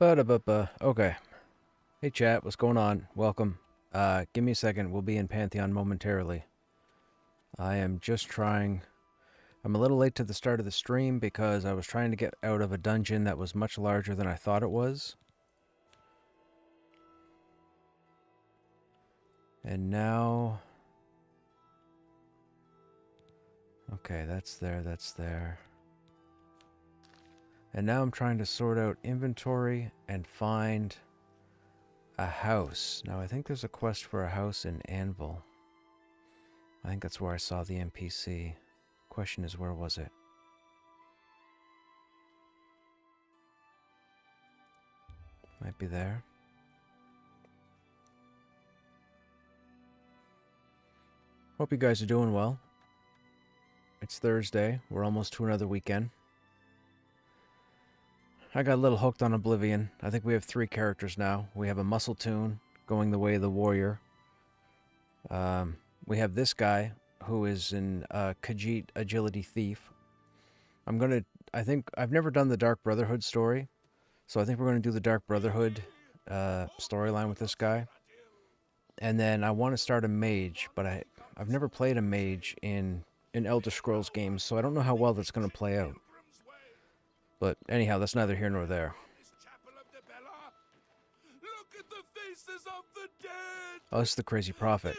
Okay. Hey chat, what's going on? Welcome. Give me a second. We'll be in Pantheon momentarily. I am just trying... I'm a little late to the start of the stream because I was trying to get out of a dungeon that was much larger than I thought it was. And now... Okay, that's there, that's there. And now I'm trying to sort out inventory and find a house. Now I think there's a quest for a house in Anvil. I think that's where I saw the NPC. Question is, where was it? Might be there. Hope you guys are doing well. It's Thursday. We're almost to another weekend. I got a little hooked on Oblivion. I think we have 3 characters now. We have a Muscle Toon going the way of the warrior. We have this guy who is an Khajiit agility thief. I think I've never done the Dark Brotherhood story, so I think we're gonna do the Dark Brotherhood storyline with this guy. And then I want to start a mage, but I've never played a mage in Elder Scrolls games, so I don't know how well that's going to play out. But anyhow, that's neither here nor there. Oh, this is the Crazy Prophet.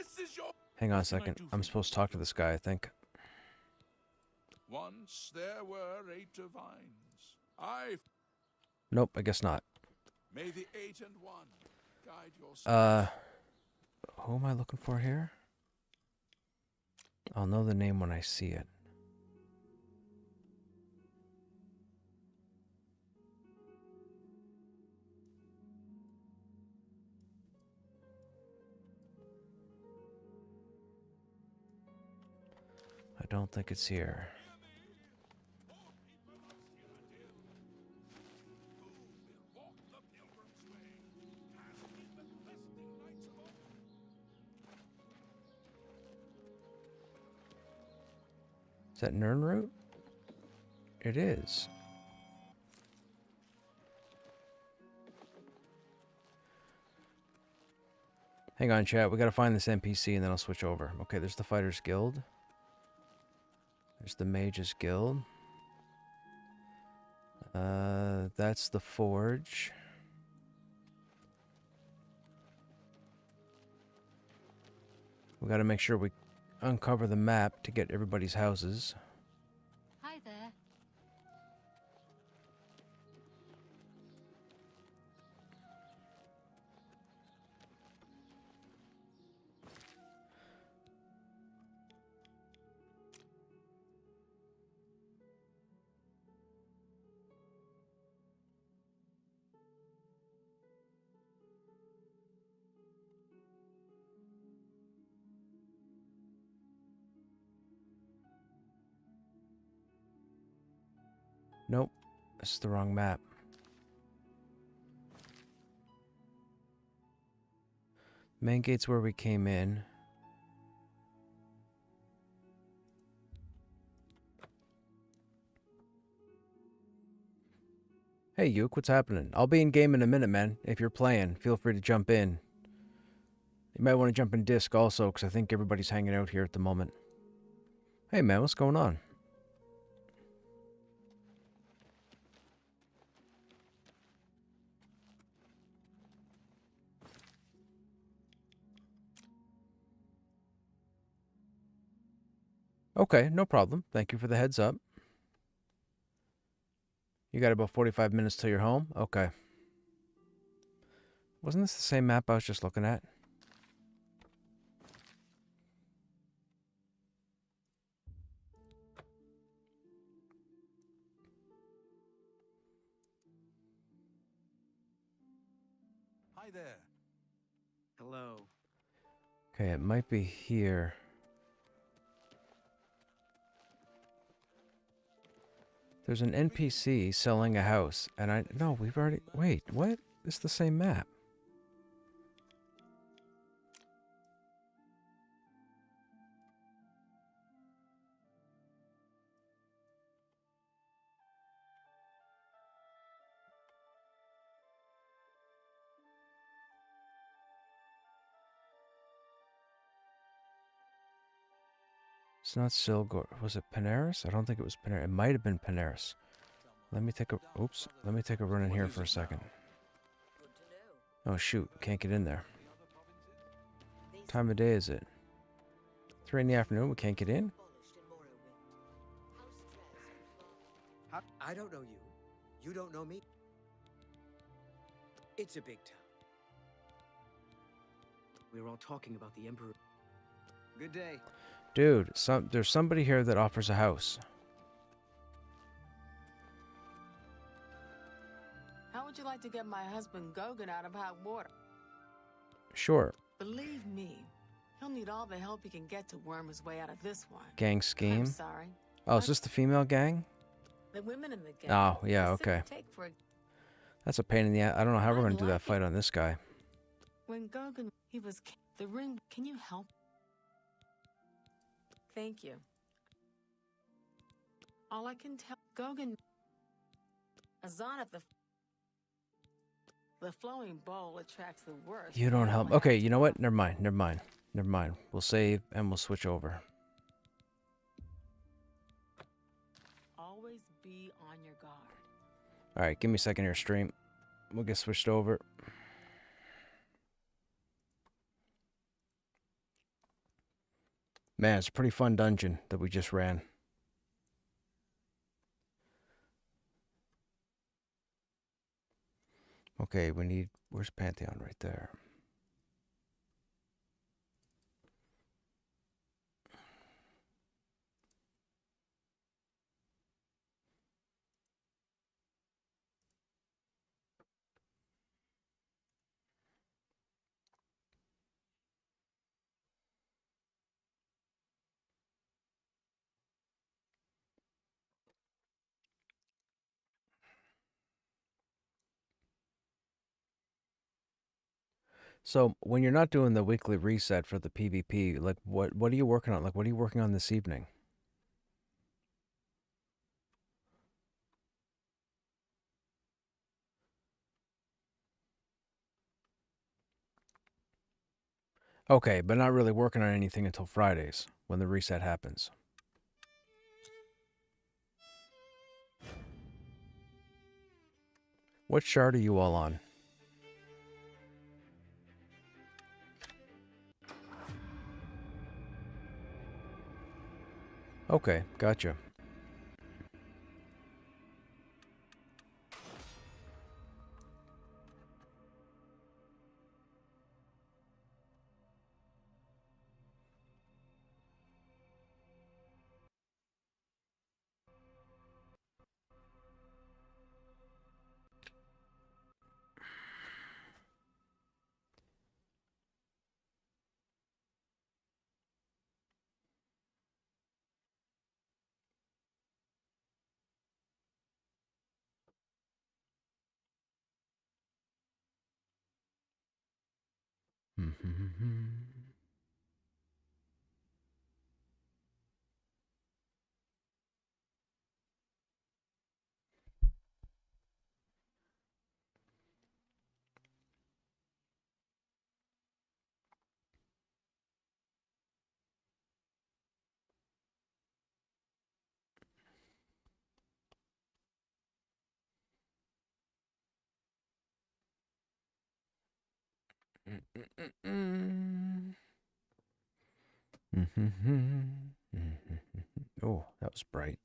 Hang on a second. I'm supposed to talk to this guy, I think. Once there were 8 divines. Nope, I guess not. May the 8 and 1 guide your steps. Who am I looking for here? I'll know the name when I see it. I don't think it's here. Is that Nirnroot? It is. Hang on, chat. We gotta find this NPC and then I'll switch over. Okay, there's the Fighters Guild. There's the Mages Guild. That's the Forge. We gotta make sure we uncover the map to get everybody's houses. Hi there. Nope, this is the wrong map. Main gate's where we came in. Hey, Yuke, what's happening? I'll be in game in a minute, man. If you're playing, feel free to jump in. You might want to jump in disc also, because I think everybody's hanging out here at the moment. Hey, man, what's going on? Okay, no problem. Thank you for the heads up. You got about 45 minutes till you're home? Okay. Wasn't this the same map I was just looking at? Hi there. Hello. Okay, it might be here. There's an NPC selling a house, and no, we've already... Wait, what? It's the same map. It's not Silgor. Was it Panaris? I don't think it was Panaris. It might have been Panaris. Let me take a... Oops. Let me take a run in here for a second. Oh, shoot. Can't get in there. What time of day is it? 3 in the afternoon. We can't get in? I don't know you. You don't know me. It's a big town. We were all talking about the Emperor. Good day. Dude, there's somebody here that offers a house. How would you like to get my husband Gogan out of hot water? Sure. Believe me, he'll need all the help he can get to worm his way out of this one. Gang scheme. I'm sorry. Oh, is this the female gang? The women in the gang. Oh, yeah, the sip okay. take for That's a pain in the ass. I don't know how we're I going to do that like fight it. on this guy. When Gogan, he was the ring. Can you help? Thank you. All I can tell, Gogan, Azan at the flowing bowl attracts the worst. You don't They help. only Okay, have you know what? Never mind. Never mind. Never mind. We'll save and we'll switch over. Always be on your guard. All right, give me a second here, stream. We'll get switched over. Man, it's a pretty fun dungeon that we just ran. Okay, we need... Where's Pantheon? Right there. So, when you're not doing the weekly reset for the PvP, like, what are you working on? Like, what are you working on this evening? Okay, but not really working on anything until Fridays, when the reset happens. What shard are you all on? Okay, gotcha. Oh, that was bright.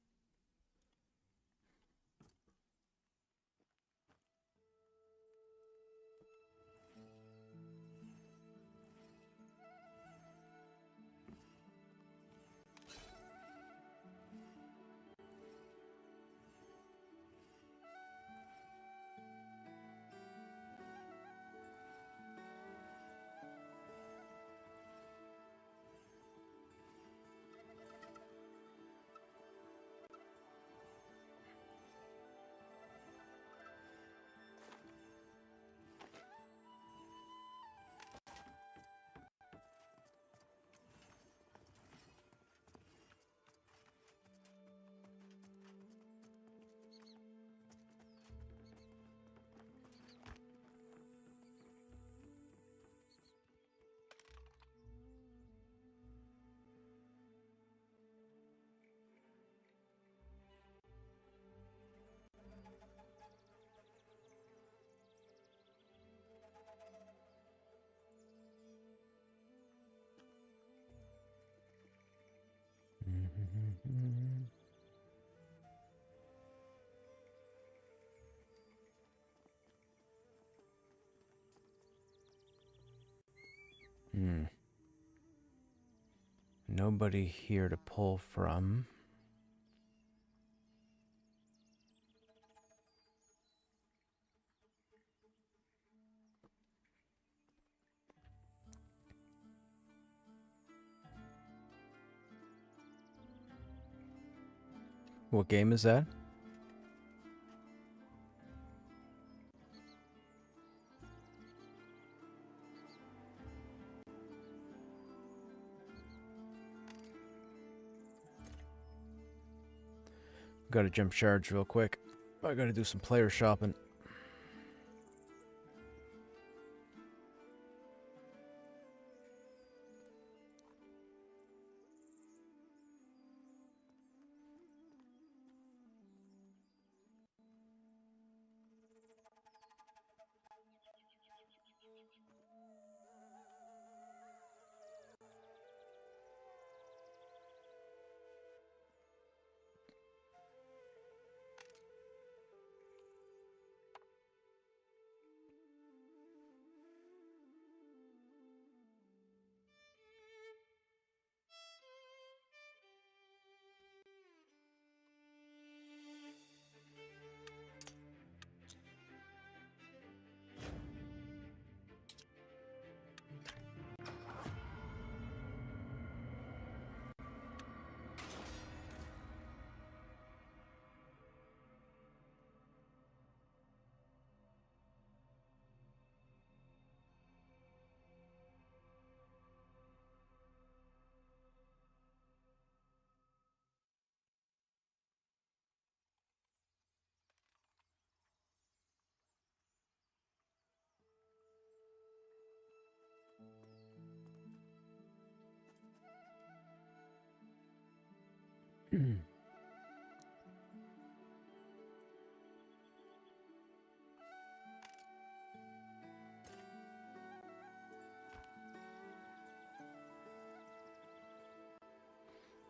Nobody here to pull from. What game is that? Gotta jump charge real quick. I gotta do some player shopping.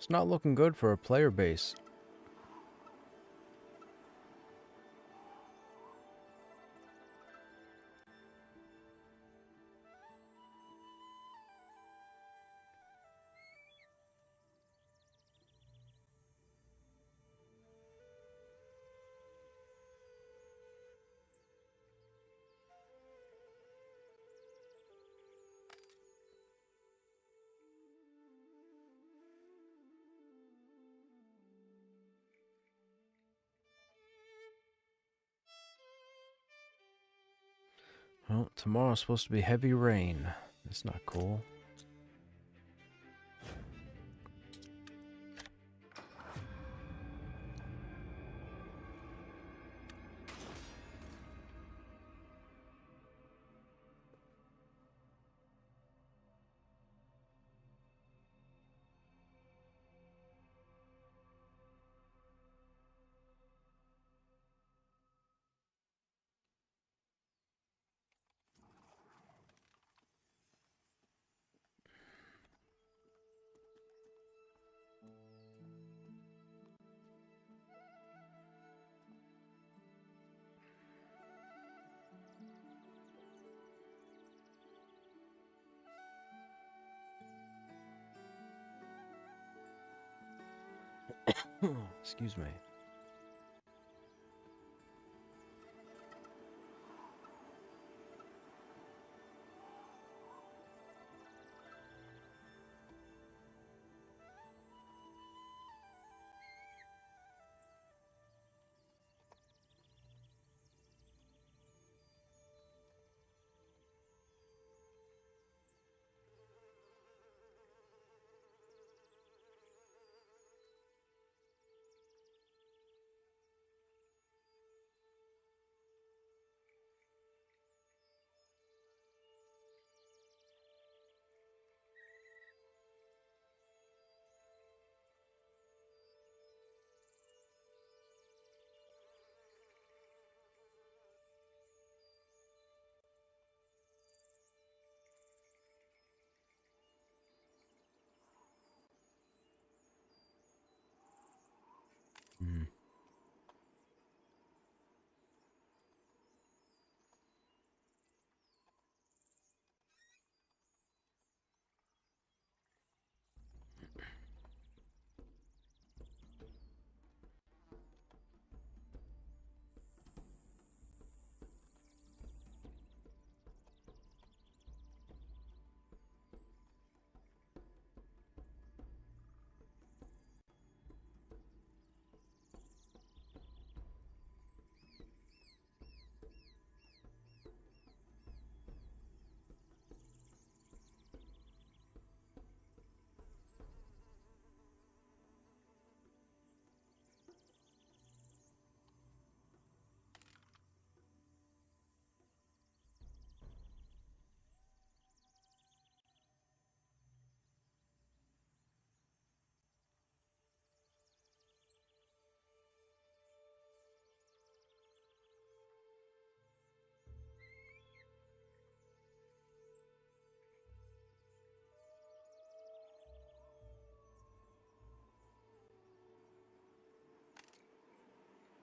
It's not looking good for a player base. Well, tomorrow's supposed to be heavy rain. That's not cool. Excuse me. Hmm.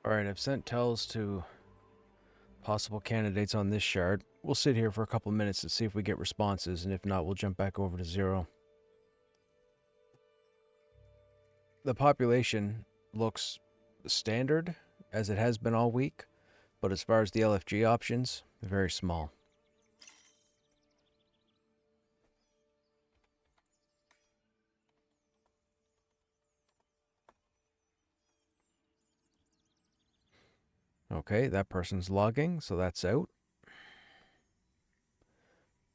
Alright, I've sent tells to possible candidates on this shard. We'll sit here for a couple minutes to see if we get responses, and if not, we'll jump back over to 0. The population looks standard, as it has been all week, but as far as the LFG options, very small. Okay, that person's logging, so that's out.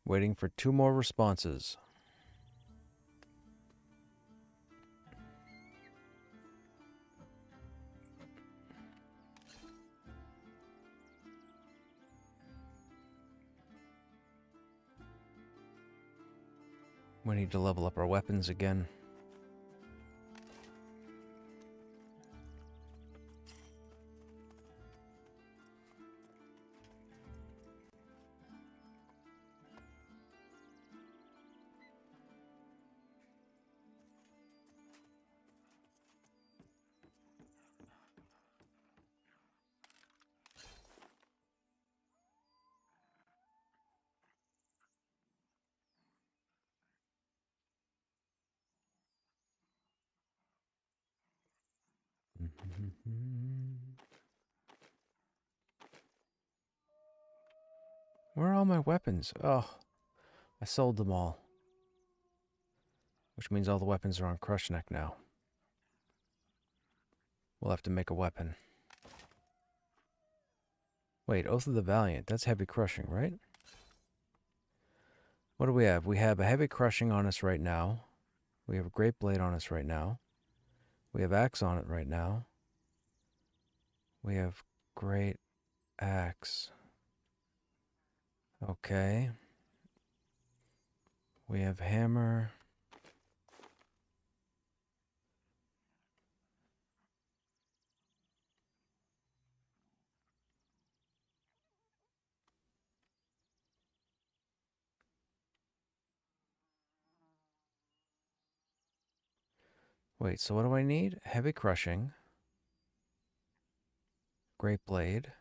Waiting for 2 more responses. We need to level up our weapons again. Where are all my weapons? Oh, I sold them all. Which means all the weapons are on Krushnek now. We'll have to make a weapon. Wait, Oath of the Valiant. That's heavy crushing, right? What do we have? We have a heavy crushing on us right now. We have a great blade on us right now. We have axe on it right now. We have great axe. Okay. We have hammer. Wait, so what do I need? Heavy crushing. Great blade.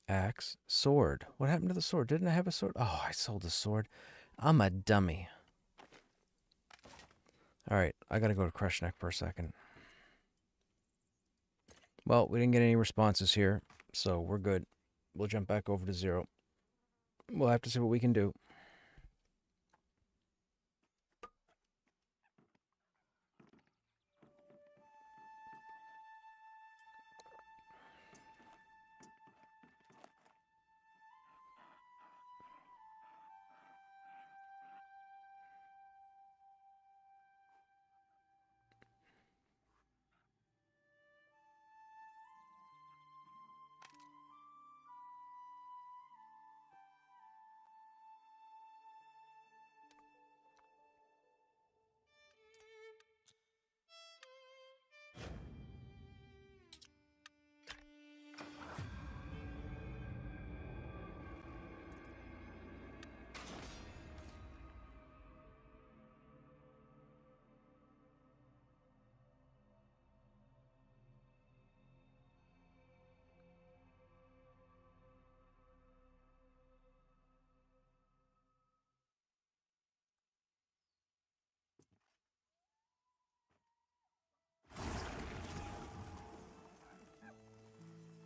Axe. Sword. What happened to the sword? Didn't I have a sword? Oh, I sold the sword. I'm a dummy. Alright, I gotta go to Krushnek for a second. Well, we didn't get any responses here, so we're good. We'll jump back over to 0. We'll have to see what we can do.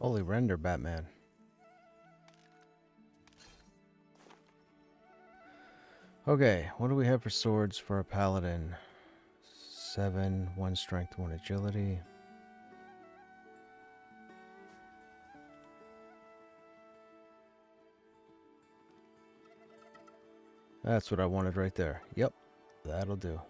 Holy render, Batman. Okay, what do we have for swords for a paladin? 7, 1 strength, 1 agility. That's what I wanted right there. Yep, that'll do.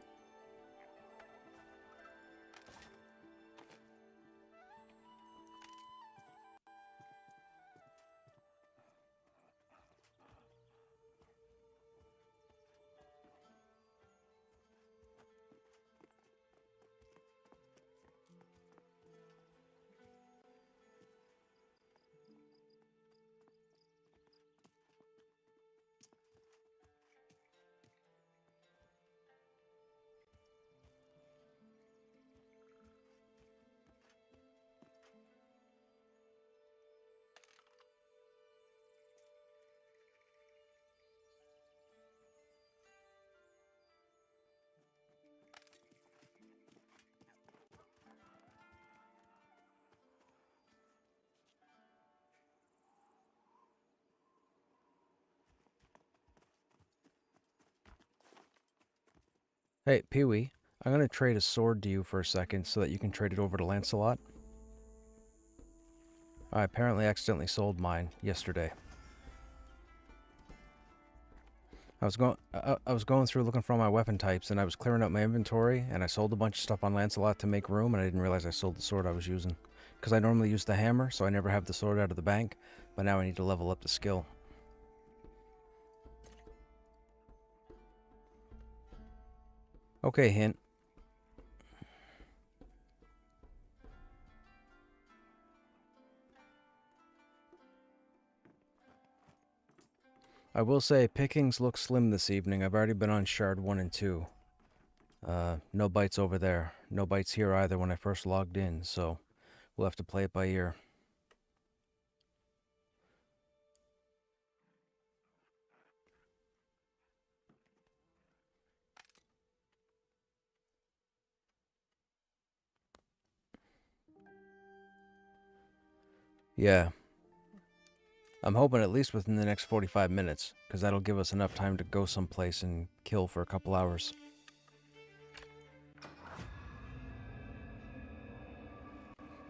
Hey, Pee-wee, I'm gonna trade a sword to you for a second so that you can trade it over to Lancelot. I apparently accidentally sold mine yesterday. I was going through looking for all my weapon types, and I was clearing out my inventory, and I sold a bunch of stuff on Lancelot to make room, and I didn't realize I sold the sword I was using. Because I normally use the hammer, so I never have the sword out of the bank, but now I need to level up the skill. Okay, hint. I will say, pickings look slim this evening. I've already been on Shard 1 and 2. No bites over there. No bites here either when I first logged in, so we'll have to play it by ear. Yeah. I'm hoping at least within the next 45 minutes, because that'll give us enough time to go someplace and kill for a couple hours.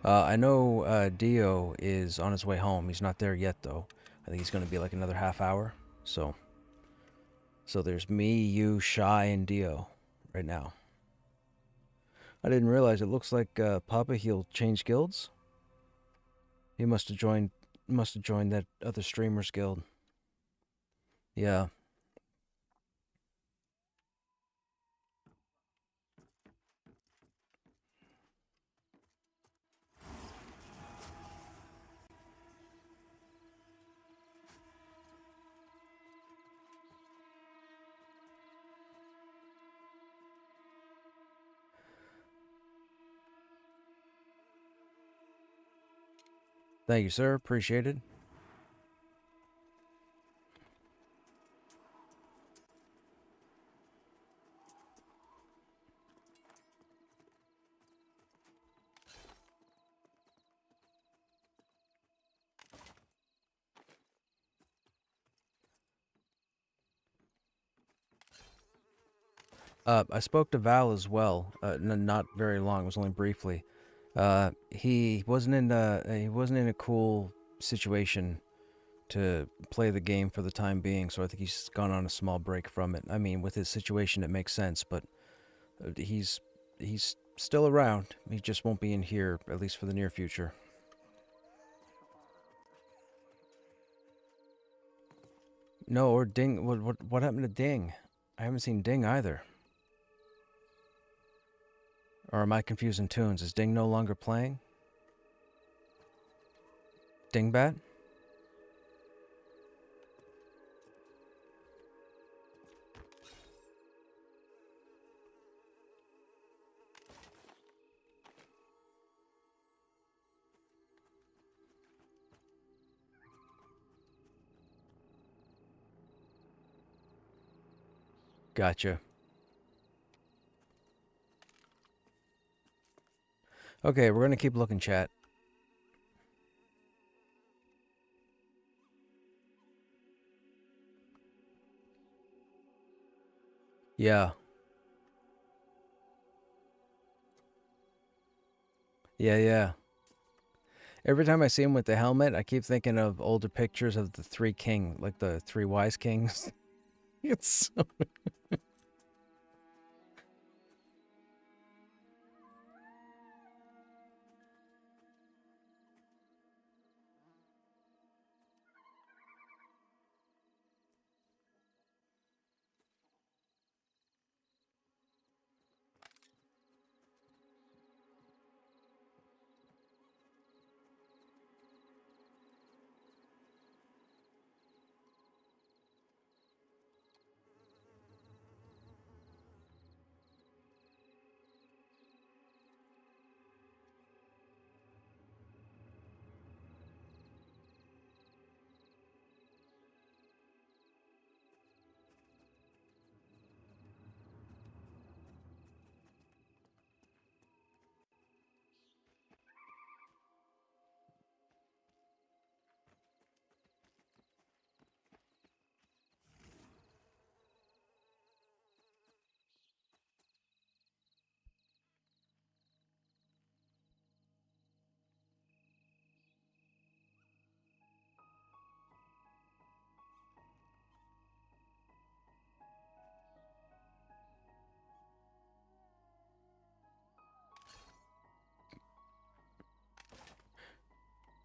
I know Dio is on his way home. He's not there yet, though. I think he's going to be like another half hour. So there's me, you, Shy, and Dio right now. I didn't realize it looks like Papa Heel changed guilds. He must have joined that other streamers guild. Yeah. Thank you, sir. Appreciate it. I spoke to Val as well. Not very long. It was only briefly. He wasn't in a cool situation to play the game for the time being, so I think he's gone on a small break from it. I mean, with his situation, it makes sense, but he's still around. He just won't be in here, at least for the near future. No, or Ding. What happened to Ding? I haven't seen Ding either. Or am I confusing tunes? Is Ding no longer playing? Dingbat? Gotcha. Okay, we're gonna keep looking, chat. Yeah. Yeah. Every time I see him with the helmet, I keep thinking of older pictures of the like the three wise kings. It's so...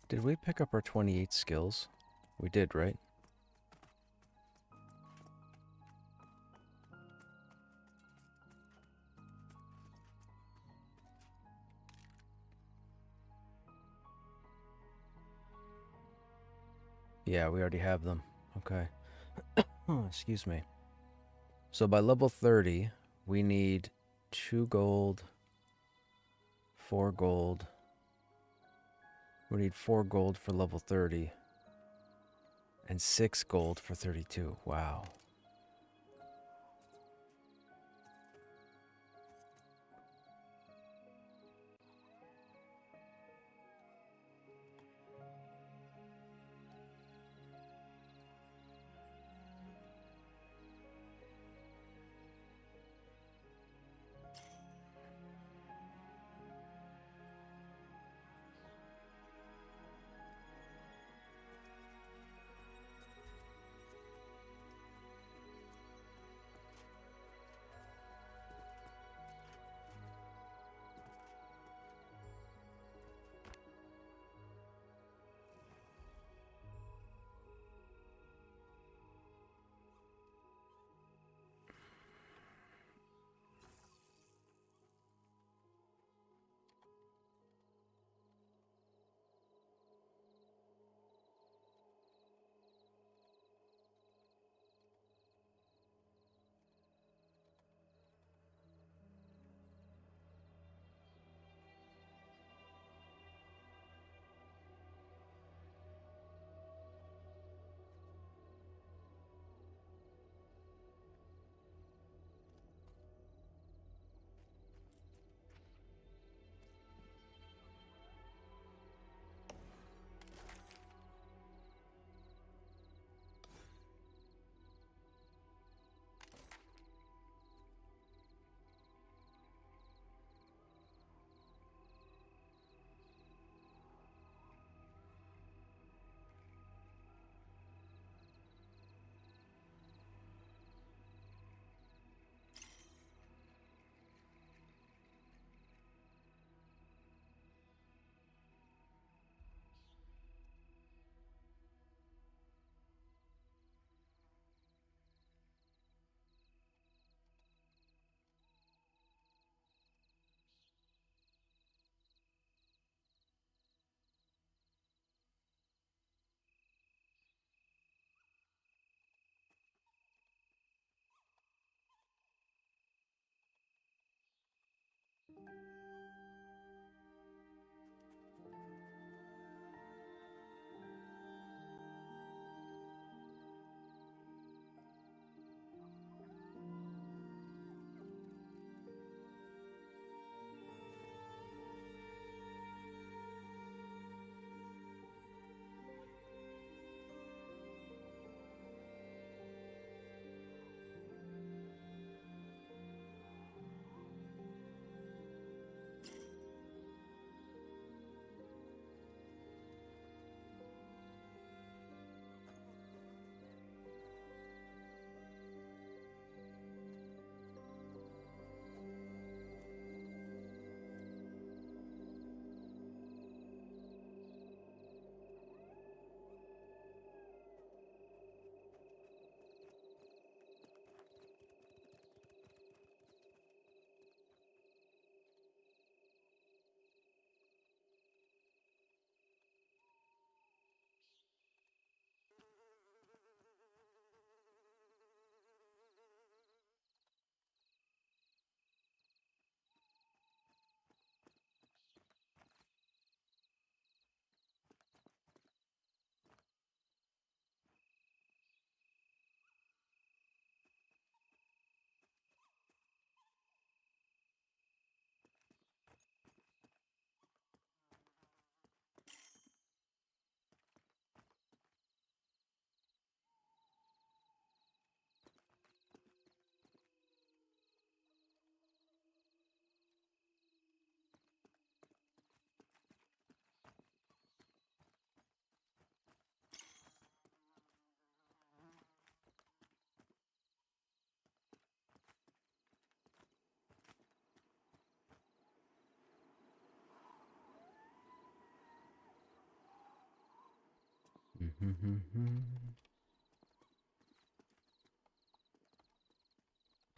Did we pick up our 28 skills? We did, right? Yeah, we already have them. Okay. Oh, excuse me. So by level 30, we need 2 gold, 4 gold. We need 4 gold for level 30 and 6 gold for 32. Wow.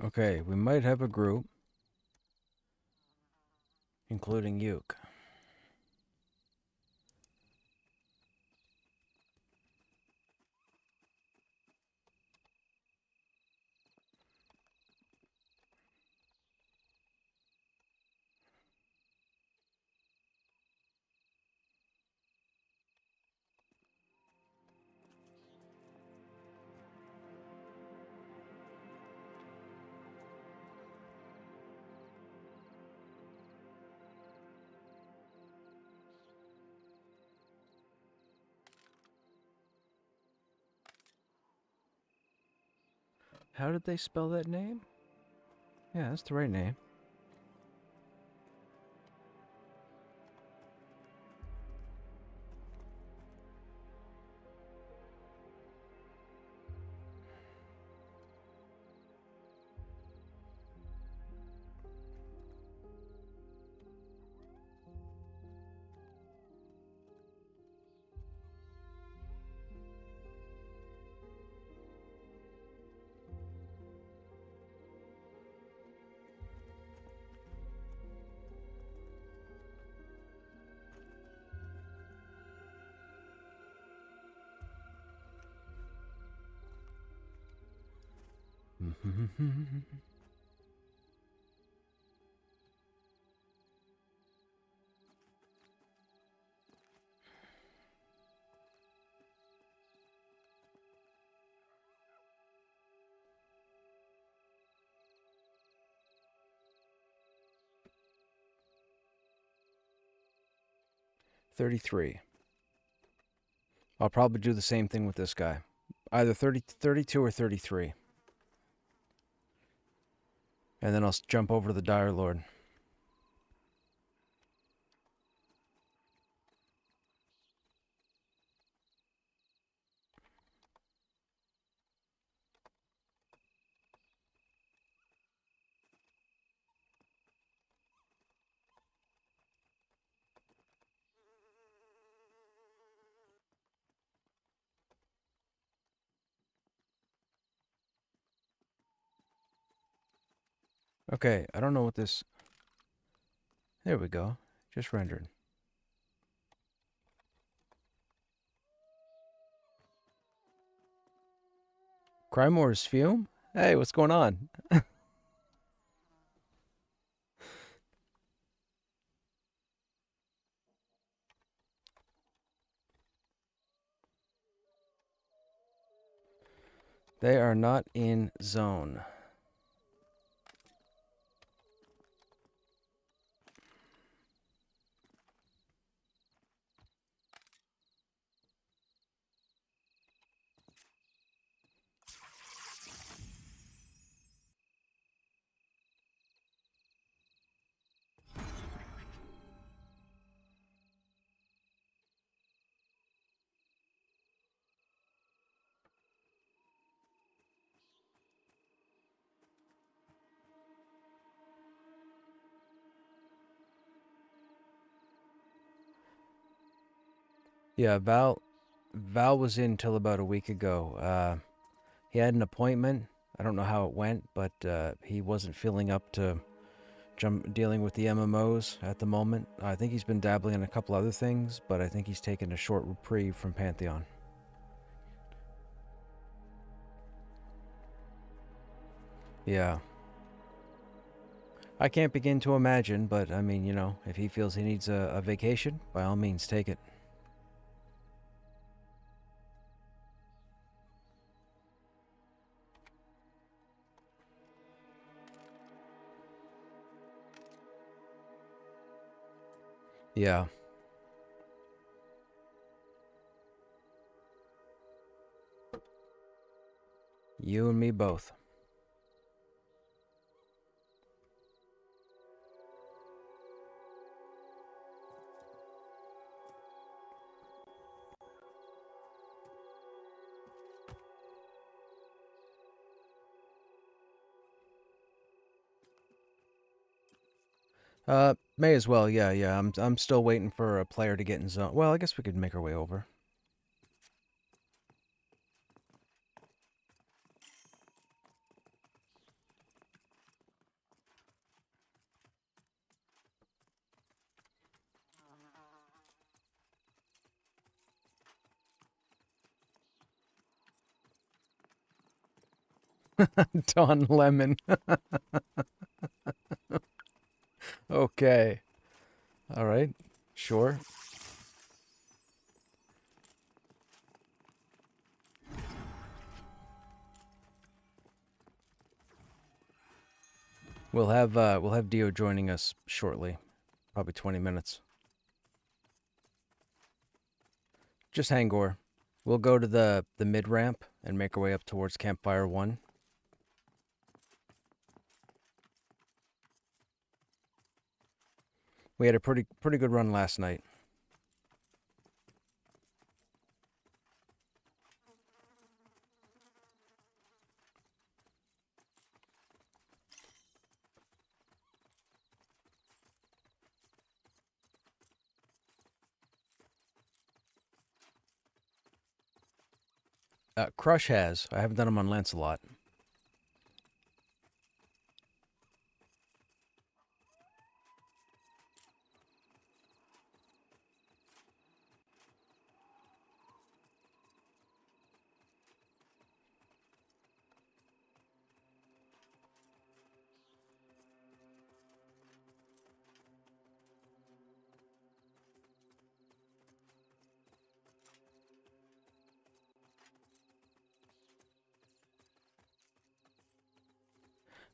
Okay, we might have a group, including Yuke. How did they spell that name? Yeah, that's the right name. $33. I'll probably do the same thing with this guy. Either 32 or 33. And then I'll jump over to the Dire Lord. Okay, I don't know what this... There we go. Just rendered. Crymor's Fume? Hey, what's going on? They are not in zone. Yeah, Val was in till about a week ago. He had an appointment. I don't know how it went, but he wasn't feeling up to dealing with the MMOs at the moment. I think he's been dabbling in a couple other things, but I think he's taken a short reprieve from Pantheon. Yeah. I can't begin to imagine, but I mean, you know, if he feels he needs a vacation, by all means, take it. Yeah. You and me both. May as well. Yeah. I'm still waiting for a player to get in zone. Well, I guess we could make our way over. Don Lemon. Okay. All right. Sure. We'll have Dio joining us shortly. Probably 20 minutes. Just Hangor. We'll go to the mid ramp and make our way up towards Campfire 1. We had a pretty good run last night. Crush has. I haven't done him on Lancelot.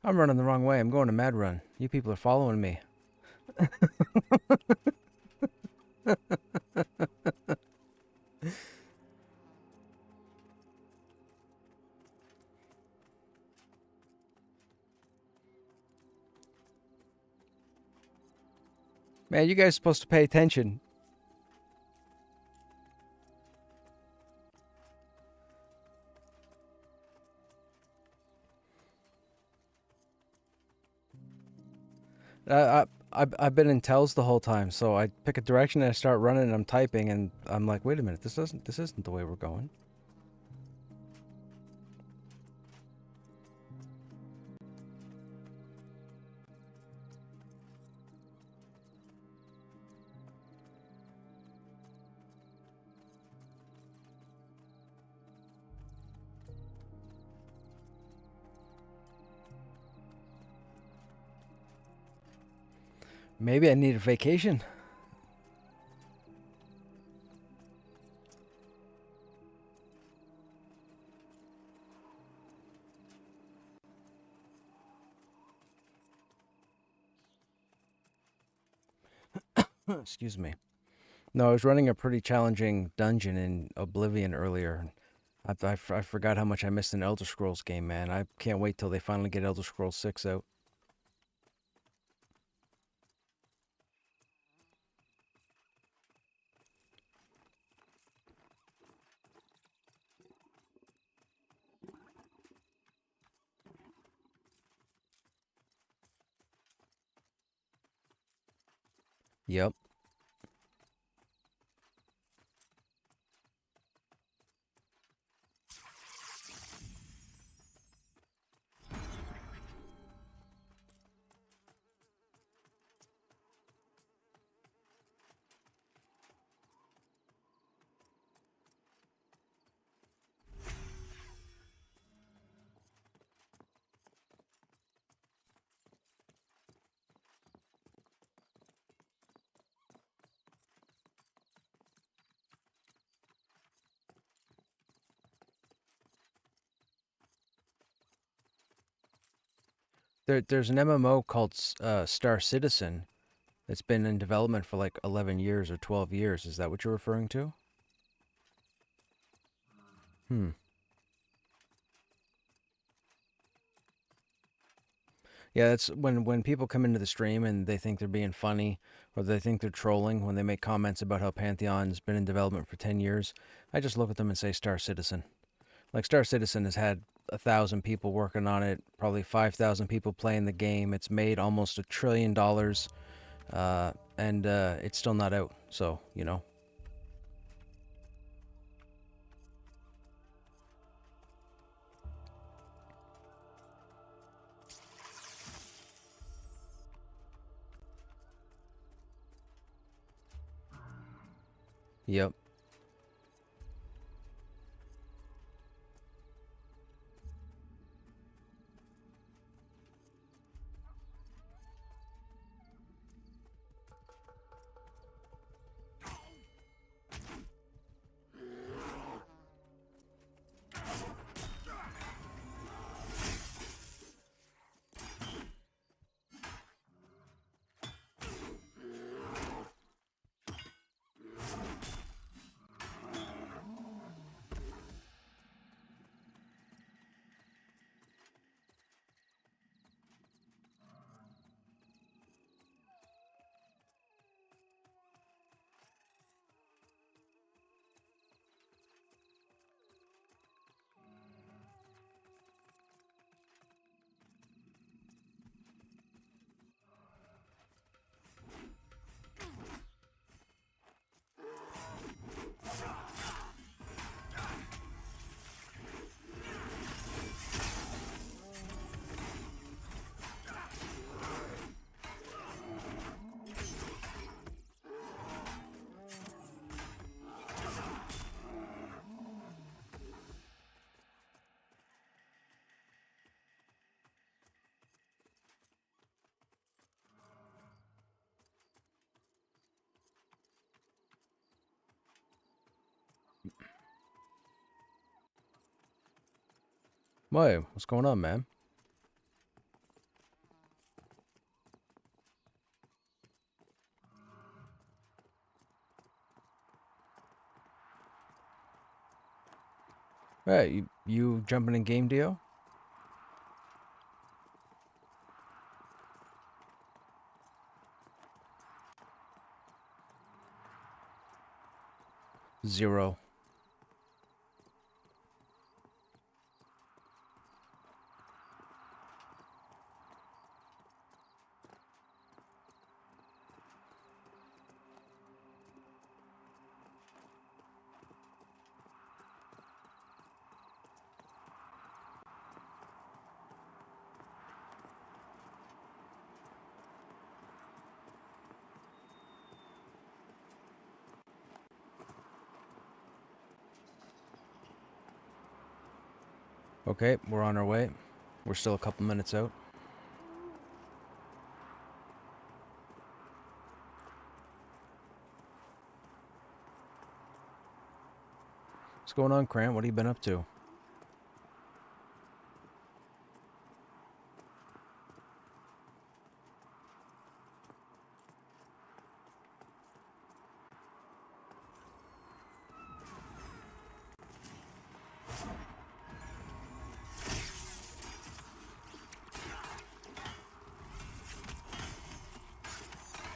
I'm running the wrong way. I'm going to Mad Run. You people are following me. Man, you guys are supposed to pay attention. I've been in tells the whole time, so I pick a direction and I start running and I'm typing and I'm like, wait a minute, this isn't the way we're going. Maybe I need a vacation. Excuse me. No, I was running a pretty challenging dungeon in Oblivion earlier. I forgot how much I missed an Elder Scrolls game, man. I can't wait till they finally get Elder Scrolls 6 out. Yep. There's an MMO called Star Citizen that's been in development for like 11 years or 12 years. Is that what you're referring to? Hmm. Yeah, that's when people come into the stream and they think they're being funny or they think they're trolling when they make comments about how Pantheon's been in development for 10 years. I just look at them and say Star Citizen. Like Star Citizen has had 1,000 people working on it, probably 5,000 people playing the game. It's made almost $1 trillion, and it's still not out. So, you know. Yep. Why? What's going on, man? Hey, you jumping in game, Dio? Zero. Okay, we're on our way. We're still a couple minutes out. What's going on, Cram? What have you been up to?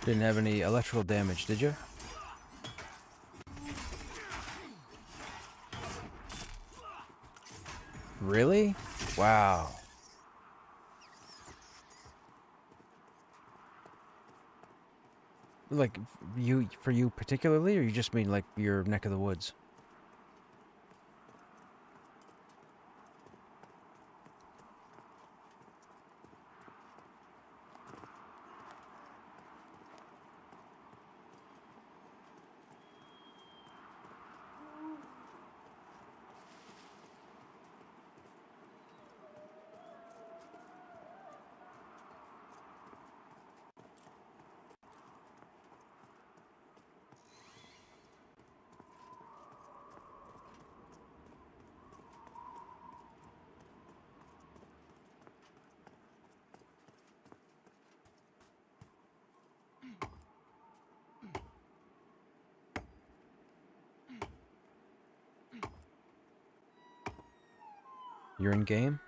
Didn't have any electrical damage, did you? Really? Wow. Like, for you particularly, or you just mean like your neck of the woods? You're in game?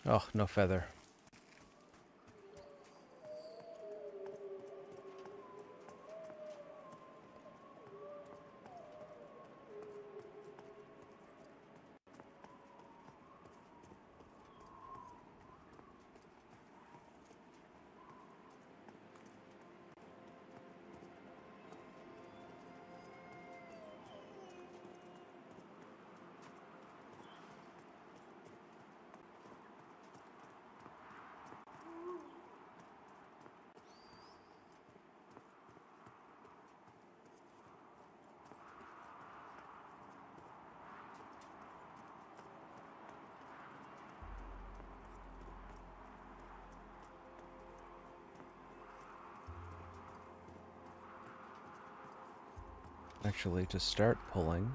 Oh, no feather. Actually, to start pulling,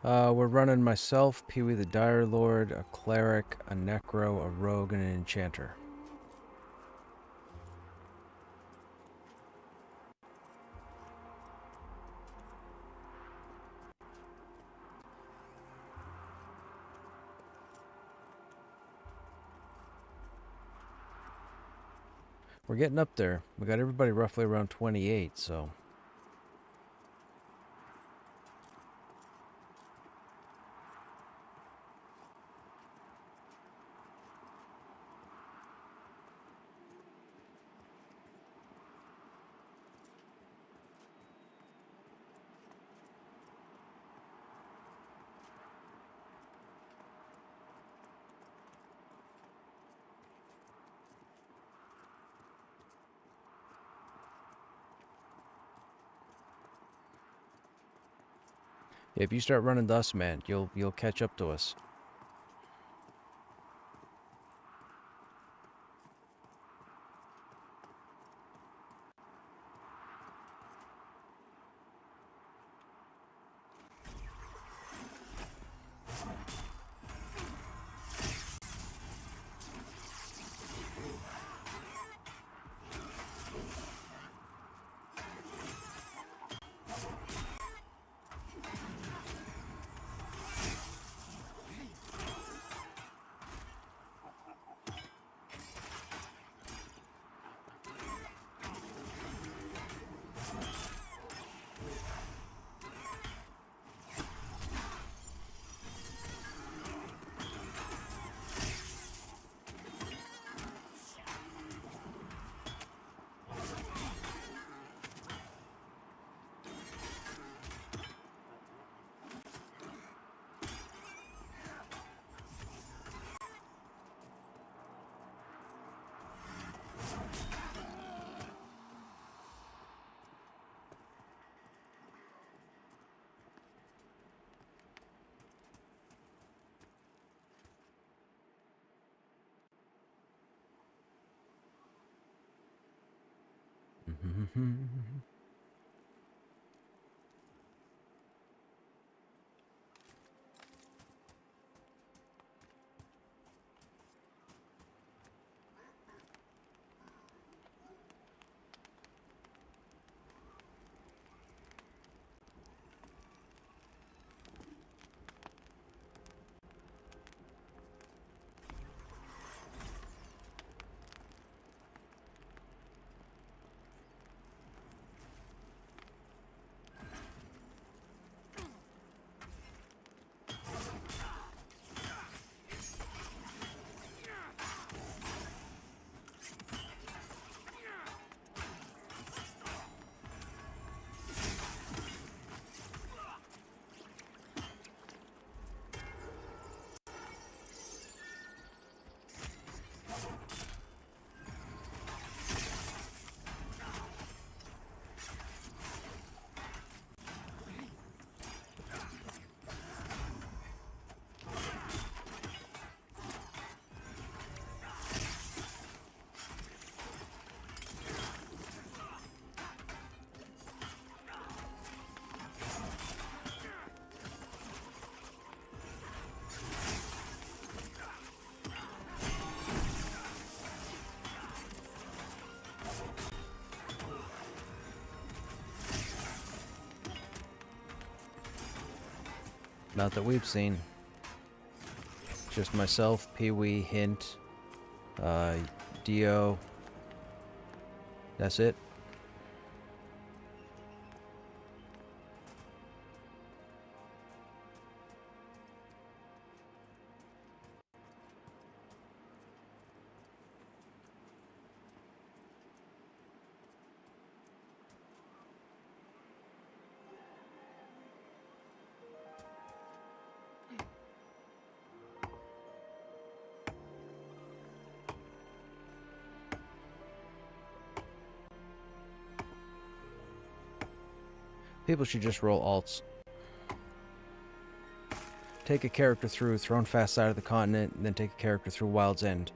we're running myself, Pee-wee the Dire Lord, a cleric, a necro, a rogue, and an enchanter. We're getting up there. We got everybody roughly around 28, so... If you start running dust, man, you'll catch up to us. Not that we've seen. Just myself, Pee-wee, Hint, Dio. That's it. People should just roll alts. Take a character through Thrown Fast Side of the Continent, and then take a character through Wild's End.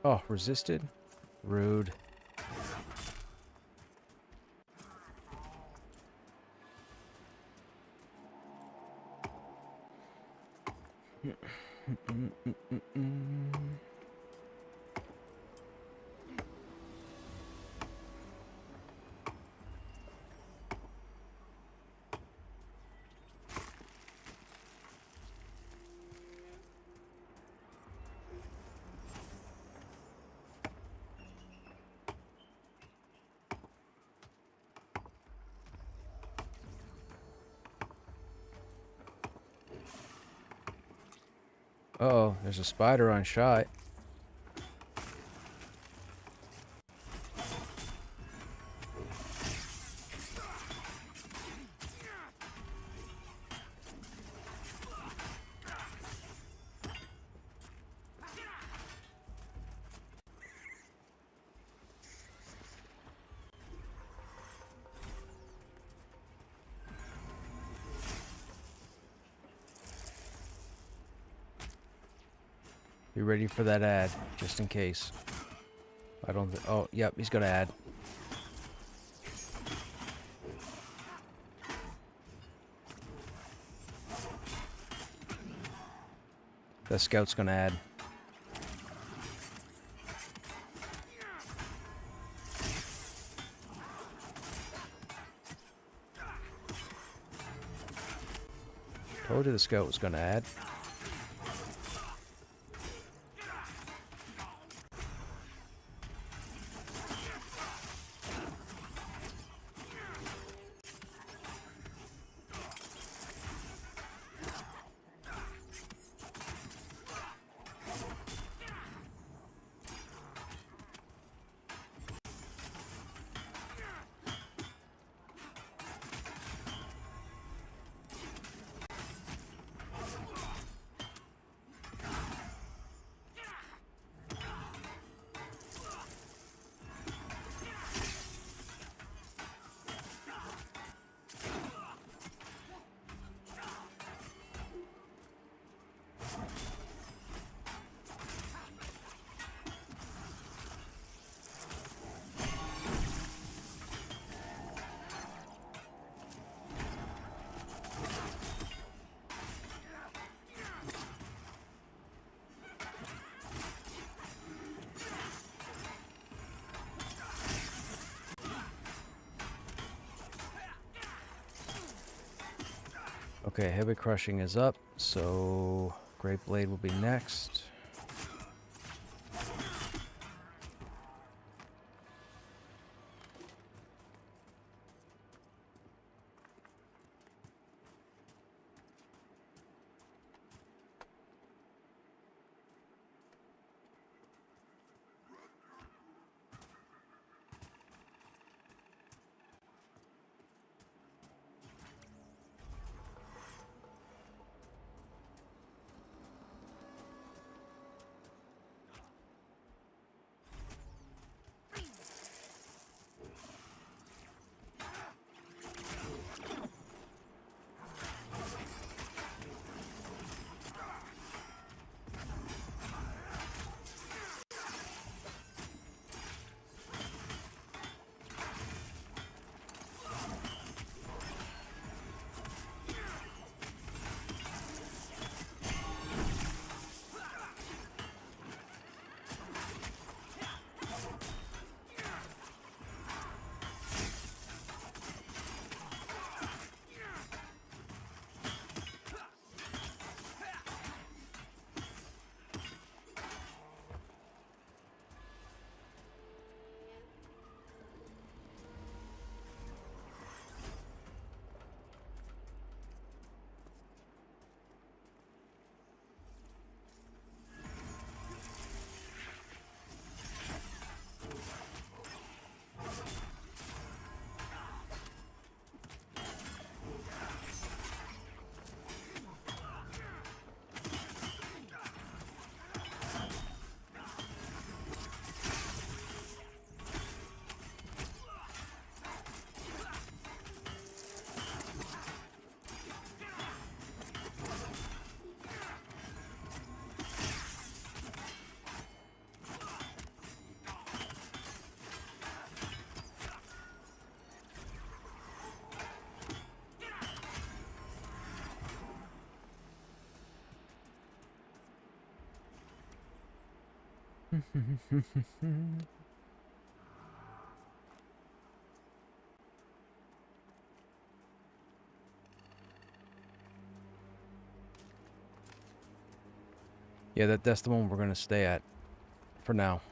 Oh, resisted? Rude. Uh-oh, there's a spider on shot. Be ready for that ad, just in case. I don't. Oh, yep, he's gonna add. The scout's gonna add. Told you the scout was gonna add. Okay, heavy crushing is up, so Great Blade will be next. Yeah, that's the one we're gonna stay at for now.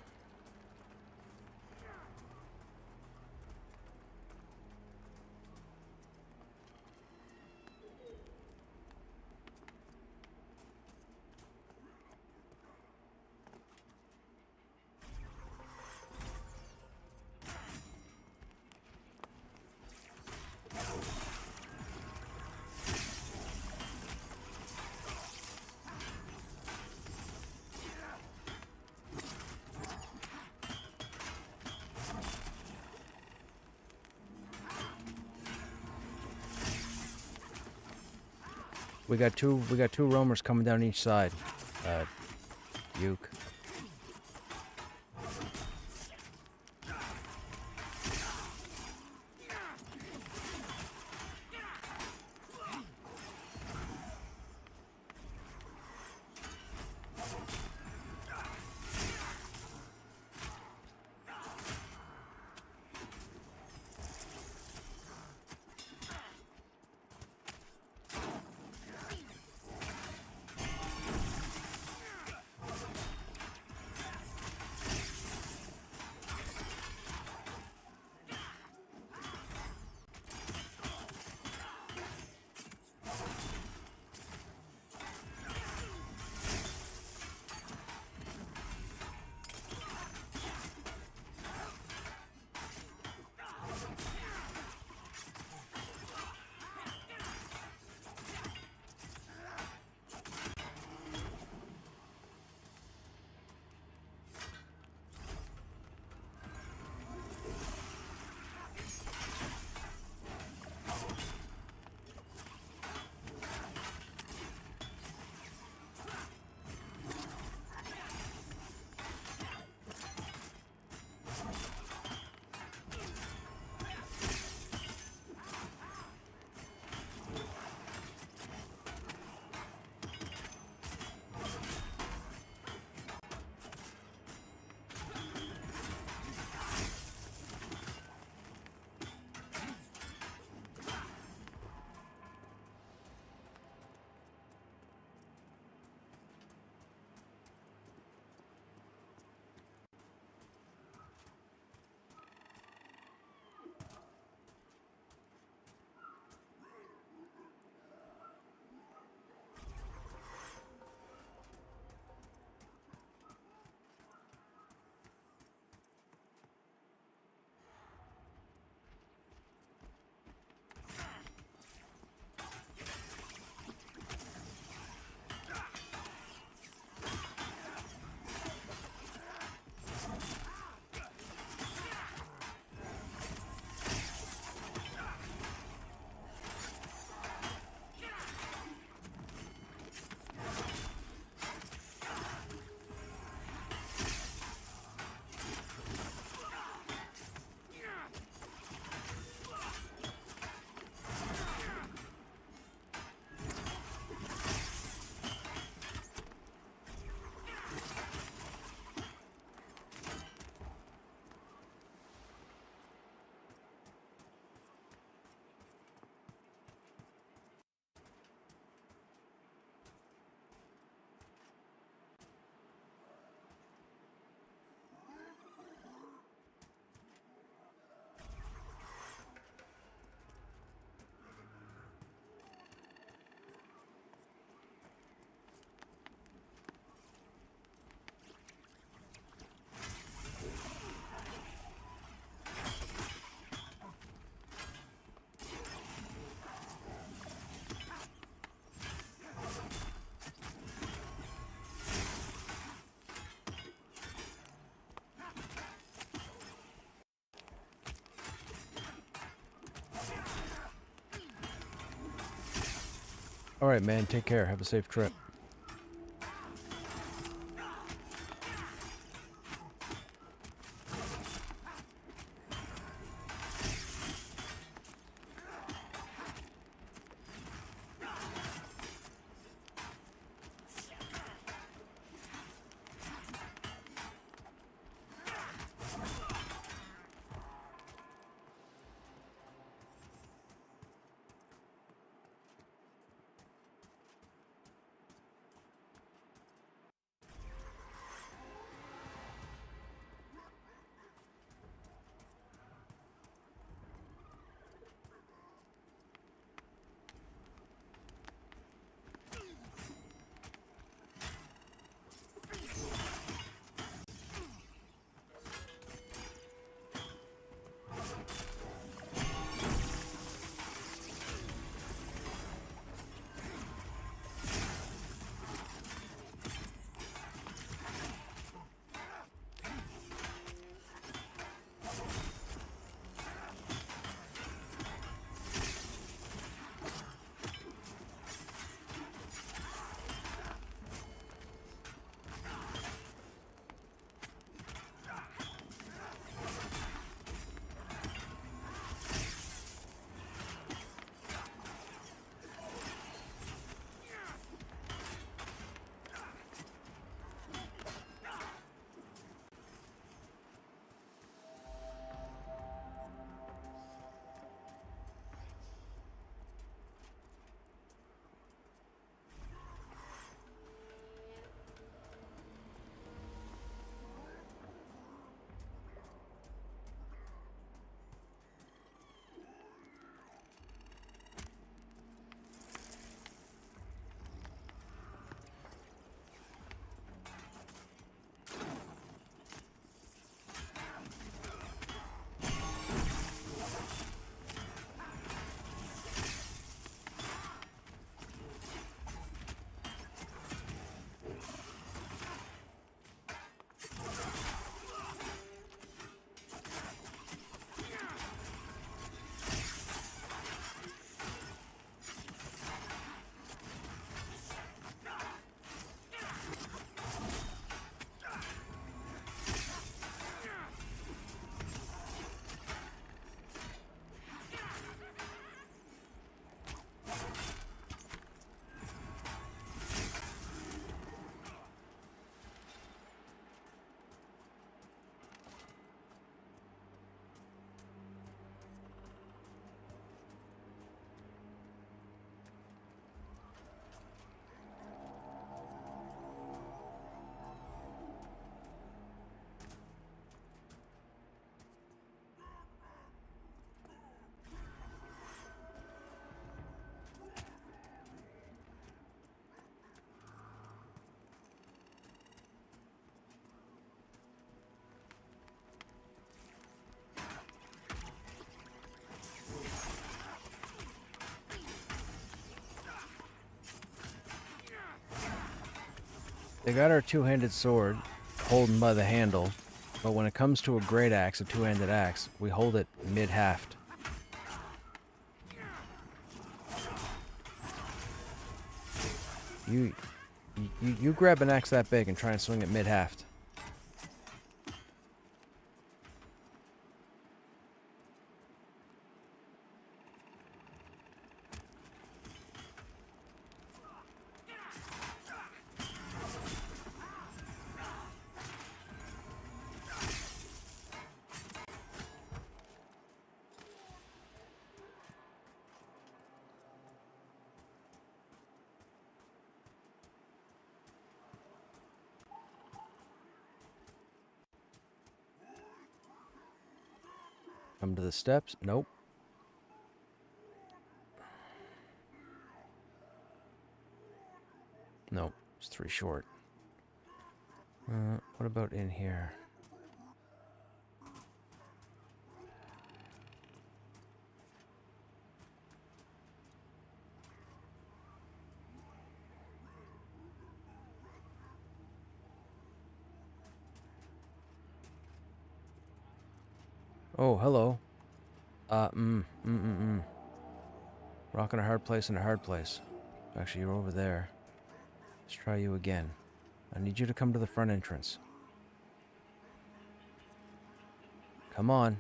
We got two roamers coming down each side. Uke. All right, man. Take care. Have a safe trip. They got our two-handed sword, holding by the handle, but when it comes to a great axe, a two-handed axe, we hold it mid-haft. You grab an axe that big and try and swing it mid-haft. Come to the steps. Nope. Nope. It's 3 short. What about in here? Oh, hello. Rock in a hard place and a hard place. Actually, you're over there. Let's try you again. I need you to come to the front entrance. Come on.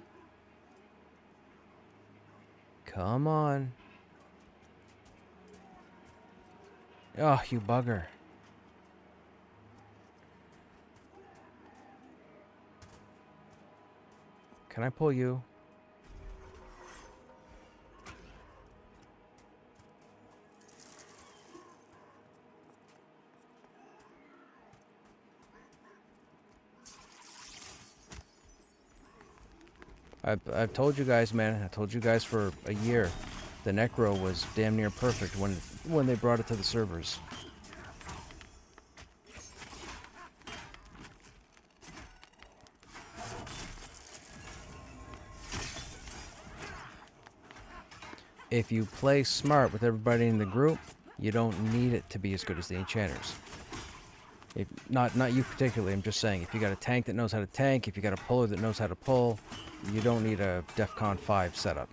Come on. Oh, you bugger. Can I pull you? I've told you guys, man. I told you guys for a year. The Necro was damn near perfect when they brought it to the servers. If you play smart with everybody in the group, you don't need it to be as good as the enchanters. Not you particularly, I'm just saying, if you got a tank that knows how to tank, if you got a puller that knows how to pull, you don't need a DEFCON 5 setup.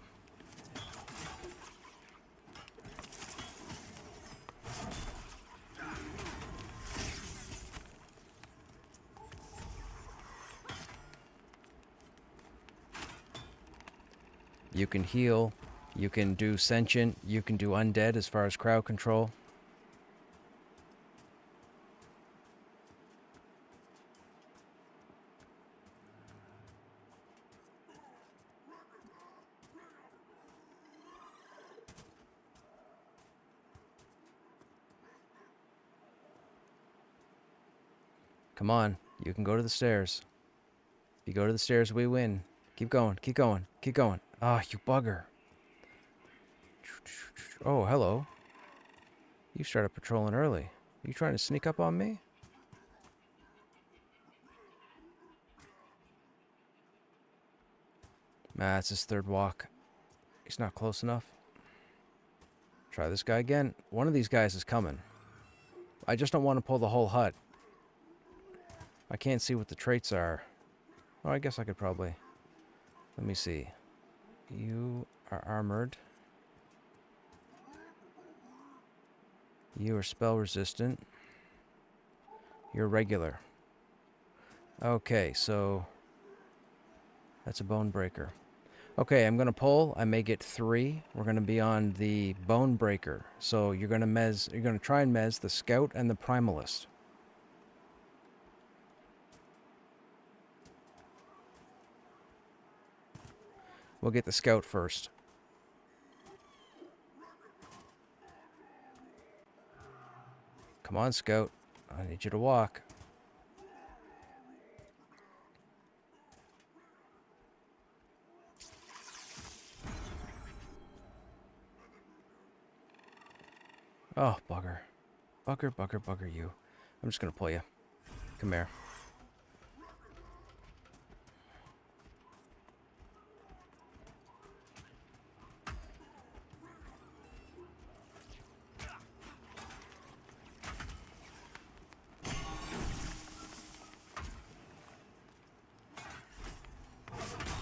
You can heal, you can do sentient, you can do undead as far as crowd control. Come on, you can go to the stairs. If you go to the stairs, we win. Keep going, keep going, keep going. Ah, you bugger. Oh, hello. You started patrolling early. You trying to sneak up on me? Nah, it's his third walk. He's not close enough. Try this guy again. One of these guys is coming. I just don't want to pull the whole hut. I can't see what the traits are. Oh, I guess I could probably... Let me see. You are armored. You are spell resistant. You're regular. Okay, so... That's a bone breaker. Okay, I'm going to pull. I may get 3. We're going to be on the bone breaker. So you're going to try and mez the scout and the primalist. We'll get the scout first. Come on, scout. I need you to walk. Oh, bugger. Bugger, bugger, bugger you. I'm just gonna pull you. Come here.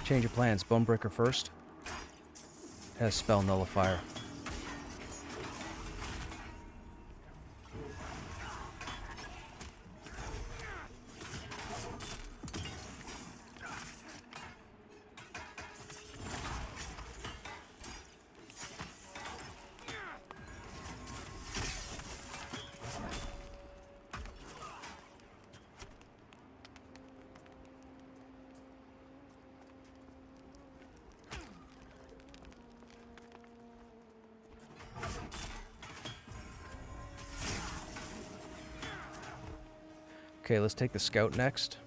Change of plans. Bonebreaker first. Has spell nullifier. Okay, let's take the scout next.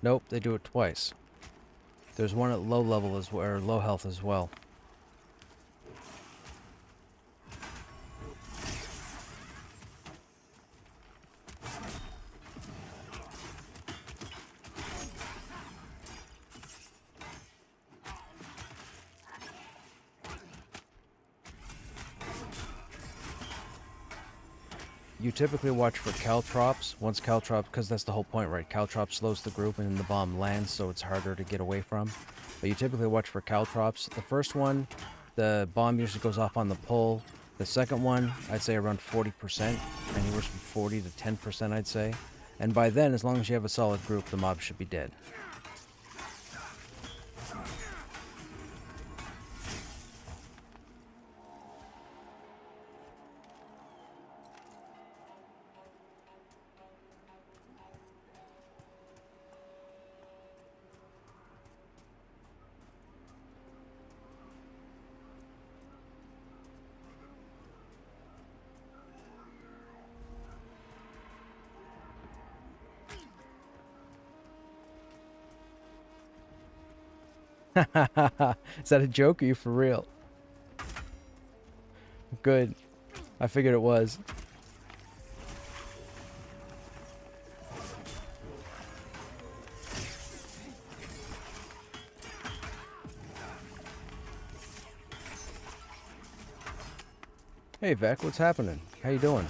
Nope, they do it twice. There's one at low level as well, or low health as well. You typically watch for caltrops. Once caltrop, because that's the whole point, right? Caltrop slows the group and then the bomb lands, so it's harder to get away from. But you typically watch for caltrops. The first one, the bomb usually goes off on the pull. The second one, I'd say around 40%, anywhere from 40 to 10%, I'd say. And by then, as long as you have a solid group, the mob should be dead. Is that a joke or are you for real? Good. I figured it was. Hey Vec, what's happening? How you doing?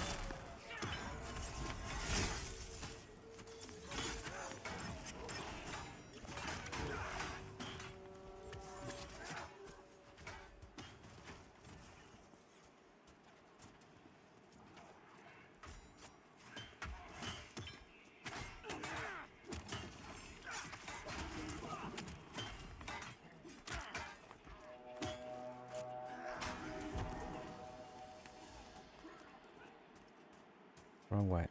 Wrong way.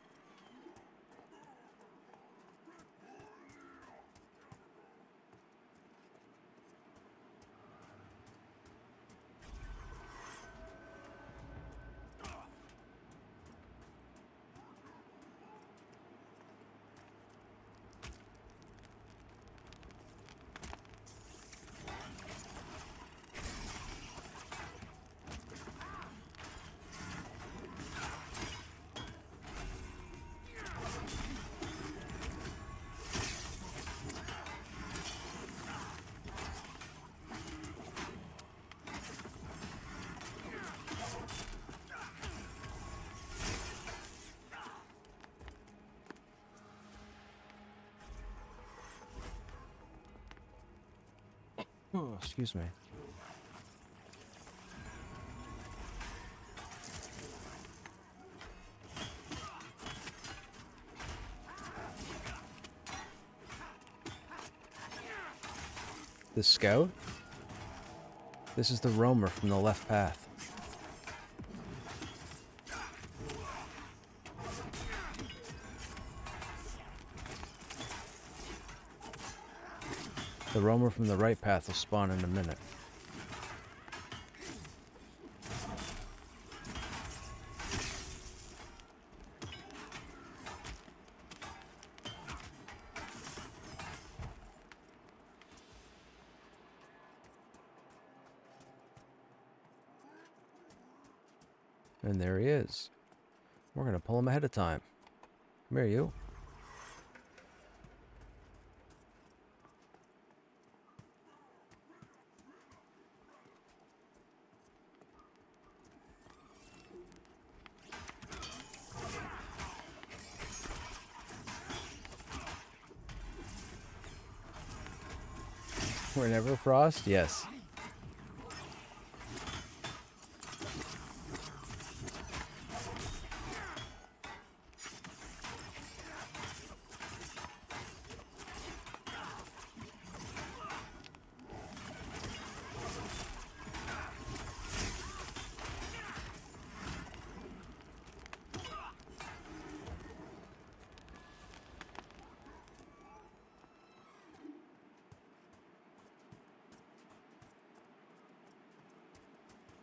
Oh, excuse me. The scout? This is the roamer from the left path. The roamer from the right path will spawn in a minute. And there he is. We're going to pull him ahead of time. Come here, you. We're never frost? Yes.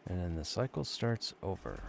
And then the cycle starts over.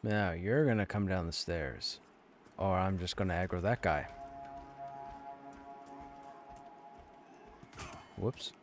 Now, you're gonna come down the stairs. Or I'm just gonna aggro that guy. Whoops.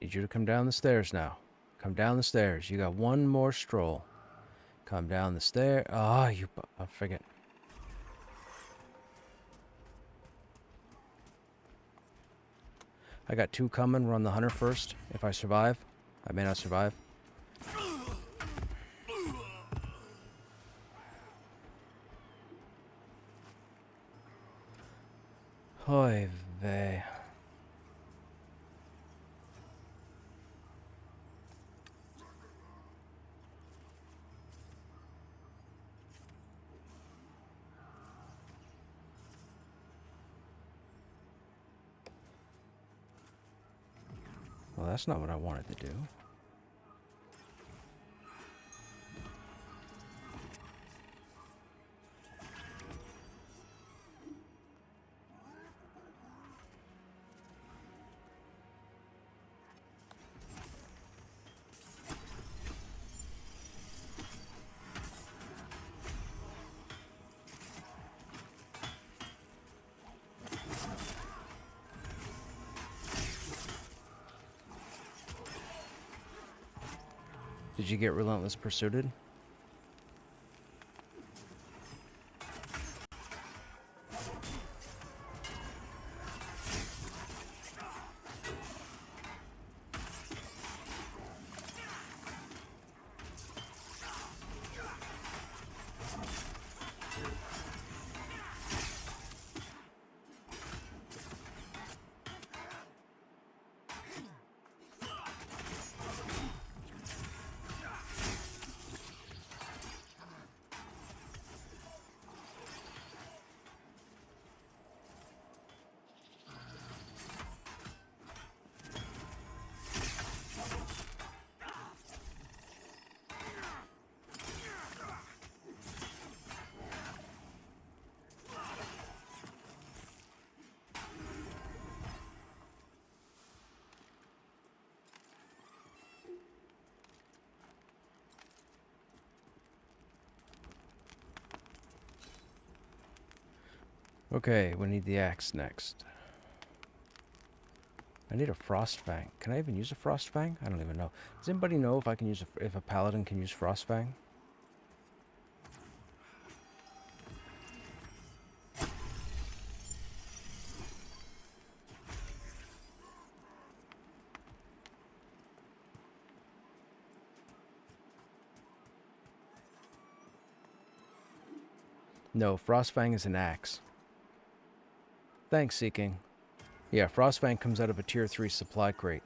Need you to come down the stairs now. Come down the stairs. You got one more stroll. Come down the stair. Ah, I forget. I got 2 coming. We're on the hunter first. If I survive, I may not survive. Oy vey. Well, that's not what I wanted to do. Did you get Relentless Pursuited? Okay, we need the axe next. I need a Frost Fang. Can I even use a Frost Fang? I don't even know. Does anybody know if I can use if a paladin can use Frost Fang? No, Frostfang is an axe. Thanks, Seeking. Yeah, Frostfang comes out of a tier 3 supply crate.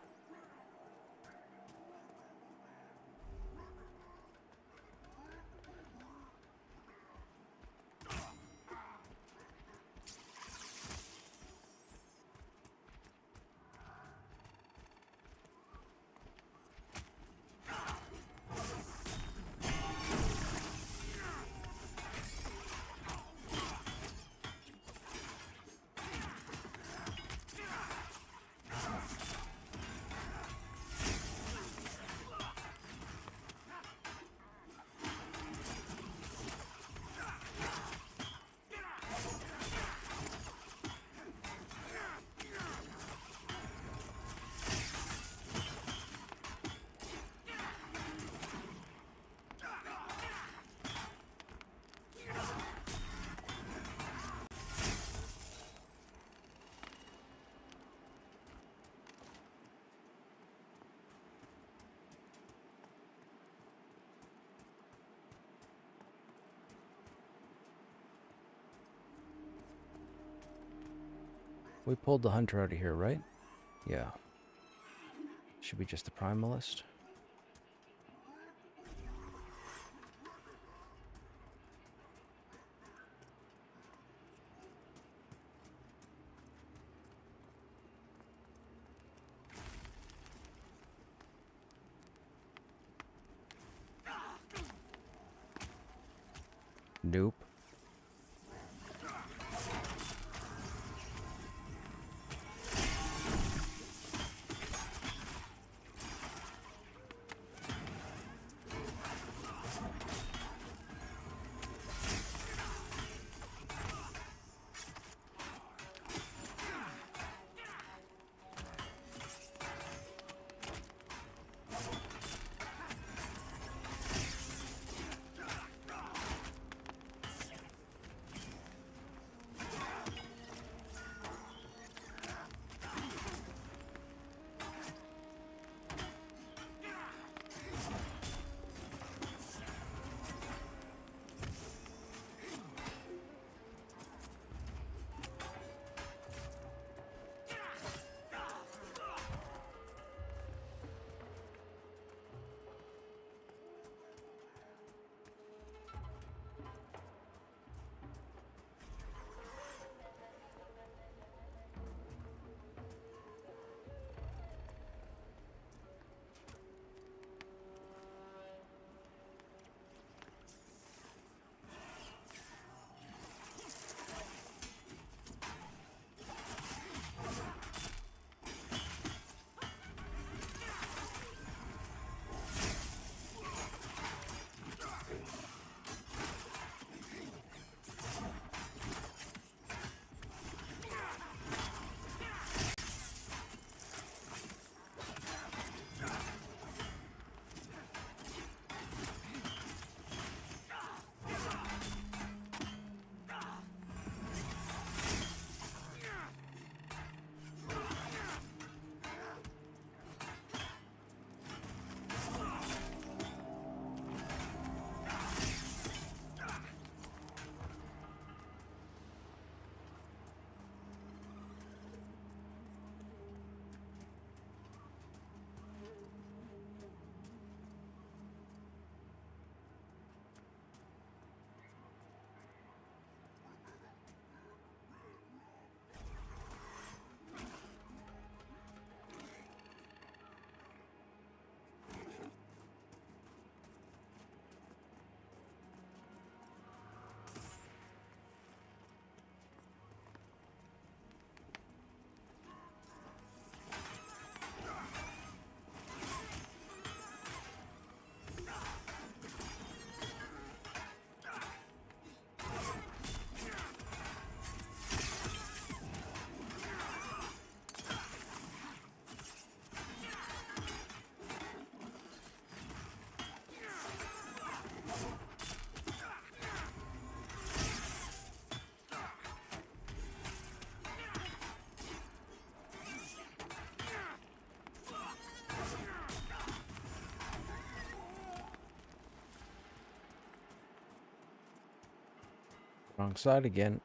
We pulled the hunter out of here, right? Yeah. Should be just the primalist. Nope. Wrong side again.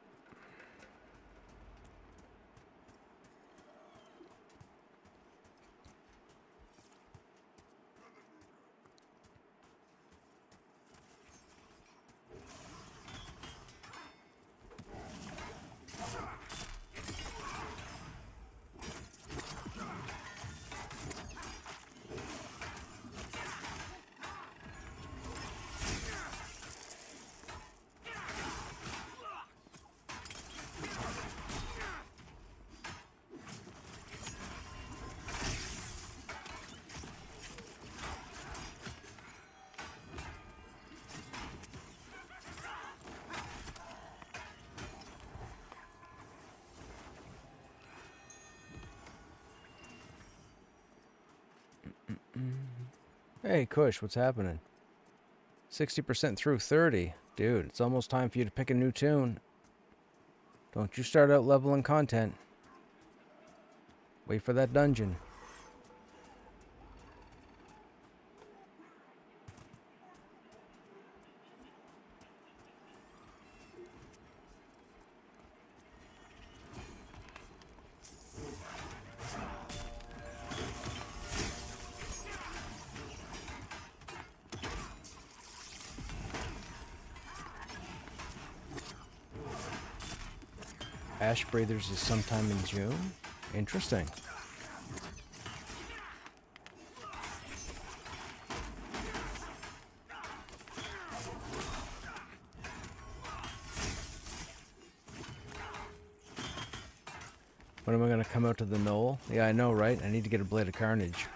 Hey, Kush, what's happening? 60% through 30. Dude, it's almost time for you to pick a new tune. Don't you start out leveling content. Wait for that dungeon. Ash Breathers is sometime in June? Interesting. When am I going to come out to the knoll? Yeah, I know, right? I need to get a Blade of Carnage.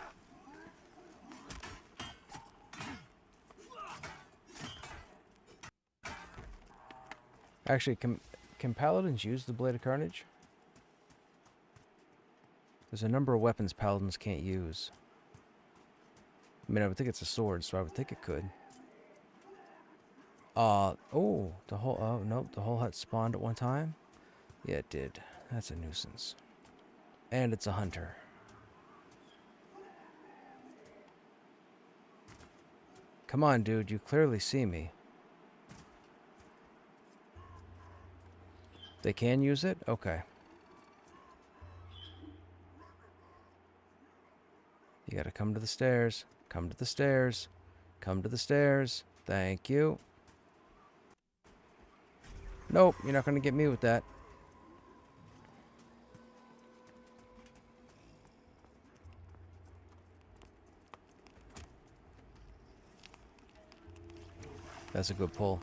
Actually, can Paladins use the Blade of Carnage? There's a number of weapons Paladins can't use. I mean, I would think it's a sword, so I would think it could. Oh, nope, the whole hut spawned at one time? Yeah, it did. That's a nuisance. And it's a hunter. Come on, dude, you clearly see me. They can use it? Okay. You gotta come to the stairs. Come to the stairs. Come to the stairs. Thank you. Nope, you're not gonna get me with that. That's a good pull.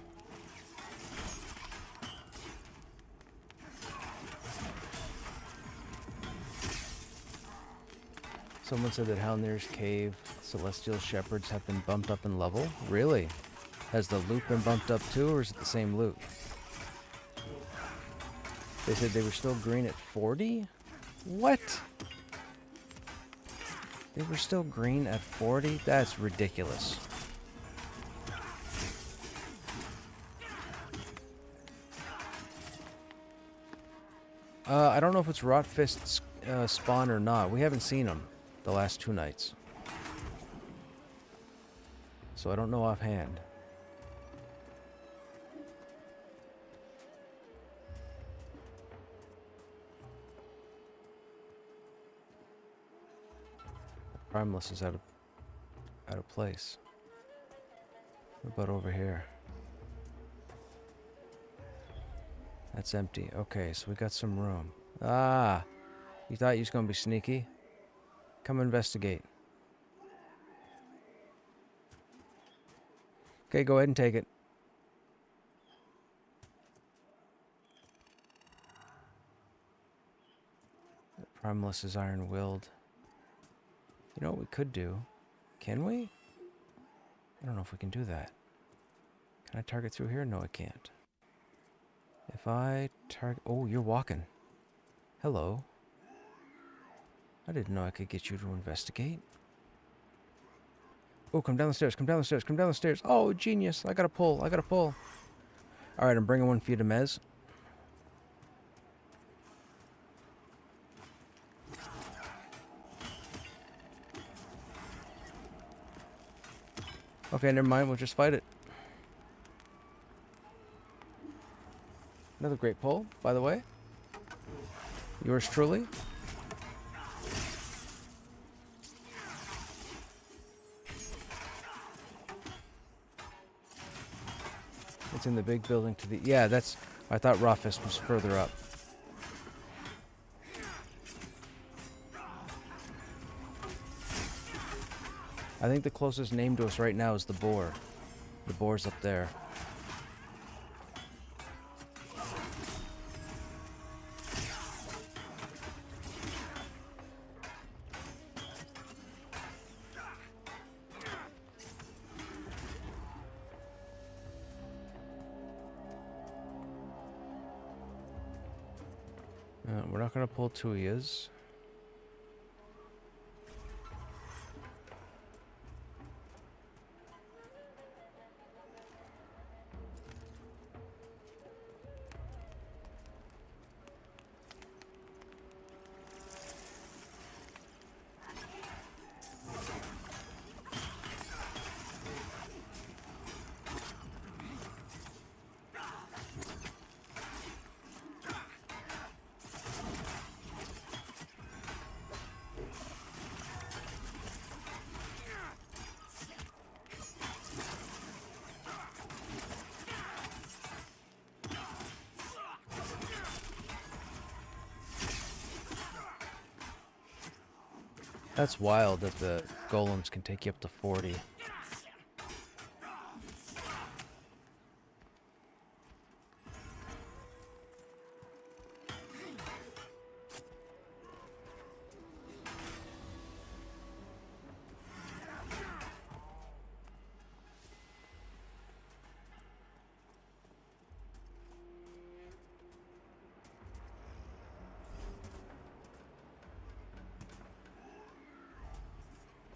Someone said that Halnir's Cave Celestial Shepherds have been bumped up in level. Really? Has the loot been bumped up too, or is it the same loot? They said they were still green at 40? What? They were still green at 40? That's ridiculous. I don't know if it's Rotfist's spawn or not. We haven't seen them the last 2 nights. So I don't know offhand. Primeless is out of place. What about over here? That's empty. Okay, so we got some room. Ah! You thought you was gonna be sneaky? Come investigate. Okay, go ahead and take it. Primeless is iron-willed. You know what we could do? Can we? I don't know if we can do that. Can I target through here? No, I can't. If I target... Oh, you're walking. Hello. I didn't know I could get you to investigate. Oh, come down the stairs, come down the stairs, come down the stairs. Oh, genius. I got to pull, I got to pull. Alright, I'm bringing one for you to Mez. Okay, never mind. We'll just fight it. Another great pull, by the way. Yours truly. It's in the big building to the... Yeah, that's... I thought Rawfist was further up. I think the closest name to us right now is the Boar. The Boar's up there. We're not going to pull Tuyas. That's wild that the golems can take you up to 40.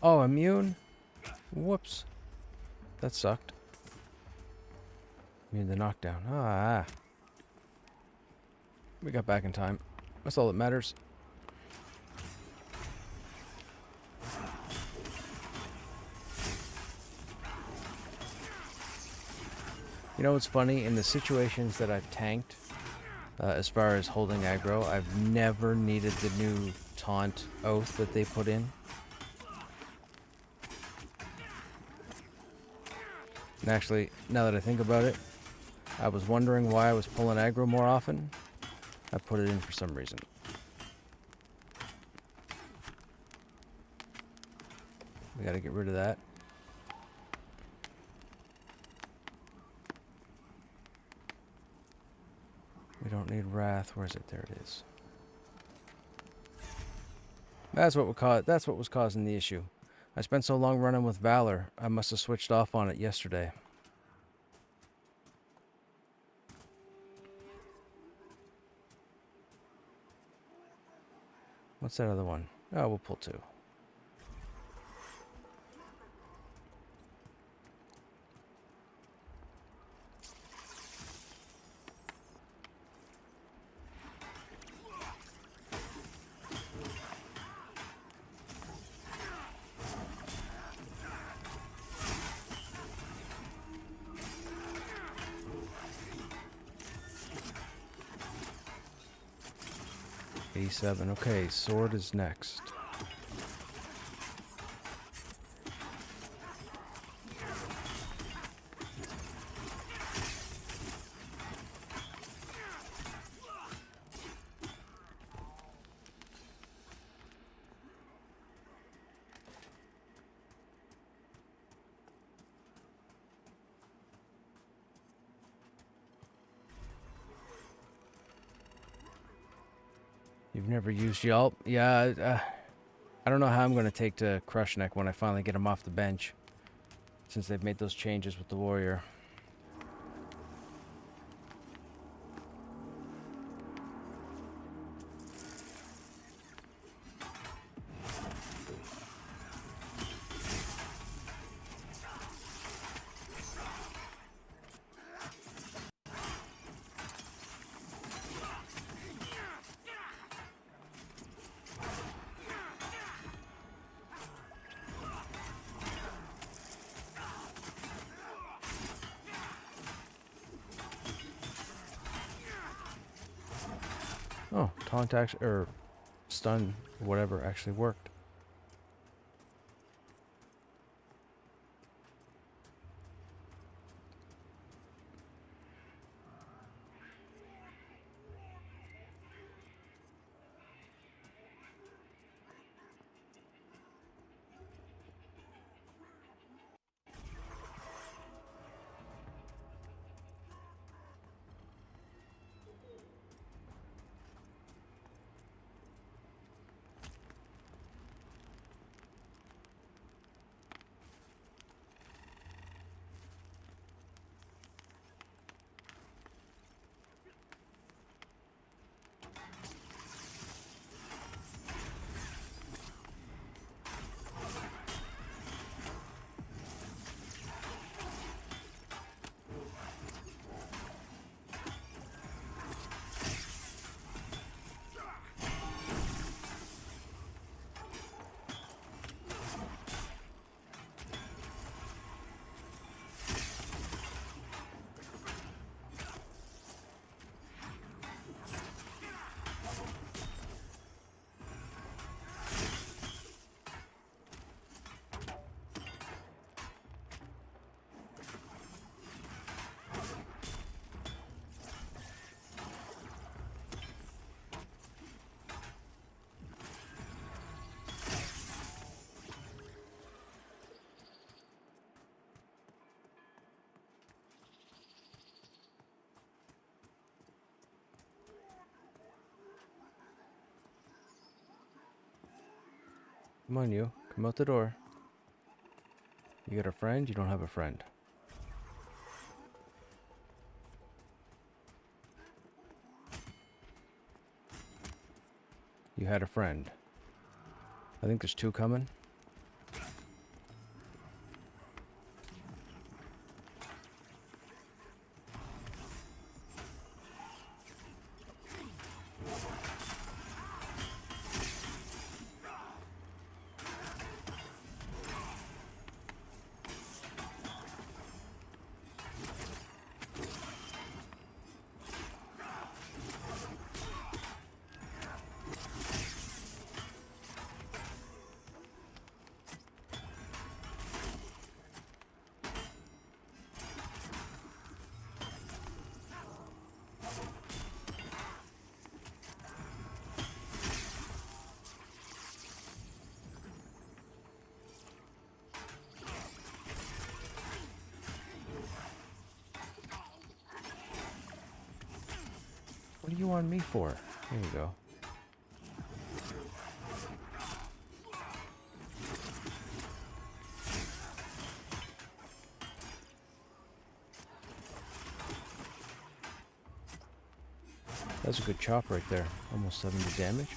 Oh, immune? Whoops. That sucked. Immune the knockdown. Ah. We got back in time. That's all that matters. You know what's funny? In the situations that I've tanked, as far as holding aggro, I've never needed the new taunt oath that they put in. And actually, now that I think about it, I was wondering why I was pulling aggro more often. I put it in for some reason. We gotta get rid of that. We don't need Wrath. Where is it? There it is. That's what was causing the issue. I spent so long running with Valor, I must have switched off on it yesterday. What's that other one? Oh, we'll pull 2. A7. Okay, sword is next. You've never used Yelp? Yeah, I don't know how I'm going to take to Krushnek when I finally get him off the bench, since they've made those changes with the warrior. Oh, taunt or stun, whatever, actually worked. Come on, you. Come out the door. You got a friend? You don't have a friend. You had a friend. I think there's two coming. What do you want me for? There you go. That's a good chop right there. Almost 70 damage.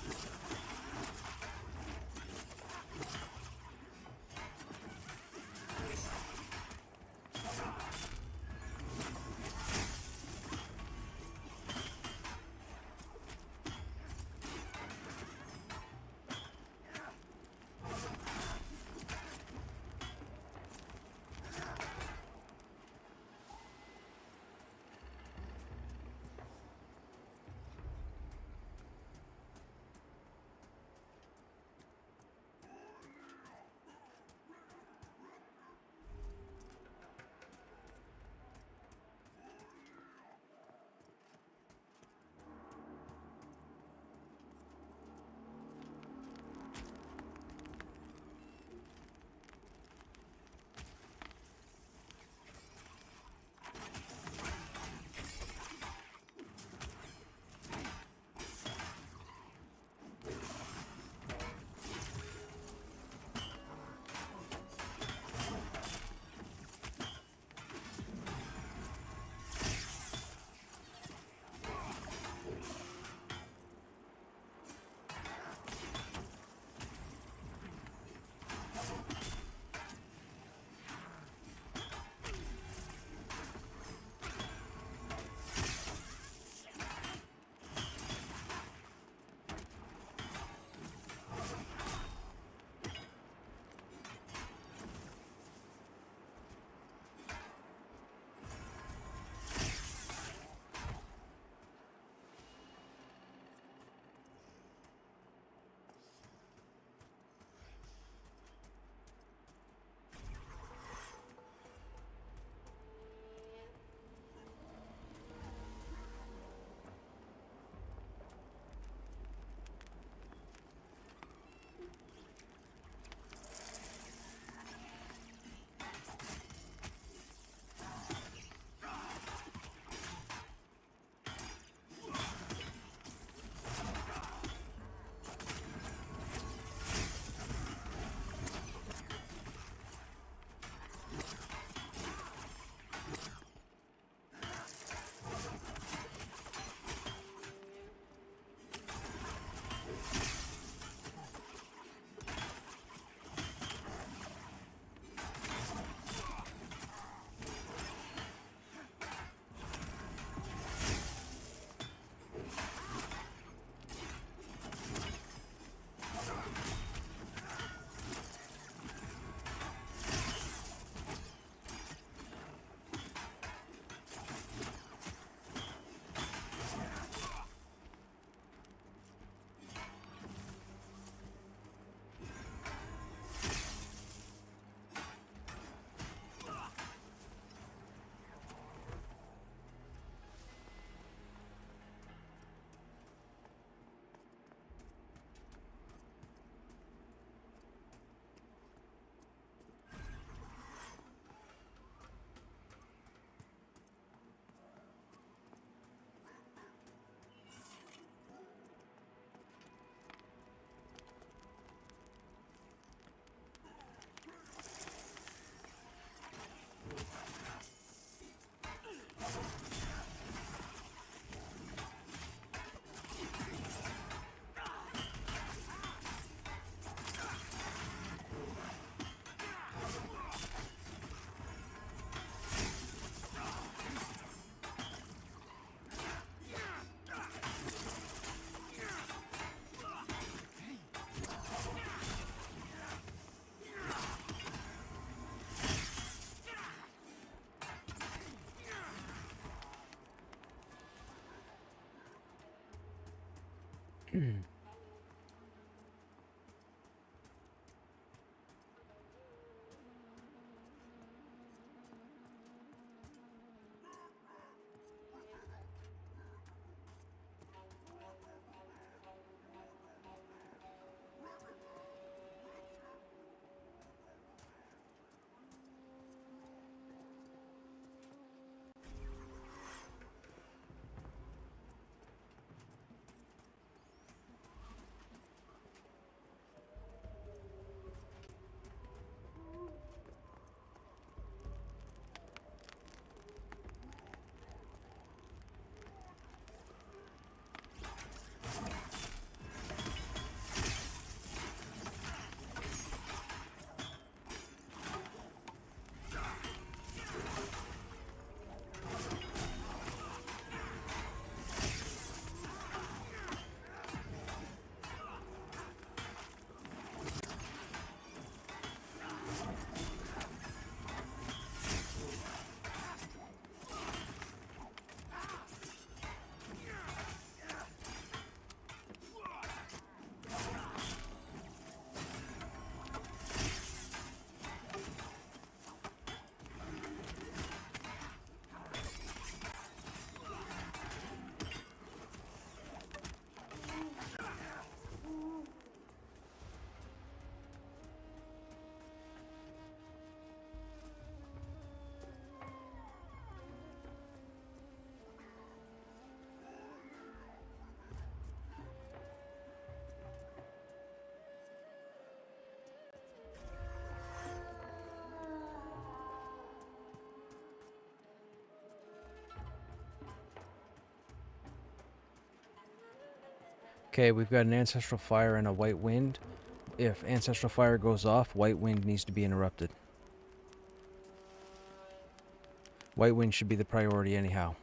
Okay, we've got an ancestral fire and a white wind. If ancestral fire goes off, white wind needs to be interrupted. White wind should be the priority anyhow.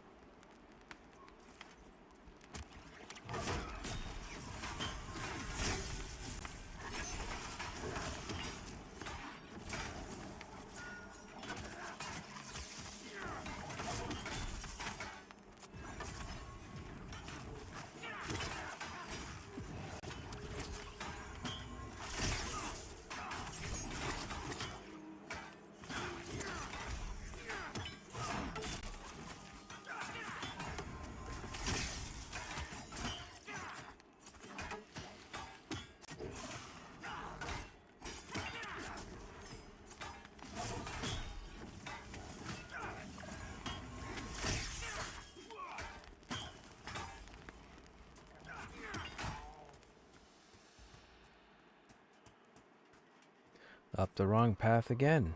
Up the wrong path again.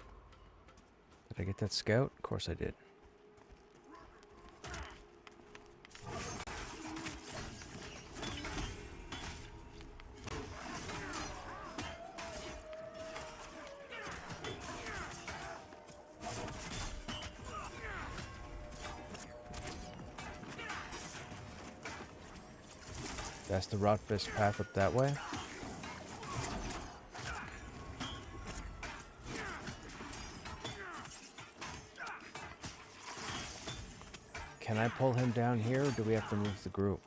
Did I get that scout? Of course I did. That's the Rotfist path up that way. Can I pull him down here, or do we have to move the group?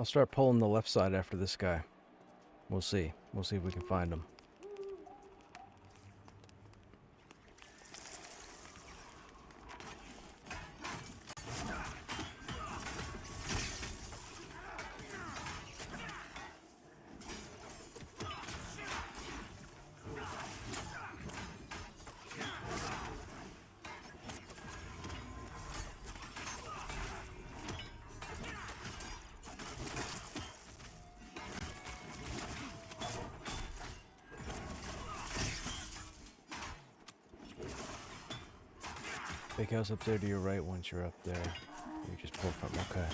I'll start pulling the left side after this guy. We'll see. We'll see if we can find him. Big house up there to your right once you're up there. You just pull from, okay.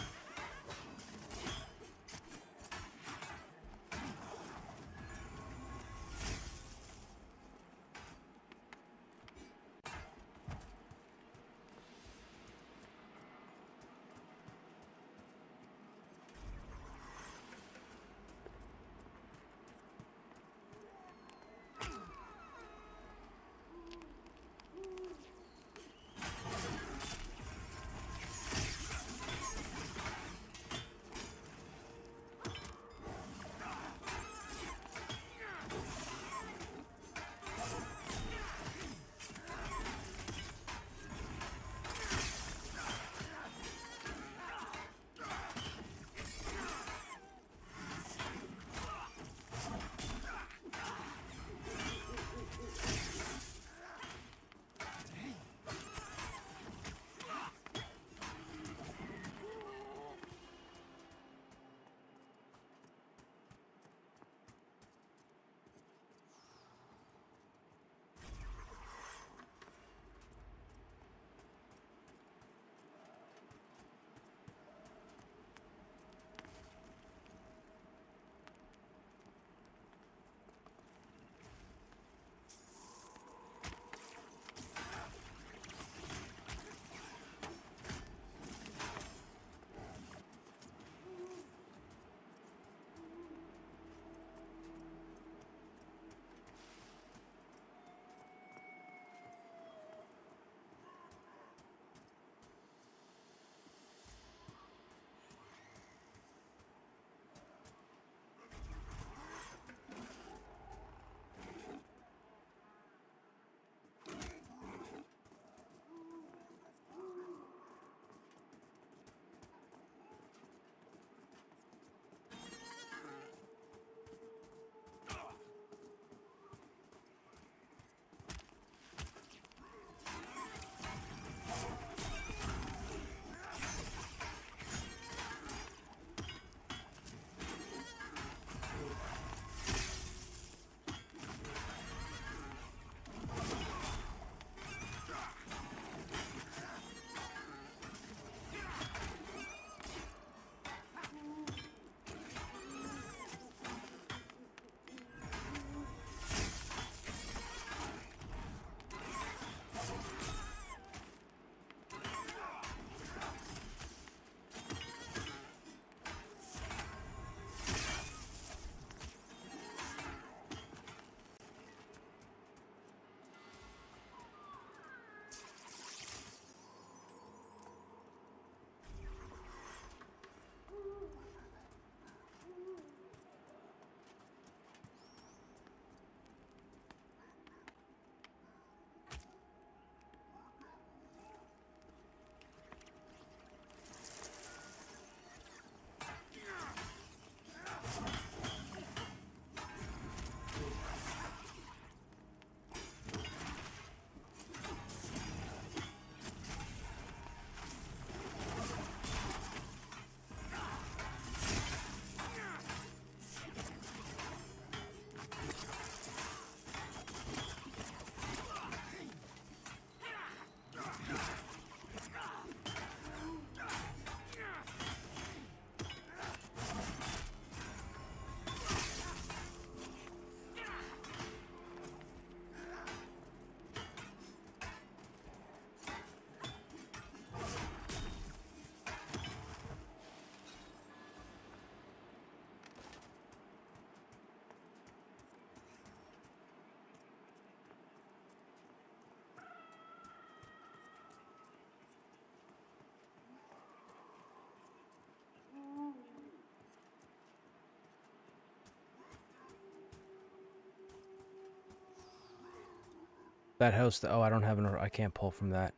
That house, oh, I don't have I can't pull from that.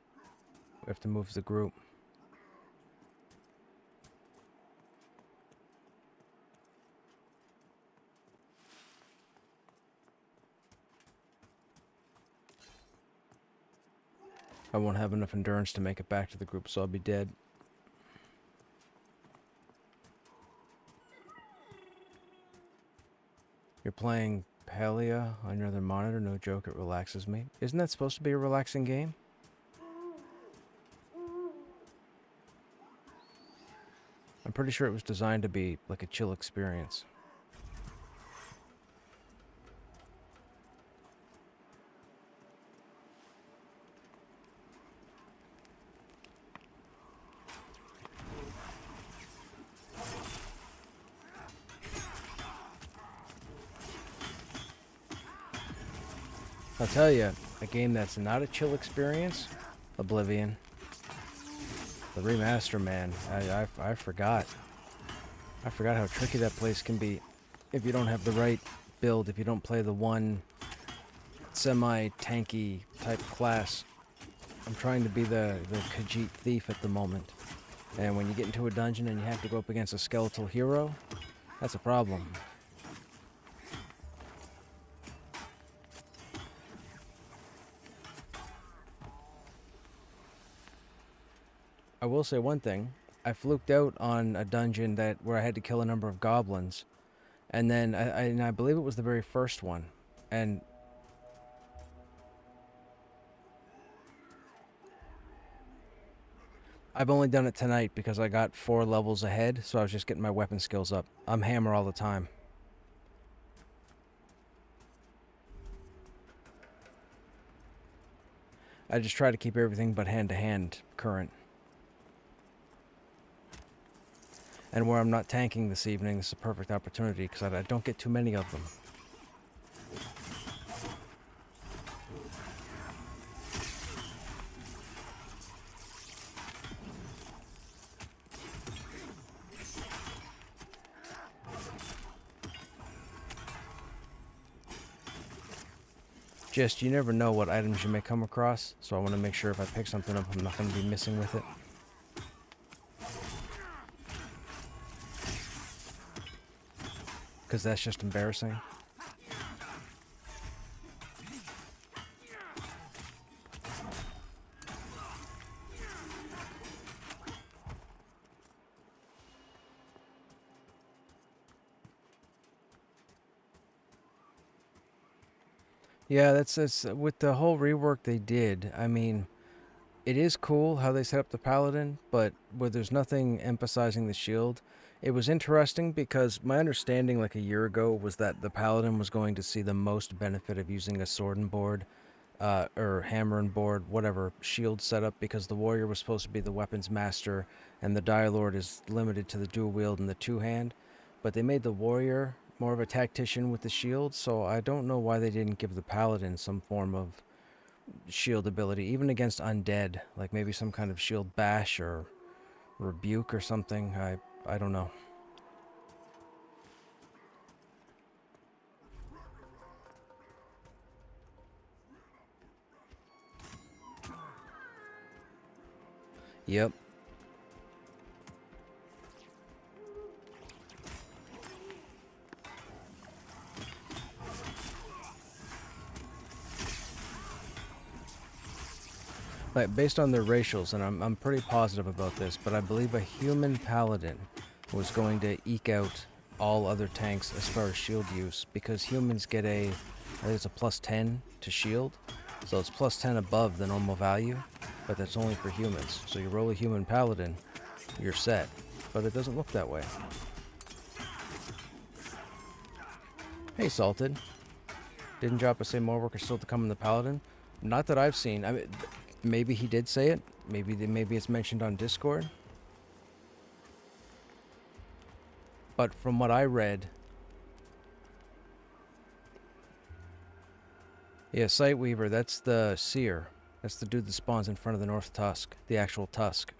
We have to move the group. I won't have enough endurance to make it back to the group, so I'll be dead. You're playing Palia on your other monitor? No joke, it relaxes me. Isn't that supposed to be a relaxing game? I'm pretty sure it was designed to be like a chill experience. I'll tell you, a game that's not a chill experience, Oblivion. The remaster, man, I forgot. I forgot how tricky that place can be if you don't have the right build, if you don't play the one semi-tanky type class. I'm trying to be the Khajiit thief at the moment. And when you get into a dungeon and you have to go up against a skeletal hero, that's a problem. I will say one thing. I fluked out on a dungeon where I had to kill a number of goblins. And then, I believe it was the very first one. And I've only done it tonight because I got 4 levels ahead, so I was just getting my weapon skills up. I'm hammer all the time. I just try to keep everything but hand-to-hand current. And where I'm not tanking this evening, this is a perfect opportunity because I don't get too many of them. Just, you never know what items you may come across, so I want to make sure if I pick something up, I'm not going to be missing with it. Because that's just embarrassing. Yeah, that's with the whole rework they did. I mean, it is cool how they set up the paladin, but where there's nothing emphasizing the shield. It was interesting because my understanding like a year ago was that the paladin was going to see the most benefit of using a sword and board, or hammer and board, whatever, shield setup, because the warrior was supposed to be the weapons master and the dire lord is limited to the dual wield and the two-hand. But they made the warrior more of a tactician with the shield, so I don't know why they didn't give the paladin some form of shield ability, even against undead, like maybe some kind of shield bash or rebuke or something. I don't know. Yep. Like, based on their racials, and I'm pretty positive about this, but I believe a human paladin was going to eke out all other tanks as far as shield use, because humans get I think it's a +10 to shield, so it's +10 above the normal value, but that's only for humans. So you roll a human paladin, you're set, but it doesn't look that way. Hey, Salted. Didn't drop a say more work is still to come in the paladin? Not that I've seen. I mean, maybe he did say it. Maybe it's mentioned on Discord. But from what I read, yeah, Sightweaver, that's the seer. That's the dude that spawns in front of the North Tusk, the actual Tusk.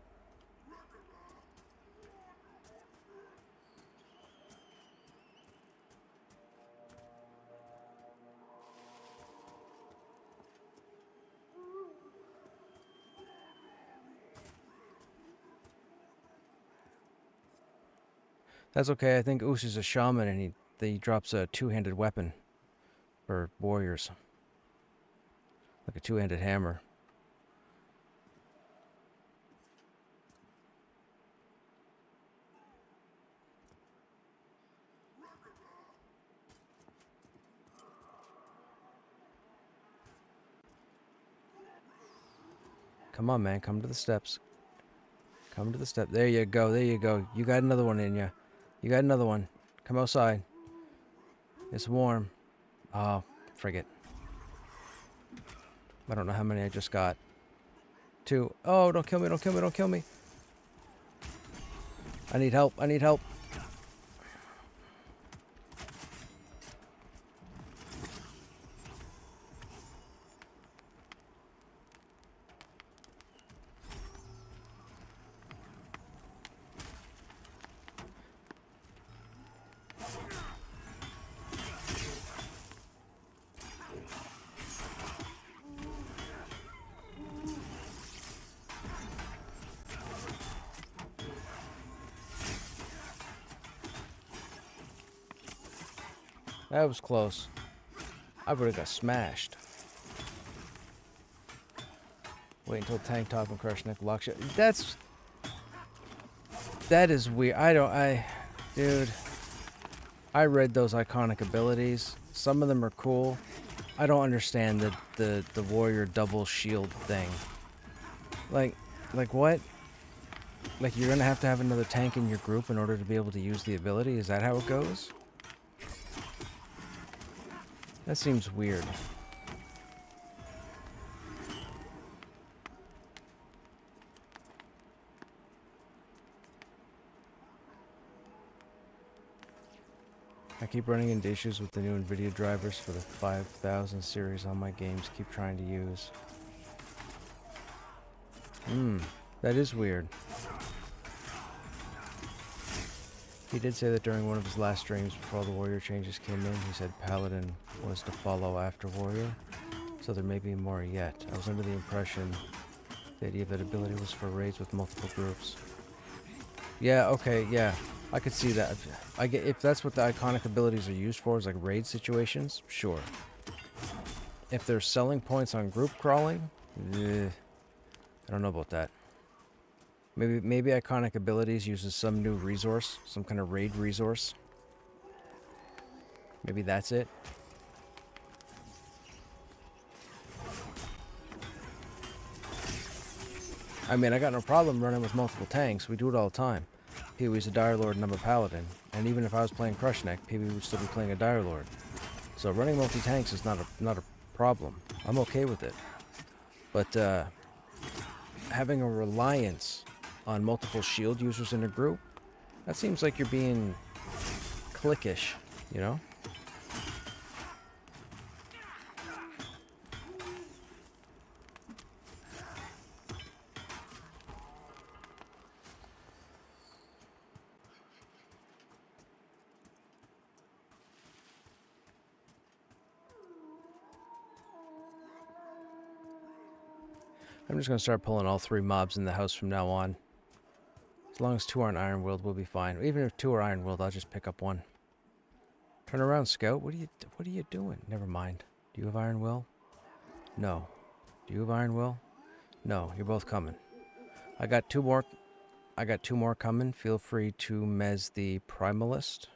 That's okay. I think Oos is a shaman, and he drops a two-handed weapon for warriors, like a two-handed hammer. Come on, man. Come to the steps. Come to the step. There you go. There you go. You got another one in you. You got another one. Come outside. It's warm. Oh, frigate. I don't know how many I just got. 2. Oh, don't kill me. Don't kill me. Don't kill me. I need help. I need help. That was close. I would have got smashed. Wait until tank top and Krushnek lock shit. That is weird. Dude. I read those iconic abilities. Some of them are cool. I don't understand the warrior double shield thing. Like what? Like you're gonna have to have another tank in your group in order to be able to use the ability? Is that how it goes? That seems weird. I keep running into issues with the new NVIDIA drivers for the 5000 series on my games. Keep trying to use. That is weird. He did say that during one of his last streams before all the warrior changes came in, he said Paladin was to follow after warrior, so there may be more yet. I was under the impression the idea of that ability was for raids with multiple groups. Yeah, okay, yeah. I could see that. I get if that's what the iconic abilities are used for, is like raid situations, sure. If there's selling points on group crawling, I don't know about that. Maybe iconic abilities uses some new resource, some kind of raid resource. Maybe that's it. I mean, I got no problem running with multiple tanks. We do it all the time. Pee-wee's a Dire Lord and I'm a Paladin. And even if I was playing Krushnek, Pee-wee would still be playing a Dire Lord. So running multi-tanks is not a problem. I'm okay with it. But having a reliance on multiple shield users in a group, that seems like you're being cliquish, you know? I'm just going to start pulling all 3 mobs in the house from now on. As long as 2 aren't Iron Willed, we'll be fine. Even if 2 are Iron Willed, I'll just pick up 1. Turn around, Scout. What are you doing? Never mind. Do you have Iron Will? No. Do you have Iron Will? No. You're both coming. I got 2 more coming. Feel free to mez the Primalist.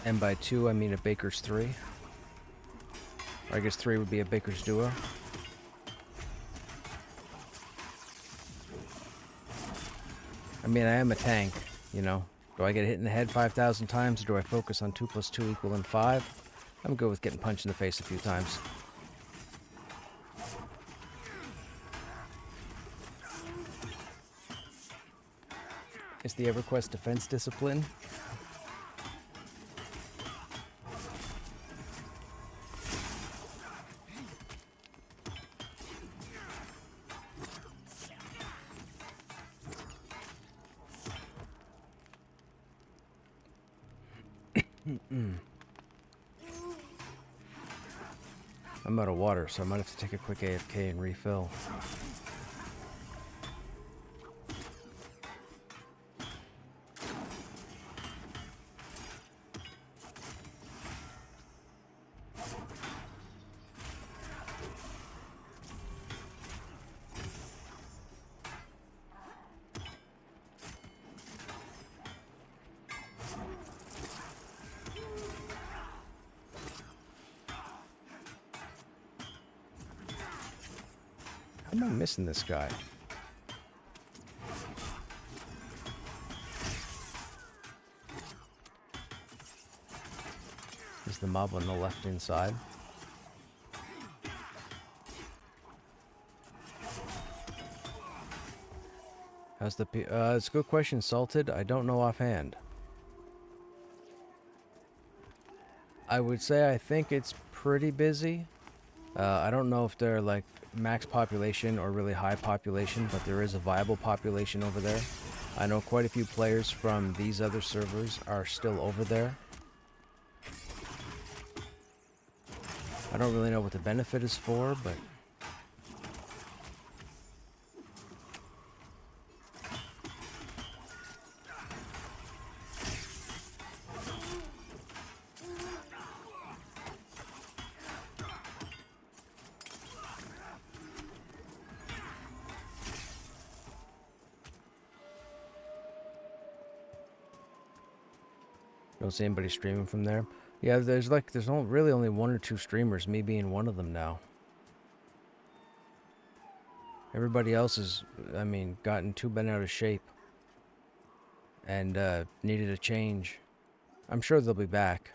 And by 2, I mean a Baker's 3. Or I guess 3 would be a Baker's Duo. I mean, I am a tank, you know. Do I get hit in the head 5,000 times, or do I focus on 2 + 2 = 5? I'm good with getting punched in the face a few times. Is the EverQuest defense discipline? Mm-mm. I'm out of water, so I might have to take a quick AFK and refill. How am I missing this guy? Is the mob on the left inside? How's the it's a good question, Salted. I don't know offhand. I would say I think it's pretty busy. I don't know if they're like max population or really high population, but there is a viable population over there. I know quite a few players from these other servers are still over there. I don't really know what the benefit is for, but don't see anybody streaming from there. Yeah, there's really only one or two streamers, me being one of them now. Everybody else is, I mean, gotten too bent out of shape and needed a change. I'm sure they'll be back.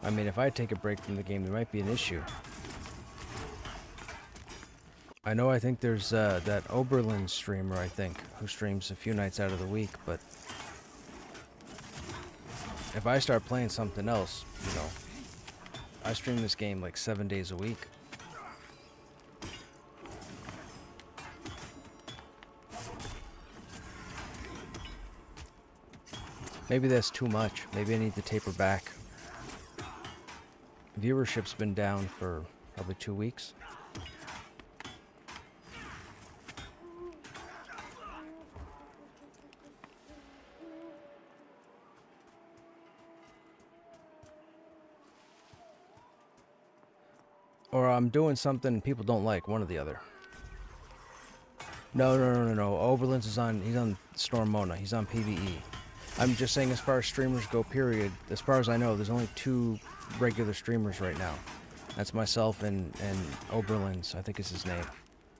I mean, if I take a break from the game, there might be an issue. I know I think there's that Oberlin streamer, I think, who streams a few nights out of the week, but if I start playing something else, you know, I stream this game like 7 days a week. Maybe that's too much. Maybe I need to taper back. Viewership's been down for probably 2 weeks. Or I'm doing something people don't like, one or the other. No. Oberlins is on, he's on Storm Mona. He's on PvE. I'm just saying as far as streamers go, period, as far as I know, there's only 2 regular streamers right now. That's myself and Oberlins, I think is his name.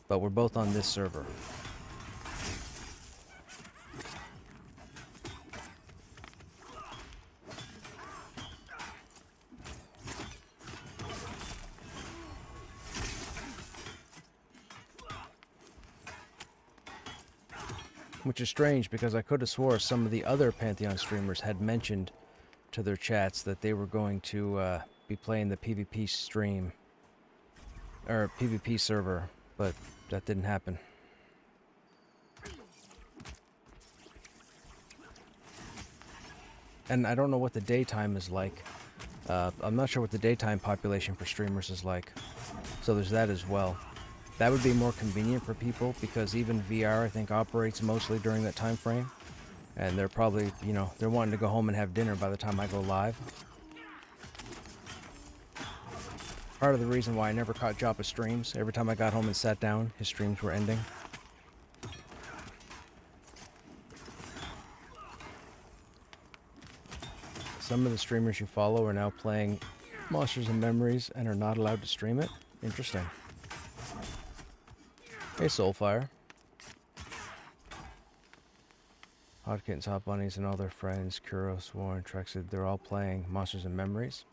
But we're both on this server. Which is strange because I could have swore some of the other Pantheon streamers had mentioned to their chats that they were going to be playing the PvP stream or PvP server, but that didn't happen. And I don't know what the daytime is like. I'm not sure what the daytime population for streamers is like. So there's that as well. That would be more convenient for people because even VR I think operates mostly during that time frame. And they're probably, you know, they're wanting to go home and have dinner by the time I go live. Part of the reason why I never caught Joppa's streams. Every time I got home and sat down, his streams were ending. Some of the streamers you follow are now playing Monsters and Memories and are not allowed to stream it. Interesting. Hey, Soulfire. Hot Kittens, Hot Bunnies, and all their friends, Kuros, Warren, Trexid, they're all playing Monsters and Memories.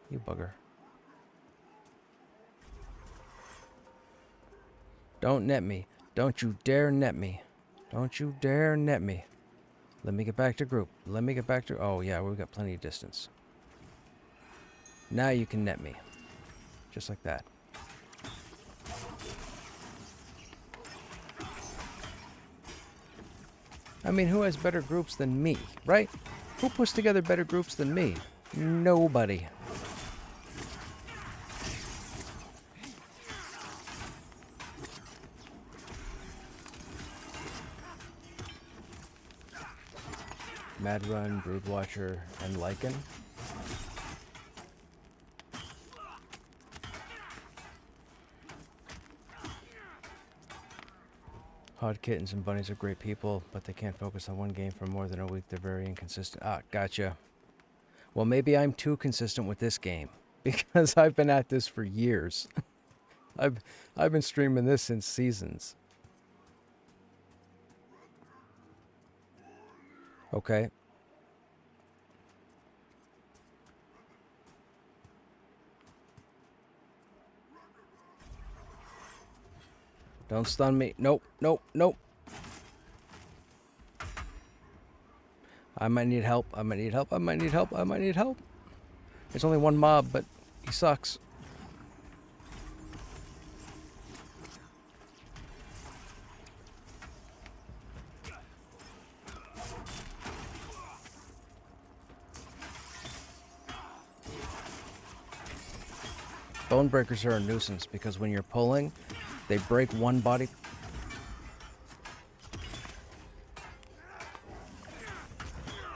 You bugger. Don't net me. Don't you dare net me. Don't you dare net me. Let me get back to group. Let me get back to... Oh, yeah, we've got plenty of distance. Now you can net me. Just like that. I mean, who has better groups than me, right? Who puts together better groups than me? Nobody. Mad Run, Broodwatcher, and Lycan. Hot Kittens and Bunnies are great people, but they can't focus on one game for more than a week. They're very inconsistent. Ah, gotcha. Well, maybe I'm too consistent with this game, because I've been at this for years. I've been streaming this since Seasons. Okay. Don't stun me. Nope, nope, nope. I might need help. I might need help. I might need help. I might need help. There's only one mob, but he sucks. Bone breakers are a nuisance because when you're pulling, they break one body.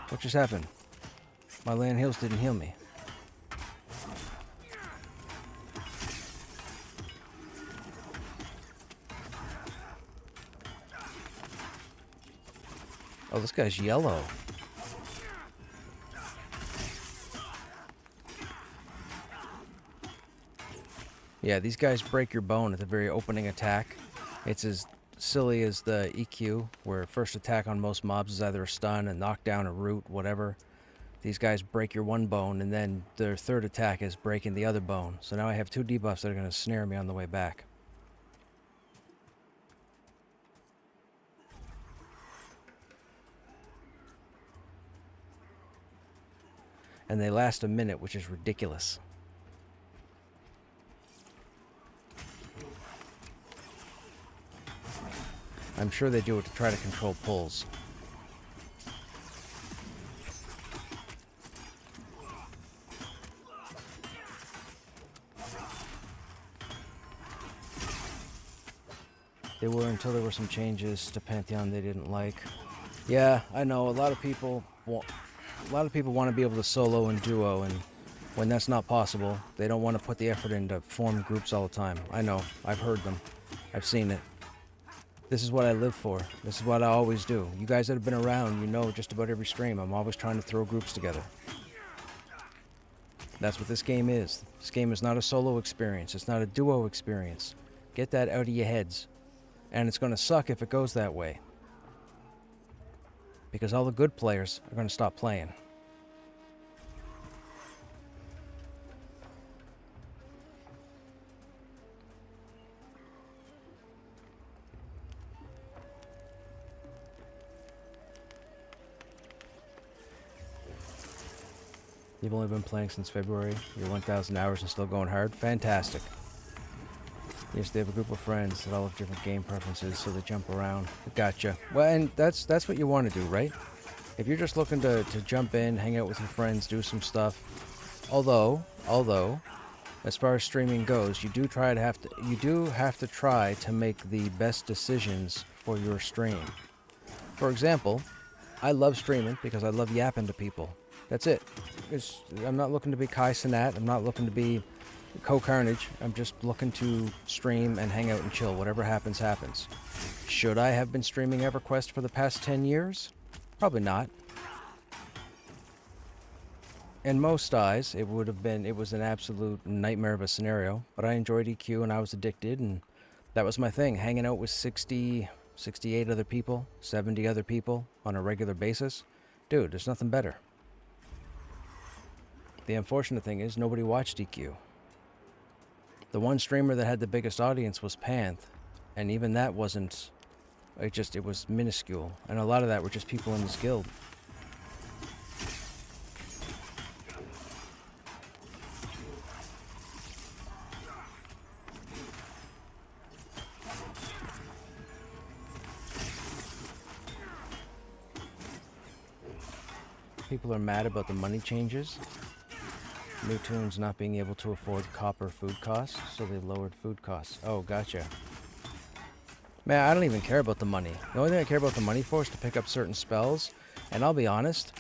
What just happened? My land heals didn't heal me. Oh, this guy's yellow. Yeah, these guys break your bone at the very opening attack. It's as silly as the EQ, where first attack on most mobs is either a stun, a knockdown, a root, whatever. These guys break your one bone, and then their third attack is breaking the other bone. So now I have two debuffs that are going to snare me on the way back. And they last a minute, which is ridiculous. I'm sure they do it to try to control pulls. They were until there were some changes to Pantheon they didn't like. Yeah, I know a lot of people want to be able to solo and duo, and when that's not possible, they don't want to put the effort in to form groups all the time. I know, I've heard them. I've seen it. This is what I live for. This is what I always do. You guys that have been around, you know just about every stream. I'm always trying to throw groups together. That's what this game is. This game is not a solo experience. It's not a duo experience. Get that out of your heads. And it's going to suck if it goes that way. Because all the good players are going to stop playing. You've only been playing since February. You're 1,000 hours and still going hard. Fantastic. Yes, they have a group of friends that all have different game preferences, so they jump around. Gotcha. Well, and that's what you want to do, right? If you're just looking to jump in, hang out with your friends, do some stuff. Although, as far as streaming goes, you do have to try to make the best decisions for your stream. For example, I love streaming because I love yapping to people. That's it. I'm not looking to be Kai Cenat. I'm not looking to be Co-Carnage. I'm just looking to stream and hang out and chill. Whatever happens, happens. Should I have been streaming EverQuest for the past 10 years? Probably not. In most eyes, it was an absolute nightmare of a scenario, but I enjoyed EQ and I was addicted, and that was my thing. Hanging out with 68 other people, 70 other people on a regular basis. Dude, there's nothing better. The unfortunate thing is nobody watched DQ. The one streamer that had the biggest audience was Panth, and even that wasn't, it was minuscule, and a lot of that were just people in his guild. People are mad about the money changes. New Tunes not being able to afford copper food costs, so they lowered food costs. Oh, gotcha. Man, I don't even care about the money. The only thing I care about the money for is to pick up certain spells, and I'll be honest,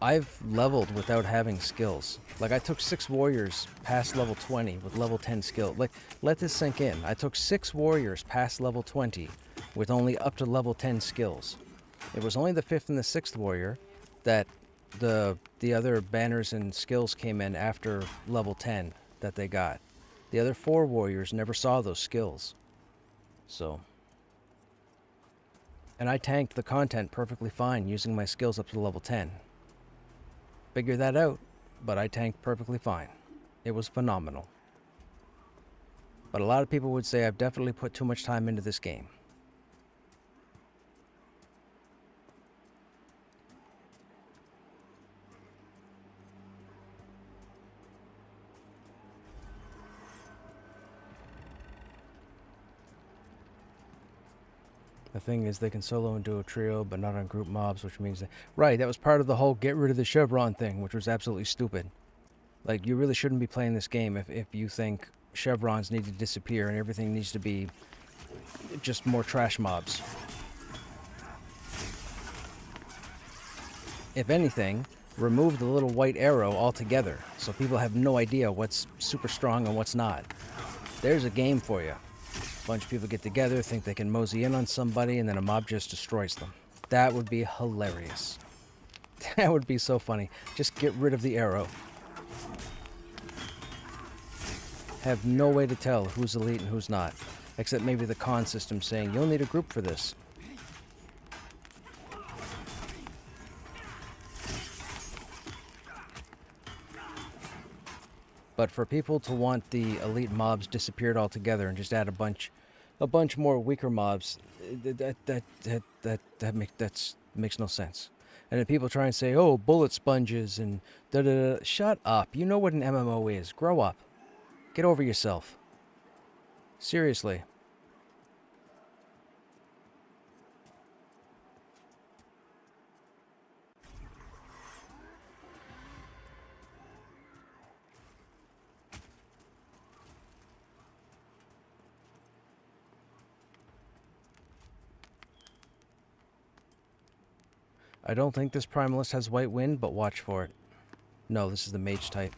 I've leveled without having skills. Like, I took 6 warriors past level 20 with level 10 skill. Like, let this sink in. I took 6 warriors past level 20 with only up to level 10 skills. It was only the 5th and the 6th warrior that the other banners and skills came in after level 10 that they got. The other 4 warriors never saw those skills. So, and I tanked the content perfectly fine using my skills up to level 10. Figure that out, but I tanked perfectly fine. It was phenomenal. But a lot of people would say I've definitely put too much time into this game. The thing is, they can solo and do a trio, but not on group mobs, which means that... Right, that was part of the whole get rid of the chevron thing, which was absolutely stupid. Like, you really shouldn't be playing this game if you think chevrons need to disappear and everything needs to be just more trash mobs. If anything, remove the little white arrow altogether, so people have no idea what's super strong and what's not. There's a game for you. Bunch of people get together, think they can mosey in on somebody, and then a mob just destroys them. That would be hilarious. That would be so funny. Just get rid of the arrow. Have no way to tell who's elite and who's not, except maybe the con system saying you'll need a group for this. But for people to want the elite mobs disappeared altogether and just add a bunch more weaker mobs, that makes no sense. And then people try and say, oh, bullet sponges and da-da-da. Shut up. You know what an MMO is. Grow up. Get over yourself. Seriously. I don't think this Primalist has White Wind, but watch for it. No, this is the Mage type.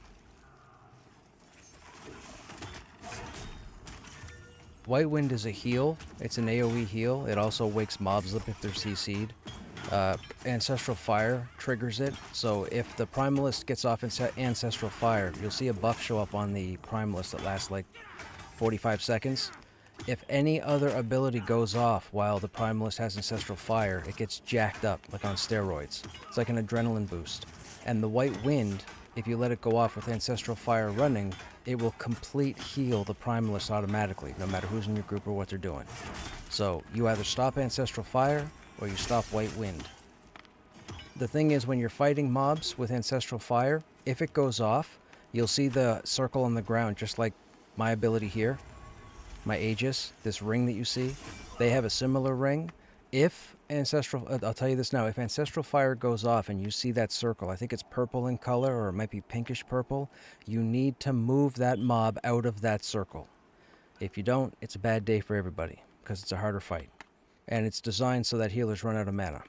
White Wind is a heal. It's an AoE heal. It also wakes mobs up if they're CC'd. Ancestral Fire triggers it, so if the Primalist gets off Ancestral Fire, you'll see a buff show up on the Primalist that lasts like 45 seconds. If any other ability goes off while the Primalist has Ancestral Fire, it gets jacked up, like on steroids. It's like an adrenaline boost. And the White Wind, if you let it go off with Ancestral Fire running, it will complete heal the Primalist automatically, no matter who's in your group or what they're doing. So, you either stop Ancestral Fire, or you stop White Wind. The thing is, when you're fighting mobs with Ancestral Fire, if it goes off, you'll see the circle on the ground, just like my ability here. My Aegis, this ring that you see, they have a similar ring. If Ancestral, I'll tell you this now, if Ancestral Fire goes off and you see that circle, I think it's purple in color or it might be pinkish purple, you need to move that mob out of that circle. If you don't, it's a bad day for everybody because it's a harder fight. And it's designed so that healers run out of mana.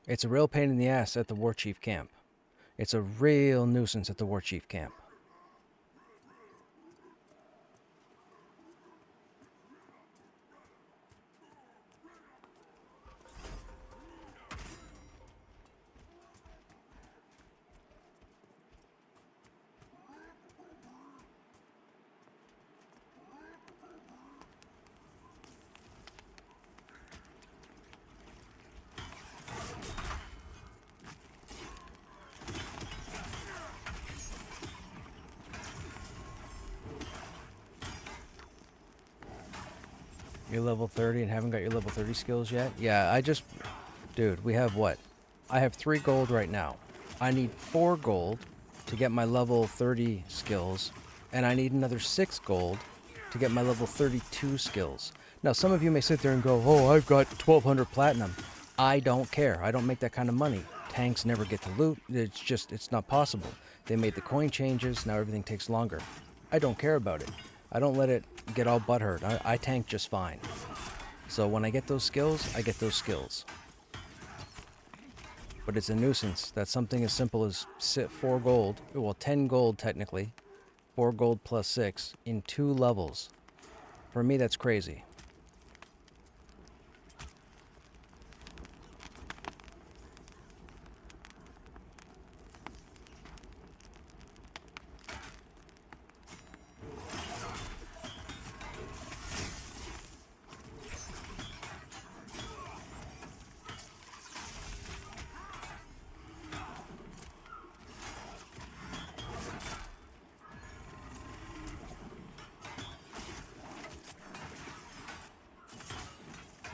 It's a real pain in the ass at the War Chief camp. It's a real nuisance at the War Chief camp. You're level 30 and haven't got your level 30 skills yet? Yeah, I just... Dude, we have what? I have 3 gold right now. I need 4 gold to get my level 30 skills, and I need another 6 gold to get my level 32 skills. Now, some of you may sit there and go, oh, I've got 1200 platinum. I don't care. I don't make that kind of money. Tanks never get to loot. It's not possible. They made the coin changes, now everything takes longer. I don't care about it. I don't let it get all butthurt. I tank just fine. So when I get those skills, I get those skills. But it's a nuisance that something as simple as 4 gold, well 10 gold technically, 4 gold plus 6 in 2 levels. For me, that's crazy.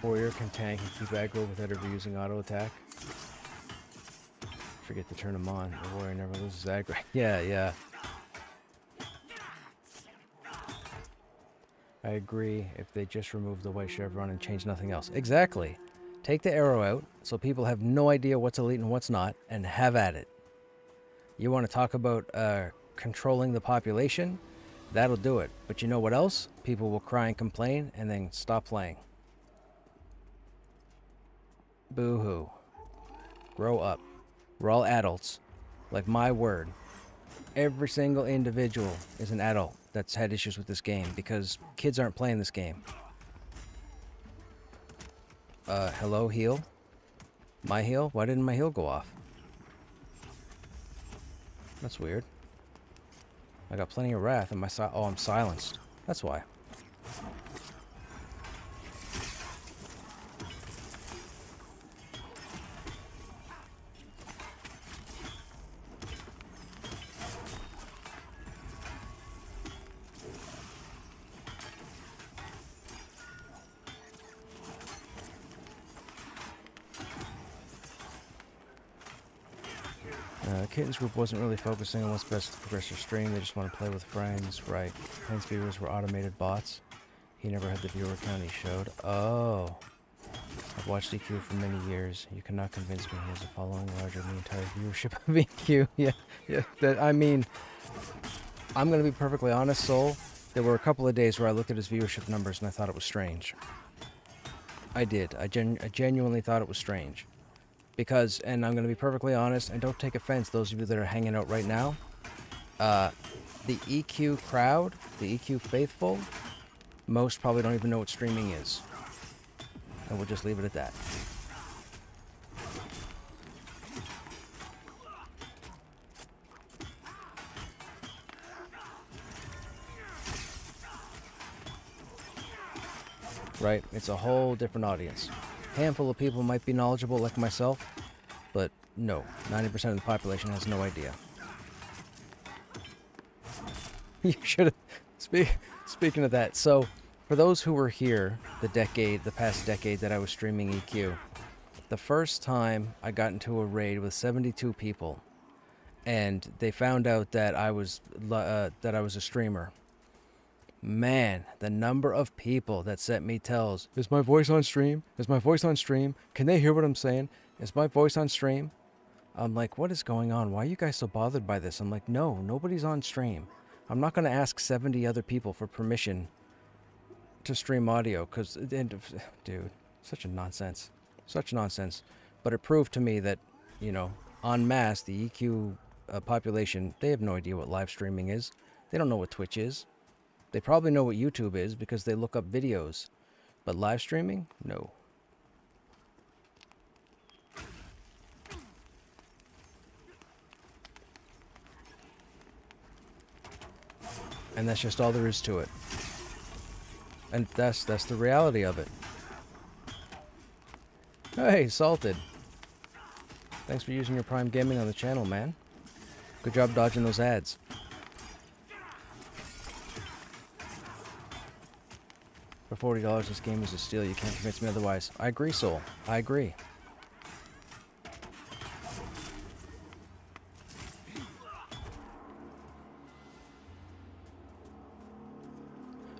Warrior can tank and keep aggro without ever using auto attack. Forget to turn them on. The warrior never loses aggro. Yeah. I agree if they just remove the white chevron and change nothing else. Exactly. Take the arrow out so people have no idea what's elite and what's not, and have at it. You want to talk about controlling the population? That'll do it. But you know what else? People will cry and complain and then stop playing. Boo-hoo. Grow up. We're all adults. Like my word. Every single individual is an adult that's had issues with this game because kids aren't playing this game. Hello, heal? My heal? Why didn't my heal go off? That's weird. I got plenty of wrath and I'm silenced. That's why. Kitten's group wasn't really focusing on what's best to progress your stream. They just want to play with friends, right? Hence viewers were automated bots. He never had the viewer count he showed. Oh. I've watched EQ for many years. You cannot convince me he has a following larger than the entire viewership of EQ. Yeah. I mean, I'm going to be perfectly honest, Soul. There were a couple of days where I looked at his viewership numbers and I thought it was strange. I did. I genuinely thought it was strange. Because, and I'm going to be perfectly honest, and don't take offense, those of you that are hanging out right now, the EQ crowd, the EQ faithful, most probably don't even know what streaming is. And we'll just leave it at that. Right? It's a whole different audience. Handful of people might be knowledgeable like myself, but no, 90% of the population has no idea. You should have... Speaking of that, so for those who were here the past decade that I was streaming EQ, the first time I got into a raid with 72 people, and they found out that I was a streamer. Man, the number of people that sent me tells, is my voice on stream? Is my voice on stream? Can they hear what I'm saying? Is my voice on stream? I'm like, what is going on? Why are you guys so bothered by this? I'm like, no, nobody's on stream. I'm not going to ask 70 other people for permission to stream audio, because, dude, such a nonsense. Such nonsense. But it proved to me that, you know, en masse, the EQ population, they have no idea what live streaming is. They don't know what Twitch is. They probably know what YouTube is because they look up videos. But live streaming? No. And that's just all there is to it. And that's the reality of it. Hey, Salted. Thanks for using your Prime Gaming on the channel, man. Good job dodging those ads. For $40, this game is a steal. You can't convince me otherwise. I agree, Soul. I agree.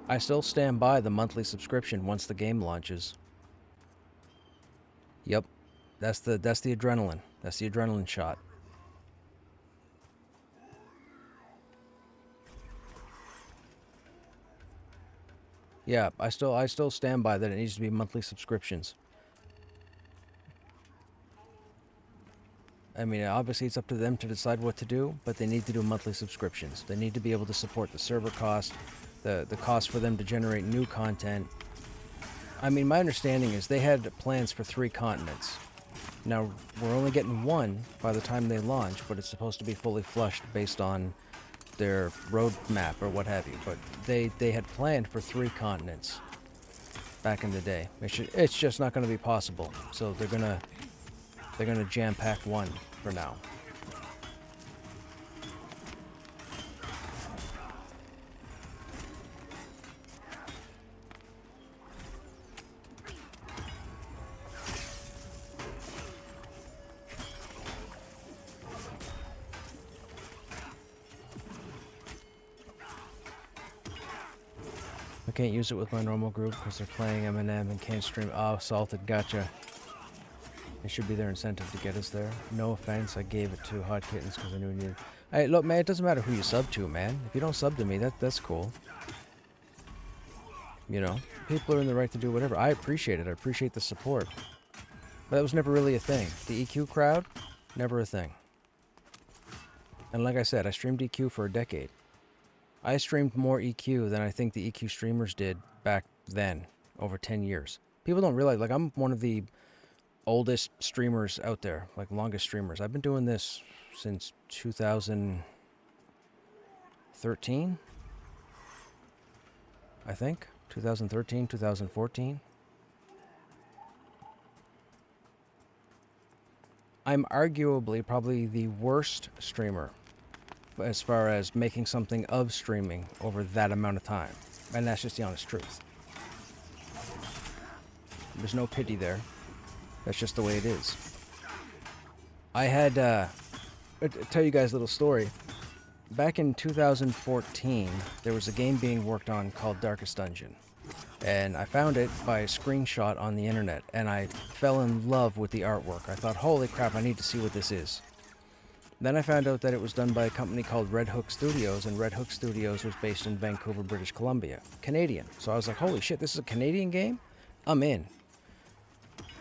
I still stand by the monthly subscription once the game launches. Yep. That's the adrenaline. That's the adrenaline shot. Yeah, I still stand by that it needs to be monthly subscriptions. I mean, obviously it's up to them to decide what to do, but they need to do monthly subscriptions. They need to be able to support the server cost, the cost for them to generate new content. I mean, my understanding is they had plans for 3 continents. Now, we're only getting 1 by the time they launch, but it's supposed to be fully flushed based on their roadmap or what have you. But they had planned for 3 continents back in the day. It's just not going to be possible. So they're gonna jam-pack 1 for now. I can't use it with my normal group because they're playing Eminem and can't stream. Oh, Salted, gotcha. It should be their incentive to get us there. No offense, I gave it to Hot Kittens because I knew we needed. Hey, look, man, it doesn't matter who you sub to, man. If you don't sub to me, that's cool. You know, people are in the right to do whatever. I appreciate it. I appreciate the support. But that was never really a thing. The EQ crowd, never a thing. And like I said, I streamed EQ for a decade. I streamed more EQ than I think the EQ streamers did back then, over 10 years. People don't realize, like, I'm one of the oldest streamers out there, like longest streamers. I've been doing this since 2013, I think. 2013, 2014. I'm arguably probably the worst streamer as far as making something of streaming over that amount of time. And that's just the honest truth. There's no pity there. That's just the way it is. I had, I'll tell you guys a little story. Back in 2014, there was a game being worked on called Darkest Dungeon. And I found it by a screenshot on the internet, and I fell in love with the artwork. I thought, holy crap, I need to see what this is. Then I found out that it was done by a company called Red Hook Studios, and Red Hook Studios was based in Vancouver, British Columbia. Canadian. So I was like, holy shit, this is a Canadian game? I'm in.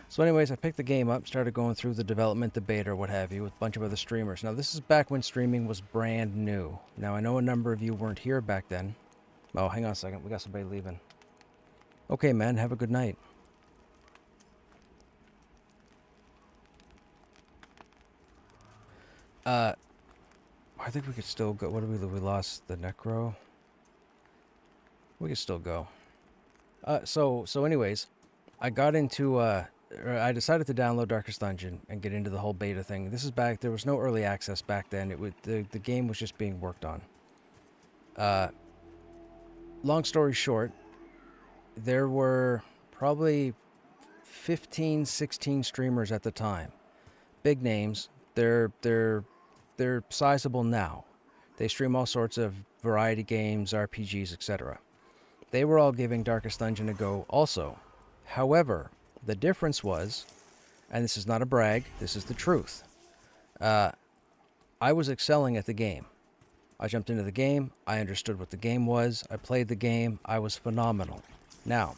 So anyways, I picked the game up, started going through the development, the beta, or what have you, with a bunch of other streamers. Now, this is back when streaming was brand new. Now, I know a number of you weren't here back then. Oh, hang on a second. We got somebody leaving. Okay, man. Have a good night. I think we could still go. What did we lost the Necro? We could still go. So anyways, I got into, I decided to download Darkest Dungeon and get into the whole beta thing. This is back, there was no early access back then. The game was just being worked on. Long story short, there were probably 15, 16 streamers at the time. Big names. They're sizable now. They stream all sorts of variety games, RPGs, etc. They were all giving Darkest Dungeon a go also. However, the difference was, and this is not a brag, this is the truth. I was excelling at the game. I jumped into the game, I understood what the game was, I played the game, I was phenomenal. Now,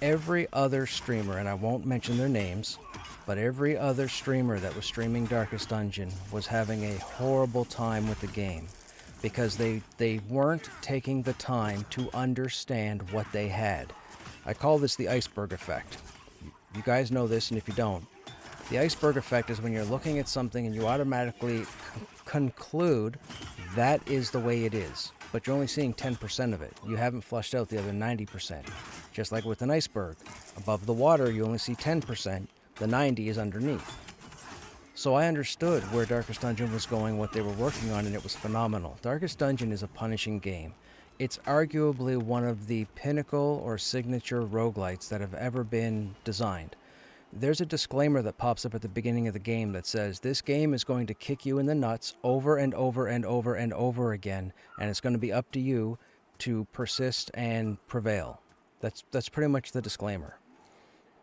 every other streamer, and I won't mention their names, but every other streamer that was streaming Darkest Dungeon was having a horrible time with the game because they weren't taking the time to understand what they had. I call this the iceberg effect. You guys know this, and if you don't, the iceberg effect is when you're looking at something and you automatically conclude that is the way it is, but you're only seeing 10% of it. You haven't flushed out the other 90%. Just like with an iceberg. Above the water, you only see 10%. The 90 is underneath. So I understood where Darkest Dungeon was going, what they were working on, and it was phenomenal. Darkest Dungeon is a punishing game. It's arguably one of the pinnacle or signature roguelites that have ever been designed. There's a disclaimer that pops up at the beginning of the game that says this game is going to kick you in the nuts over and over and over and over again, and it's going to be up to you to persist and prevail. That's pretty much the disclaimer.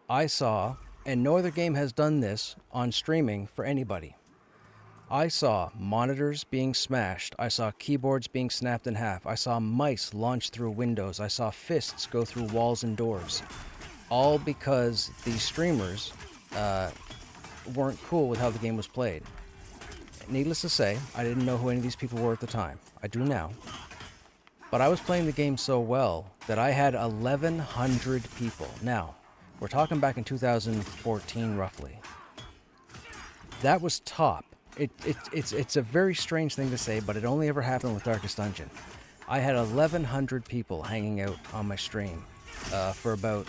I saw, and no other game has done this on streaming for anybody. I saw monitors being smashed. I saw keyboards being snapped in half. I saw mice launch through windows. I saw fists go through walls and doors. All because these streamers weren't cool with how the game was played. Needless to say, I didn't know who any of these people were at the time. I do now. But I was playing the game so well that I had 1,100 people. Now, we're talking back in 2014 roughly. That was top. It's a very strange thing to say, but it only ever happened with Darkest Dungeon. I had 1,100 people hanging out on my stream for about,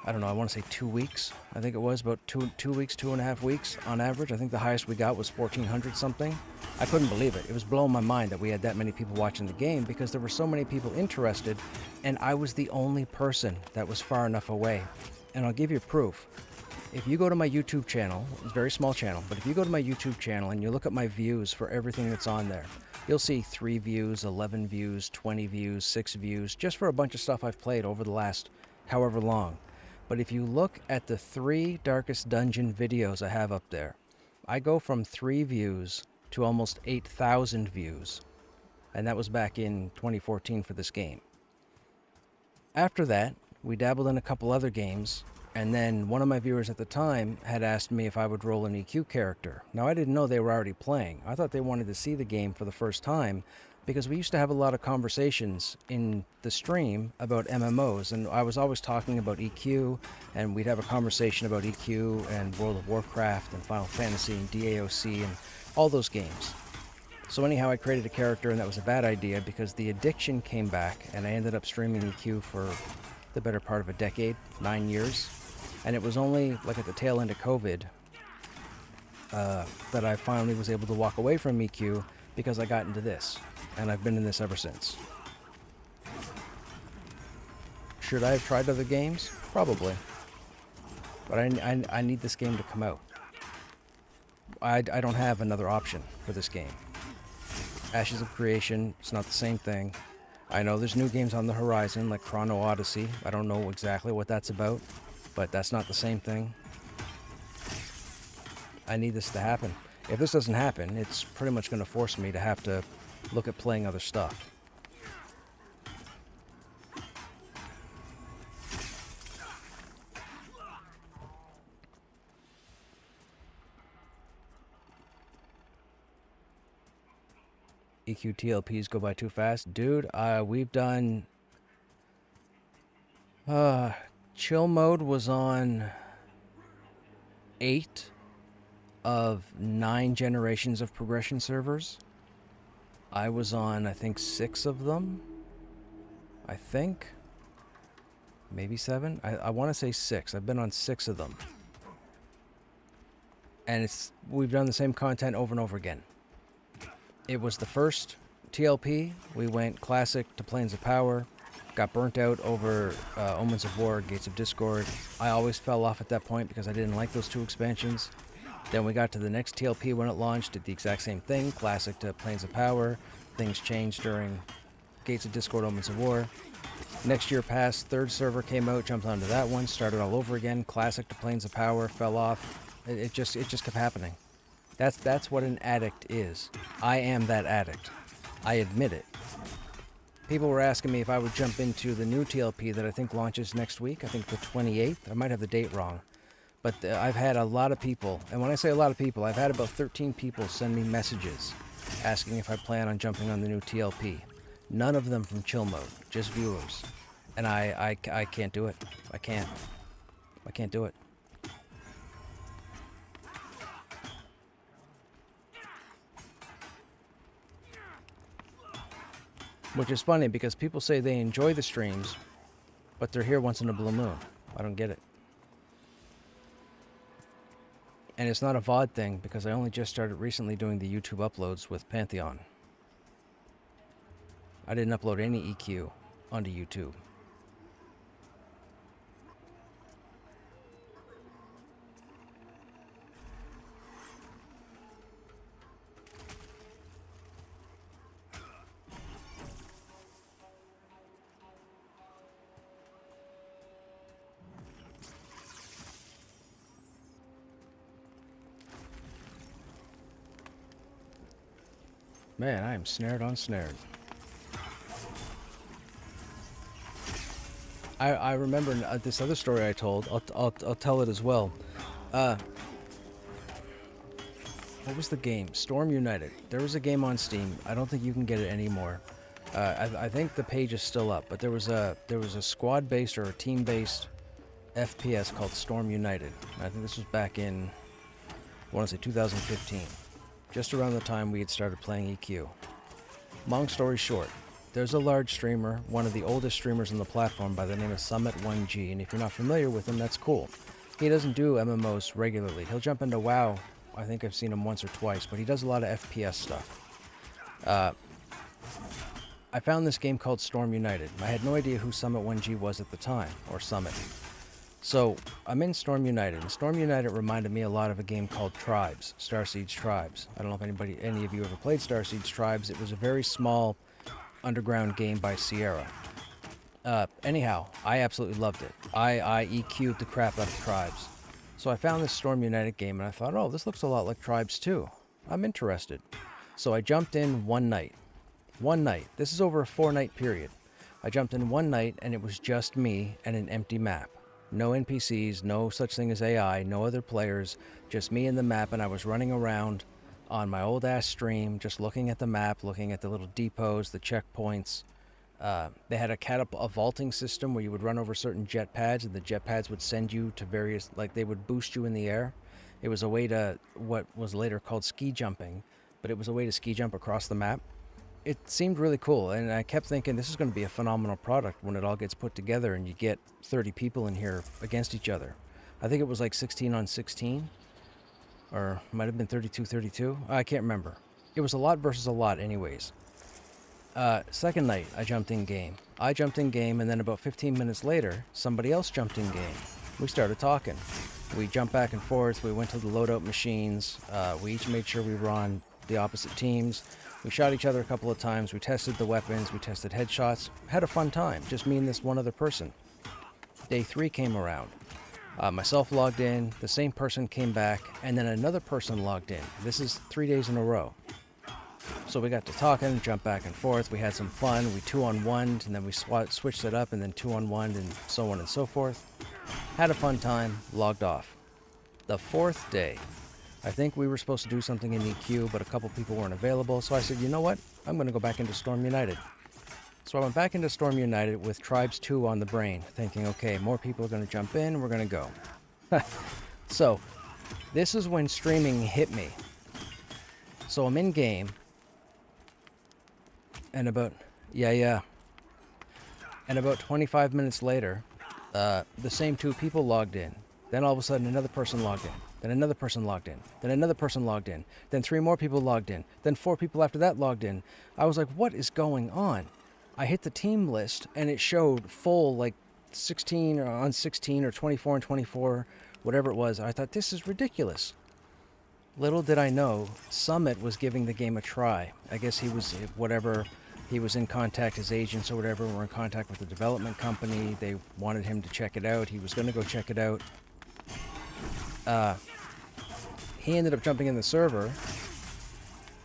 I don't know, I want to say 2 weeks. I think it was about two weeks, 2.5 weeks on average. I think the highest we got was 1,400 something. I couldn't believe it. It was blowing my mind that we had that many people watching the game because there were so many people interested, and I was the only person that was far enough away. And I'll give you proof. If you go to my YouTube channel, it's a very small channel, but if you go to my YouTube channel and you look at my views for everything that's on there, you'll see 3 views, 11 views, 20 views, 6 views, just for a bunch of stuff I've played over the last however long. But if you look at the 3 Darkest Dungeon videos I have up there, I go from 3 views to almost 8,000 views. And that was back in 2014 for this game. After that, we dabbled in a couple other games, and then one of my viewers at the time had asked me if I would roll an EQ character. Now, I didn't know they were already playing. I thought they wanted to see the game for the first time, because we used to have a lot of conversations in the stream about MMOs, and I was always talking about EQ, and we'd have a conversation about EQ and World of Warcraft and Final Fantasy and DAOC and all those games. So anyhow, I created a character, and that was a bad idea because the addiction came back, and I ended up streaming EQ for the better part of a decade, 9 years. And it was only like at the tail end of COVID that I finally was able to walk away from EQ because I got into this. And I've been in this ever since. Should I have tried other games? Probably. But I need this game to come out. I don't have another option for this game. Ashes of Creation, it's not the same thing. I know there's new games on the horizon, like Chrono Odyssey. I don't know exactly what that's about, but that's not the same thing. I need this to happen. If this doesn't happen, it's pretty much going to force me to have to look at playing other stuff. EQ TLPs go by too fast. Dude, we've done... chill mode was on 8 of 9 generations of progression servers. I was on, I think, 6 of them. I think. Maybe 7? I want to say 6. I've been on 6 of them. And we've done the same content over and over again. It was the first TLP. We went classic to Plains of Power. Got burnt out over Omens of War, Gates of Discord. I always fell off at that point because I didn't like those 2 expansions. Then we got to the next TLP when it launched, did the exact same thing, classic to Plains of Power. Things changed during Gates of Discord, Omens of War. Next year passed, 3rd server came out, jumped onto that one, started all over again, classic to Plains of Power, fell off. It just kept happening. That's what an addict is. I am that addict. I admit it. People were asking me if I would jump into the new TLP that I think launches next week. I think the 28th. I might have the date wrong. But I've had a lot of people, and when I say a lot of people, I've had about 13 people send me messages asking if I plan on jumping on the new TLP. None of them from chill mode, just viewers. And I can't do it. I can't do it. Which is funny because people say they enjoy the streams, but they're here once in a blue moon. I don't get it. And it's not a VOD thing because I only just started recently doing the YouTube uploads with Pantheon. I didn't upload any EQ onto YouTube. Man, I am snared on snared. I remember this other story I told. I'll tell it as well. What was the game? Storm United. There was a game on Steam. I don't think you can get it anymore. I think the page is still up, but there was a squad-based or a team-based FPS called Storm United. I think this was back in, I want to say 2015, just around the time we had started playing EQ. Long story short, there's a large streamer, one of the oldest streamers on the platform by the name of Summit1G, and if you're not familiar with him, that's cool. He doesn't do MMOs regularly. He'll jump into WoW. I think I've seen him once or twice, but he does a lot of FPS stuff. I found this game called Storm United. I had no idea who Summit1G was at the time, or Summit. So, I'm in Storm United, and Storm United reminded me a lot of a game called Tribes, Starsiege Tribes. I don't know if any of you ever played Starsiege Tribes. It was a very small underground game by Sierra. Anyhow, I absolutely loved it. I EQ'd the crap out of Tribes. So I found this Storm United game, and I thought, oh, this looks a lot like Tribes too. I'm interested. So I jumped in one night. One night. This is over a 4-night period. I jumped in one night, and it was just me and an empty map. No NPCs, no such thing as AI, no other players, just me and the map, and I was running around on my old-ass stream, just looking at the map, looking at the little depots, the checkpoints. They had a vaulting system where you would run over certain jet pads, and the jet pads would send you to various, like they would boost you in the air. It was a way to, what was later called ski jumping, but it was a way to ski jump across the map. It seemed really cool, and I kept thinking this is going to be a phenomenal product when it all gets put together and you get 30 people in here against each other. I think it was like 16 on 16, or might have been 32-32. I can't remember. It was a lot versus a lot anyways. Second night, I jumped in game. And then about 15 minutes later, somebody else jumped in game. We started talking. We jumped back and forth. We went to the loadout machines. We each made sure we were on the opposite teams. We shot each other a couple of times. We tested the weapons. We tested headshots. Had a fun time. Just me and this one other person. Day 3 came around. Myself logged in. The same person came back. And then another person logged in. This is 3 days in a row. So we got to talking, jumped back and forth. We had some fun. We 2-on-1'd, and then we switched it up, and then 2-on-1'd, and so on and so forth. Had a fun time. Logged off. The 4th day, I think we were supposed to do something in EQ, but a couple people weren't available, so I said, you know what? I'm going to go back into Storm United. So I went back into Storm United with Tribes 2 on the brain, thinking, okay, more people are going to jump in, we're going to go. So, this is when streaming hit me. So I'm in game, and about 25 minutes later, the same 2 people logged in. Then all of a sudden another person logged in. Then another person logged in. Then another person logged in. Then 3 more people logged in. Then 4 people after that logged in. I was like, what is going on? I hit the team list, and it showed full, like, 16 on 16 or 24 on 24, whatever it was. I thought, this is ridiculous. Little did I know, Summit was giving the game a try. I guess he was in contact, his agents or whatever were in contact with the development company. They wanted him to check it out. He was going to go check it out. He ended up jumping in the server.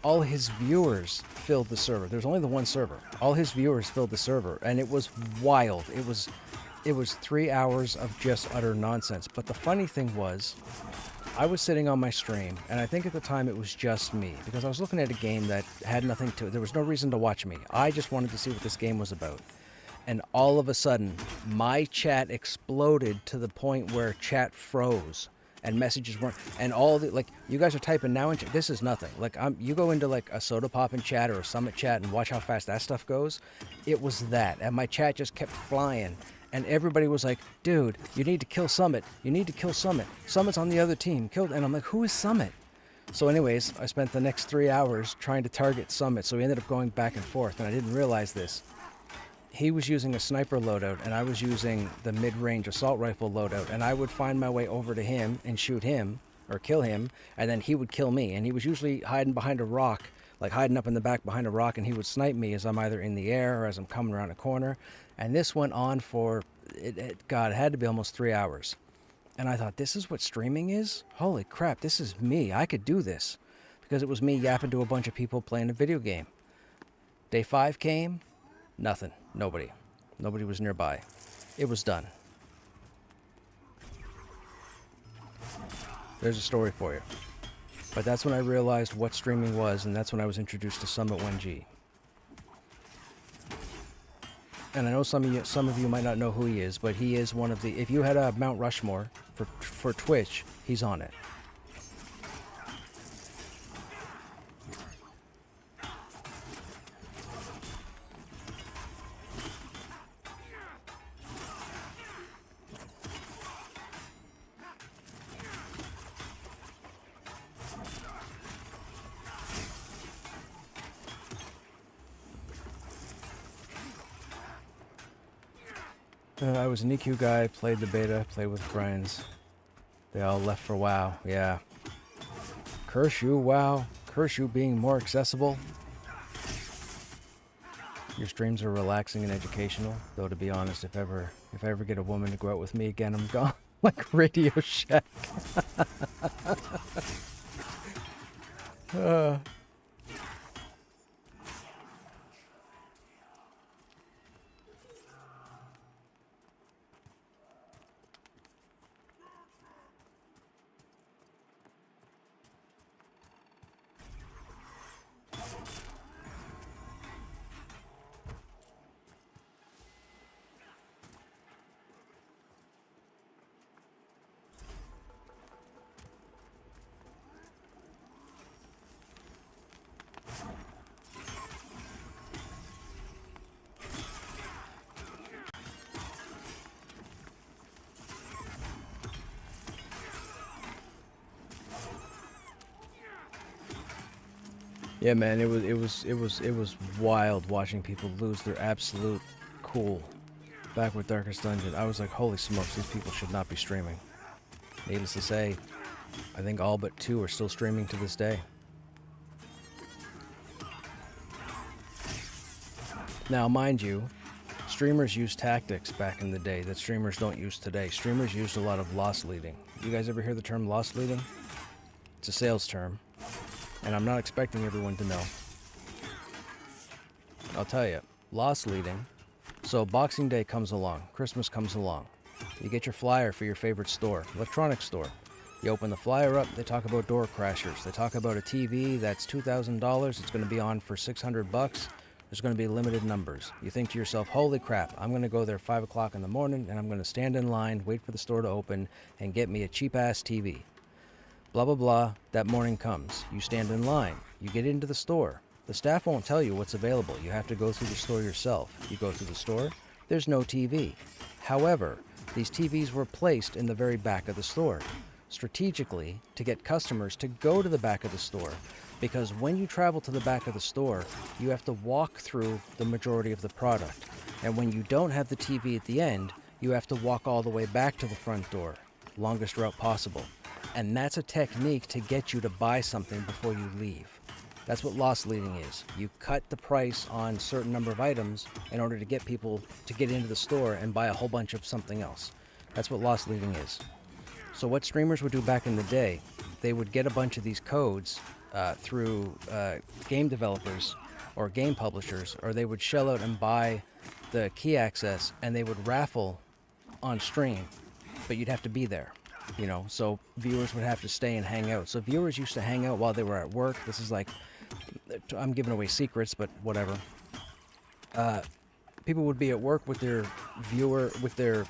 All his viewers filled the server. There's only the one server. All his viewers filled the server, and it was wild. It was 3 hours of just utter nonsense. But the funny thing was, I was sitting on my stream, and I think at the time it was just me, because I was looking at a game that had nothing to it. There was no reason to watch me. I just wanted to see what this game was about. And all of a sudden, my chat exploded to the point where chat froze. And messages weren't, and all the, like, you guys are typing now into, this is nothing. Like, you go into like a Soda Poppin' chat or a Summit chat and watch how fast that stuff goes. It was that, and my chat just kept flying, and everybody was like, dude, you need to kill Summit. You need to kill Summit. Summit's on the other team. And I'm like, who is Summit? So anyways, I spent the next 3 hours trying to target Summit, so we ended up going back and forth, and I didn't realize this. He was using a sniper loadout, and I was using the mid-range assault rifle loadout, and I would find my way over to him and shoot him, or kill him, and then he would kill me, and he was usually hiding behind a rock, like hiding up in the back behind a rock, and he would snipe me as I'm either in the air or as I'm coming around a corner, and this went on for, God, it had to be almost 3 hours. And I thought, this is what streaming is? Holy crap, this is me. I could do this. Because it was me yapping to a bunch of people playing a video game. Day 5 came, nothing. Nobody. Nobody was nearby. It was done. There's a story for you. But that's when I realized what streaming was, and that's when I was introduced to Summit 1G. And I know some of you might not know who he is, but he is one of the... If you had a Mount Rushmore for Twitch, he's on it. I was an EQ guy, played the beta, played with grinds. They all left for WoW, yeah. Curse you, WoW. Curse you being more accessible. Your streams are relaxing and educational, though to be honest, if I ever get a woman to go out with me again, I'm gone. Like Radio Shack. Yeah, man, it was wild watching people lose their absolute cool back with Darkest Dungeon. I was like, holy smokes, these people should not be streaming. Needless to say, I think all but 2 are still streaming to this day. Now, mind you, streamers used tactics back in the day that streamers don't use today. Streamers used a lot of loss leading. You guys ever hear the term loss leading? It's a sales term. And I'm not expecting everyone to know. I'll tell you, loss leading. So Boxing Day comes along, Christmas comes along. You get your flyer for your favorite store, electronics store. You open the flyer up, they talk about door crashers. They talk about a TV that's $2,000, it's going to be on for $600. There's going to be limited numbers. You think to yourself, holy crap, I'm going to go there 5 o'clock in the morning and I'm going to stand in line, wait for the store to open, and get me a cheap-ass TV. Blah, blah, blah. That morning comes. You stand in line. You get into the store. The staff won't tell you what's available. You have to go through the store yourself. You go through the store. There's no TV. However, these TVs were placed in the very back of the store, strategically to get customers to go to the back of the store. Because when you travel to the back of the store, you have to walk through the majority of the product. And when you don't have the TV at the end, you have to walk all the way back to the front door. Longest route possible. And that's a technique to get you to buy something before you leave. That's what loss leading is. You cut the price on a certain number of items in order to get people to get into the store and buy a whole bunch of something else. That's what loss leading is. So what streamers would do back in the day, they would get a bunch of these codes through game developers or game publishers, or they would shell out and buy the key access, and they would raffle on stream, but you'd have to be there. You know, so viewers would have to stay and hang out. So viewers used to hang out while they were at work. This is like, I'm giving away secrets, but whatever. People would be at work with their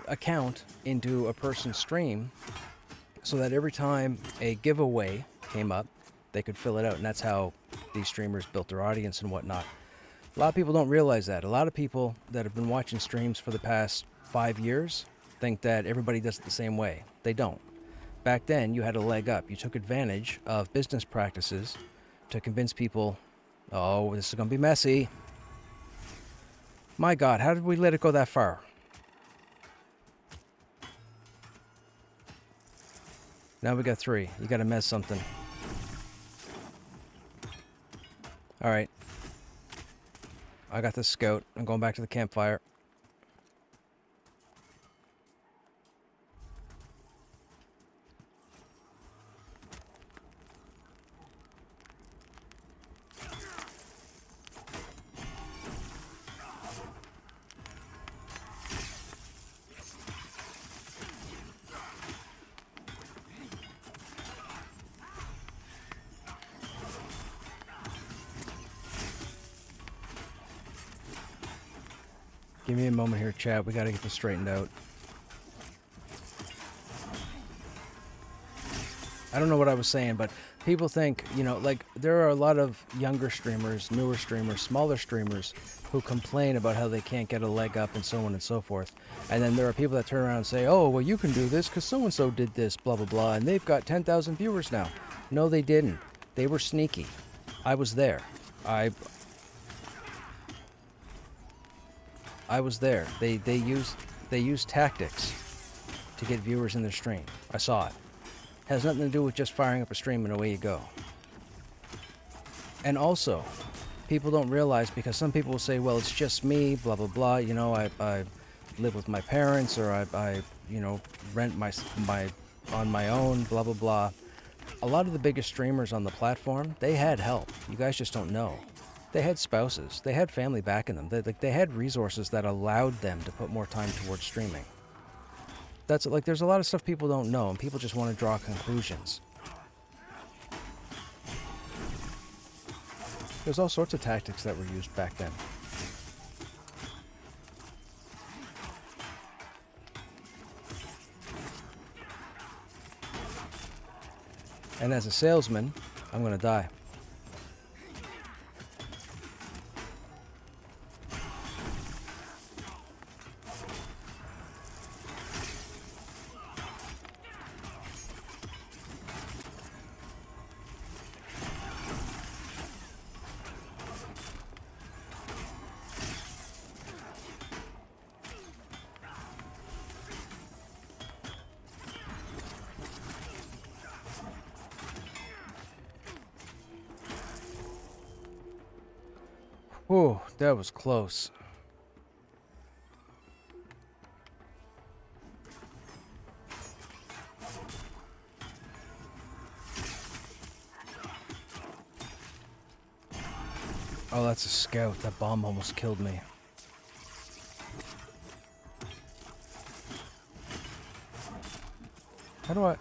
account into a person's stream, so that every time a giveaway came up, they could fill it out, and that's how these streamers built their audience and whatnot. A lot of people don't realize that. A lot of people that have been watching streams for the past 5 years think that everybody does it the same way. They don't. back then you had a leg up. You took advantage of business practices to convince people, oh, this is going to be messy. My God, how did we let it go that far? Now we got 3. You got to mess something. All right. I got this scout. I'm going back to the campfire. Give me a moment here, chat. We got to get this straightened out. I don't know what I was saying, but people think, you know, like, there are a lot of younger streamers, newer streamers, smaller streamers who complain about how they can't get a leg up and so on and so forth. And then there are people that turn around and say, oh, well, you can do this because so-and-so did this, blah, blah, blah, and they've got 10,000 viewers now. No, they didn't. They were sneaky. I was there. I was there. They used tactics to get viewers in their stream. I saw it. Has nothing to do with just firing up a stream and away you go. And also, people don't realize, because some people will say, well, it's just me, blah, blah, blah, you know, I live with my parents, or I you know, rent my on my own, blah, blah, blah. A lot of the biggest streamers on the platform, they had help. You guys just don't know. They had spouses. They had family backing them. They had resources that allowed them to put more time towards streaming. That's like, there's a lot of stuff people don't know, and people just want to draw conclusions. There's all sorts of tactics that were used back then. And as a salesman, I'm going to die. Whew, that was close. Oh, that's a scout. That bomb almost killed me. How do I...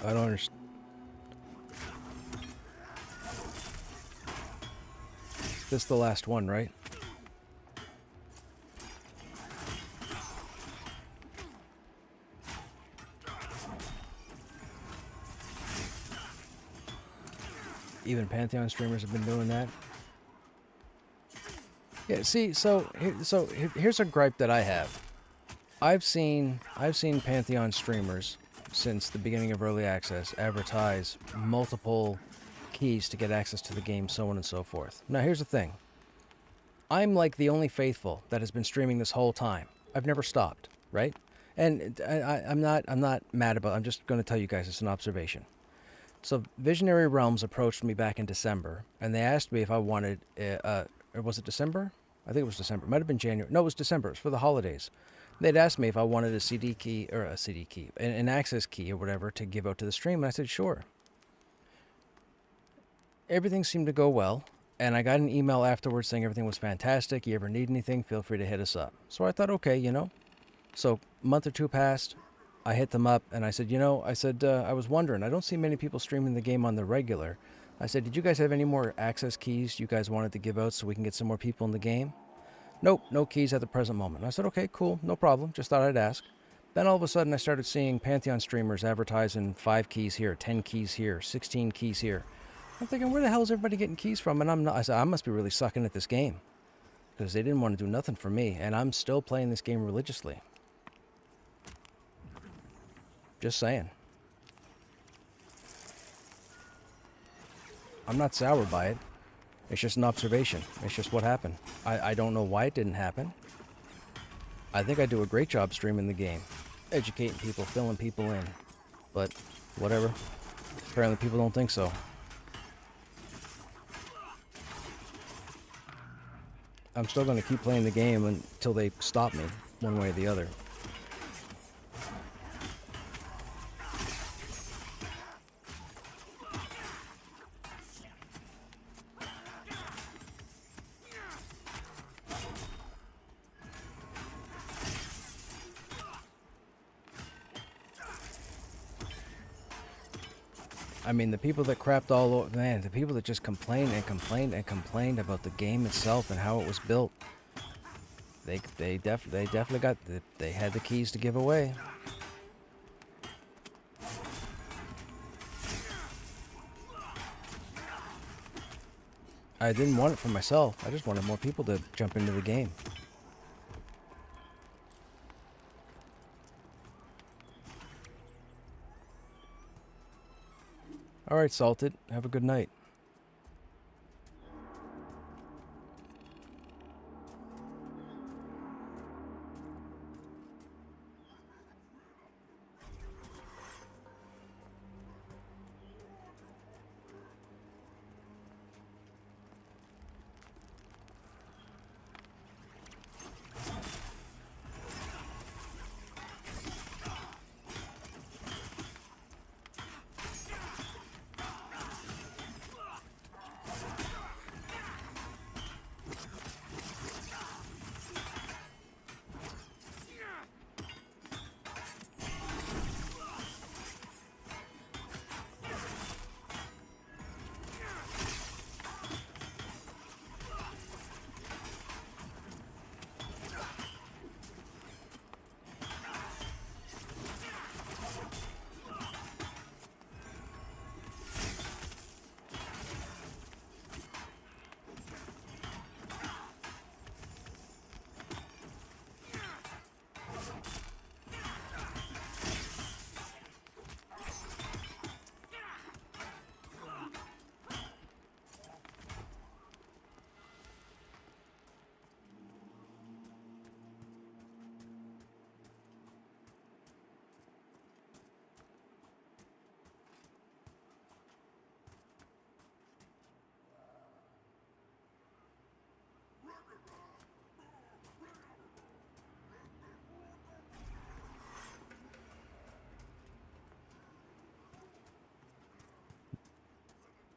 I don't understand. This is the last one, right? Even Pantheon streamers have been doing that. Yeah, see, here's a gripe that I have. I've seen Pantheon streamers since the beginning of early access advertise multiple keys to get access to the game, so on and so forth. Now here's the thing. I'm like the only faithful that has been streaming this whole time. I've never stopped, right? And I'm not mad about it. I'm just going to tell you guys it's an observation. So Visionary Realms approached me back in December, and they asked me if I wanted, or was it December? I think it was December. It might have been January. No, it was December. It was for the holidays. They'd asked me if I wanted a CD key, or a CD key, an access key or whatever to give out to the stream, and I said, sure. Everything seemed to go well, and I got an email afterwards saying everything was fantastic. You ever need anything, feel free to hit us up. So I thought, okay, you know. So a month or two passed. I hit them up, and I said, you know, I was wondering, I don't see many people streaming the game on the regular. I said, did you guys have any more access keys you guys wanted to give out so we can get some more people in the game? Nope, no keys at the present moment. I said, okay, cool, no problem. Just thought I'd ask. Then all of a sudden I started seeing Pantheon streamers advertising 5 keys here, 10 keys here, 16 keys here. I'm thinking, where the hell is everybody getting keys from? And I'm not. I said, I must be really sucking at this game, because they didn't want to do nothing for me, and I'm still playing this game religiously. Just saying. I'm not sour by it. It's just an observation. It's just what happened. I don't know why it didn't happen. I think I do a great job streaming the game, educating people, filling people in. But whatever. Apparently people don't think so. I'm still going to keep playing the game until they stop me, one way or the other. I mean, the people that crapped all over, man, the people that just complained and complained and complained about the game itself and how it was built, they definitely got, they had the keys to give away. I didn't want it for myself. I just wanted more people to jump into the game. Alright, Salted. Have a good night.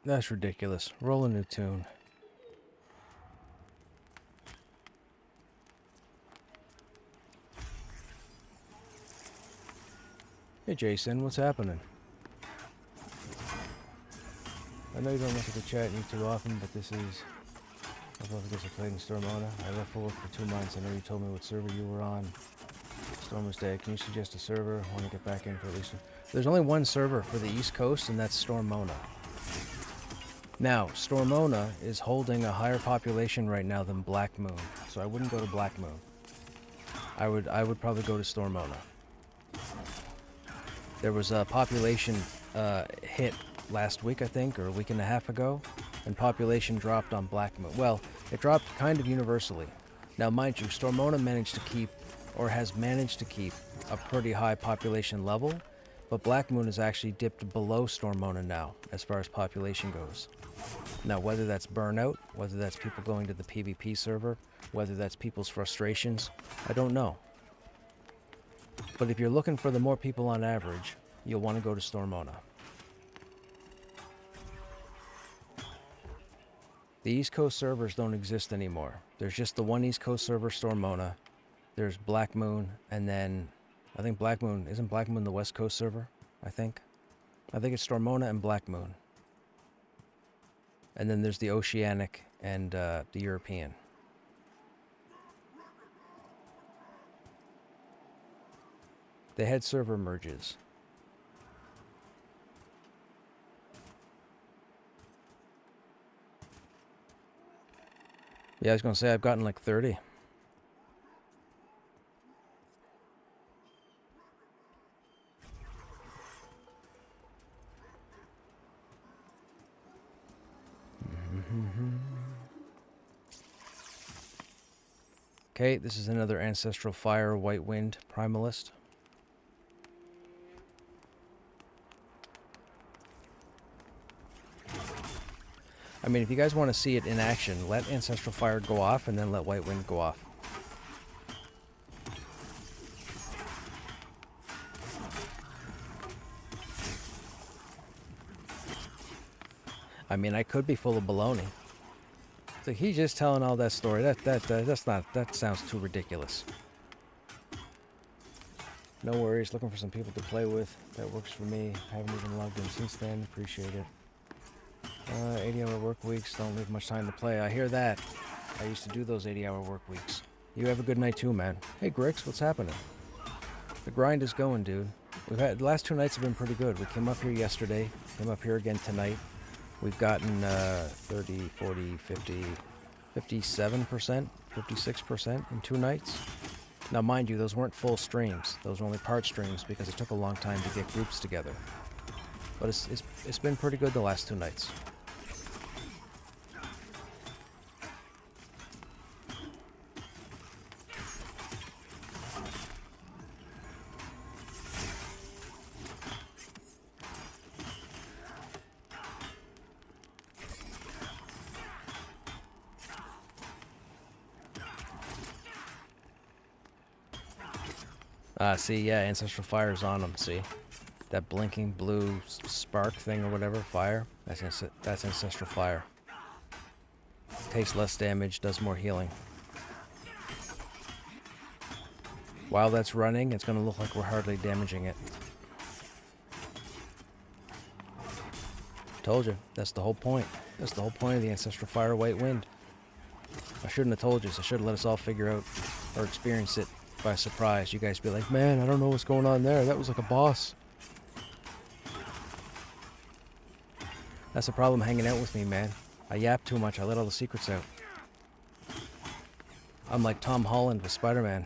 That's ridiculous. Roll a new tune. Hey Jason, what's happening? I know you don't look at the chat too often, but this is... I love this I played in Stormona. I left for work for 2 months. I know you told me what server you were on. Stormer's Day. Can you suggest a server? I want to get back in for at least... There's only one server for the East Coast, and that's Stormona. Now, Stormona is holding a higher population right now than Black Moon, so I wouldn't go to Black Moon. I would probably go to Stormona. There was a population hit last week, I think, or a week and a half ago, and population dropped on Black Moon. Well, it dropped kind of universally. Now, mind you, Stormona managed to keep, or has managed to keep, a pretty high population level, but Black Moon has actually dipped below Stormona now, as far as population goes. Now, whether that's burnout, whether that's people going to the PvP server, whether that's people's frustrations, I don't know. But if you're looking for the more people on average, you'll want to go to Stormona. The East Coast servers don't exist anymore. There's just the one East Coast server, Stormona. There's Black Moon, and then I think Black Moon, isn't Black Moon the West Coast server? I think it's Stormona and Black Moon. And then there's the Oceanic and the European. They had server merges. Yeah, I was gonna say I've gotten like 30. Okay, this is another Ancestral Fire White Wind Primalist. I mean, if you guys want to see it in action, let Ancestral Fire go off and then let White Wind go off. I mean, I could be full of baloney. So he's just telling all that story. That sounds too ridiculous. No worries. Looking for some people to play with. That works for me. Haven't even logged in since then. Appreciate it. 80-hour work weeks don't leave much time to play. I hear that. I used to do those 80-hour work weeks. You have a good night too, man. Hey, Grix, what's happening? The grind is going, dude. The last 2 nights have been pretty good. We came up here yesterday. Came up here again tonight. We've gotten 30, 40, 50, 57%, 56% in 2 nights. Now, mind you, those weren't full streams. Those were only part streams because it took a long time to get groups together. But it's been pretty good the last 2 nights. See, yeah, Ancestral Fire's on them, see? That blinking blue spark thing or whatever, fire, that's Ancestral Fire. Takes less damage, does more healing. While that's running, it's going to look like we're hardly damaging it. Told you, that's the whole point. That's the whole point of the Ancestral Fire White Wind. I shouldn't have told you, so I should have let us all figure out or experience it by surprise. You guys be like, man, I don't know what's going on there. That was like a boss. That's the problem hanging out with me, man. I yap too much. I let all the secrets out. I'm like Tom Holland with Spider-Man.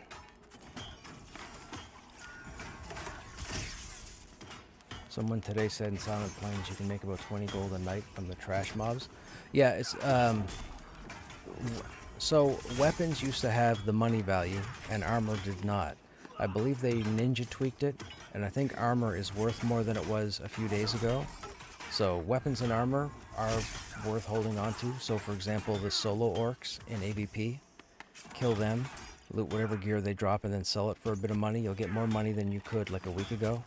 Someone today said in Silent Plains you can make about 20 gold a night from the trash mobs. Yeah, it's so weapons used to have the money value and armor did not. I believe they ninja tweaked it, and I think armor is worth more than it was a few days ago. So weapons and armor are worth holding on to. So for example, the solo orcs in AVP, kill them, loot whatever gear they drop, and then sell it for a bit of money. You'll get more money than you could like a week ago.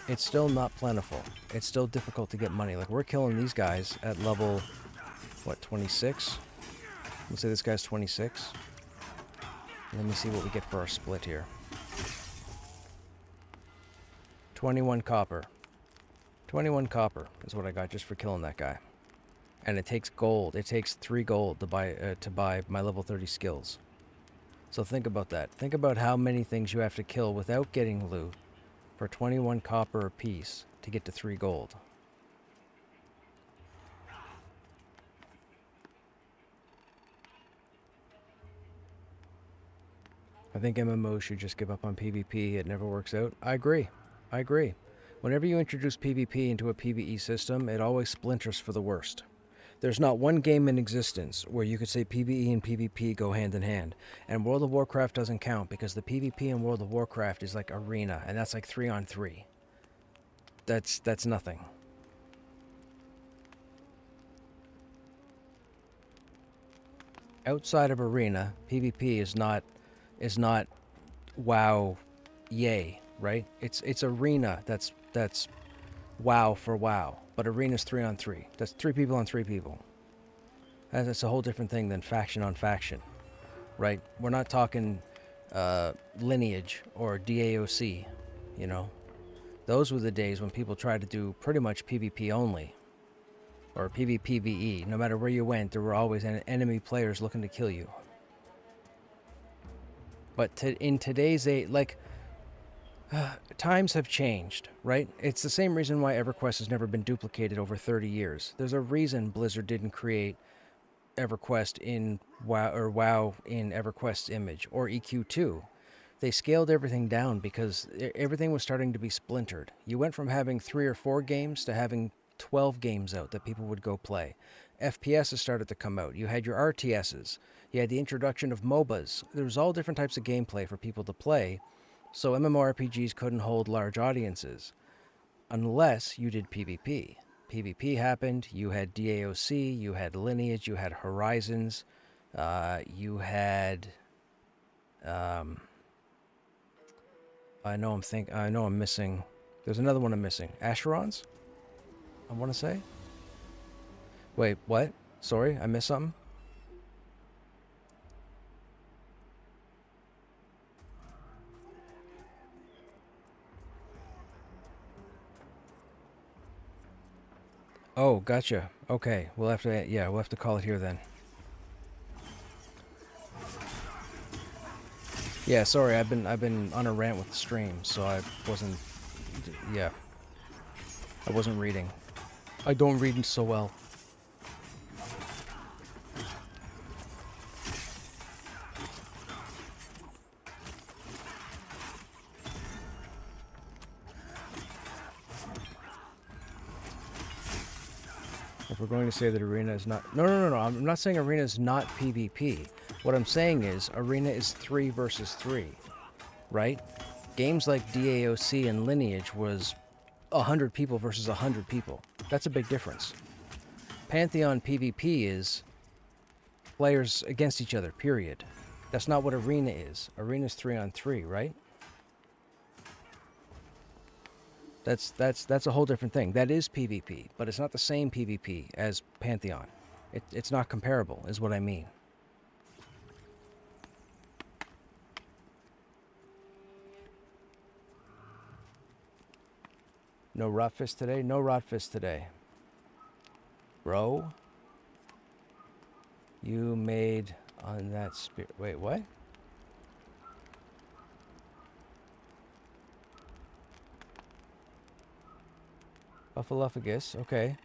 It's still not plentiful. It's still difficult to get money. Like, we're killing these guys at level, what, 26? Let's say this guy's 26. Let me see what we get for our split here. 21 copper. 21 copper is what I got just for killing that guy. And it takes gold. It takes 3 gold to buy my level 30 skills. So think about that. Think about how many things you have to kill without getting loot for 21 copper apiece to get to 3 gold. I think MMOs should just give up on PvP. It never works out. I agree. I agree. Whenever you introduce PvP into a PvE system, it always splinters for the worst. There's not one game in existence where you could say PvE and PvP go hand in hand. And World of Warcraft doesn't count because the PvP in World of Warcraft is like arena, and that's like 3-on-3. That's nothing. Outside of arena, PvP is not WoW, yay, right? It's arena that's WoW for WoW, but arena's 3-on-3. That's 3 people on 3 people. That's a whole different thing than faction on faction, right? We're not talking lineage or DAOC, you know. Those were the days when people tried to do pretty much PvP only, or PvPvE. No matter where you went, there were always enemy players looking to kill you. But in today's age, like, times have changed, right? It's the same reason why EverQuest has never been duplicated over 30 years. There's a reason Blizzard didn't create EverQuest in WoW in EverQuest's image, or EQ2. They scaled everything down because everything was starting to be splintered. You went from having 3 or 4 games to having 12 games out that people would go play. FPSs started to come out. You had your RTSs. You had the introduction of MOBAs. There was all different types of gameplay for people to play, so MMORPGs couldn't hold large audiences unless you did PvP. PvP happened, you had DAOC, you had Lineage, you had Horizons, you had... I know I'm missing... There's another one I'm missing. Asherons? I want to say? Wait, what? Sorry, I missed something? Oh, gotcha. Okay, we'll have to call it here then. Yeah, sorry, I've been on a rant with the stream, so I wasn't reading. I don't read so well. If we're going to say that arena is not... No, I'm not saying arena is not PvP. What I'm saying is arena is 3 versus 3, right? Games like DAOC and Lineage was 100 people versus 100 people. That's a big difference. Pantheon PvP is players against each other, period. That's not what arena is. Arena is 3 on 3, right? That's a whole different thing. That is PvP, but it's not the same PvP as Pantheon. It's not comparable, is what I mean. No Rotfist today? No Rotfist today. Bro? You made on that spirit... Wait, what? Buffaluffagus, okay.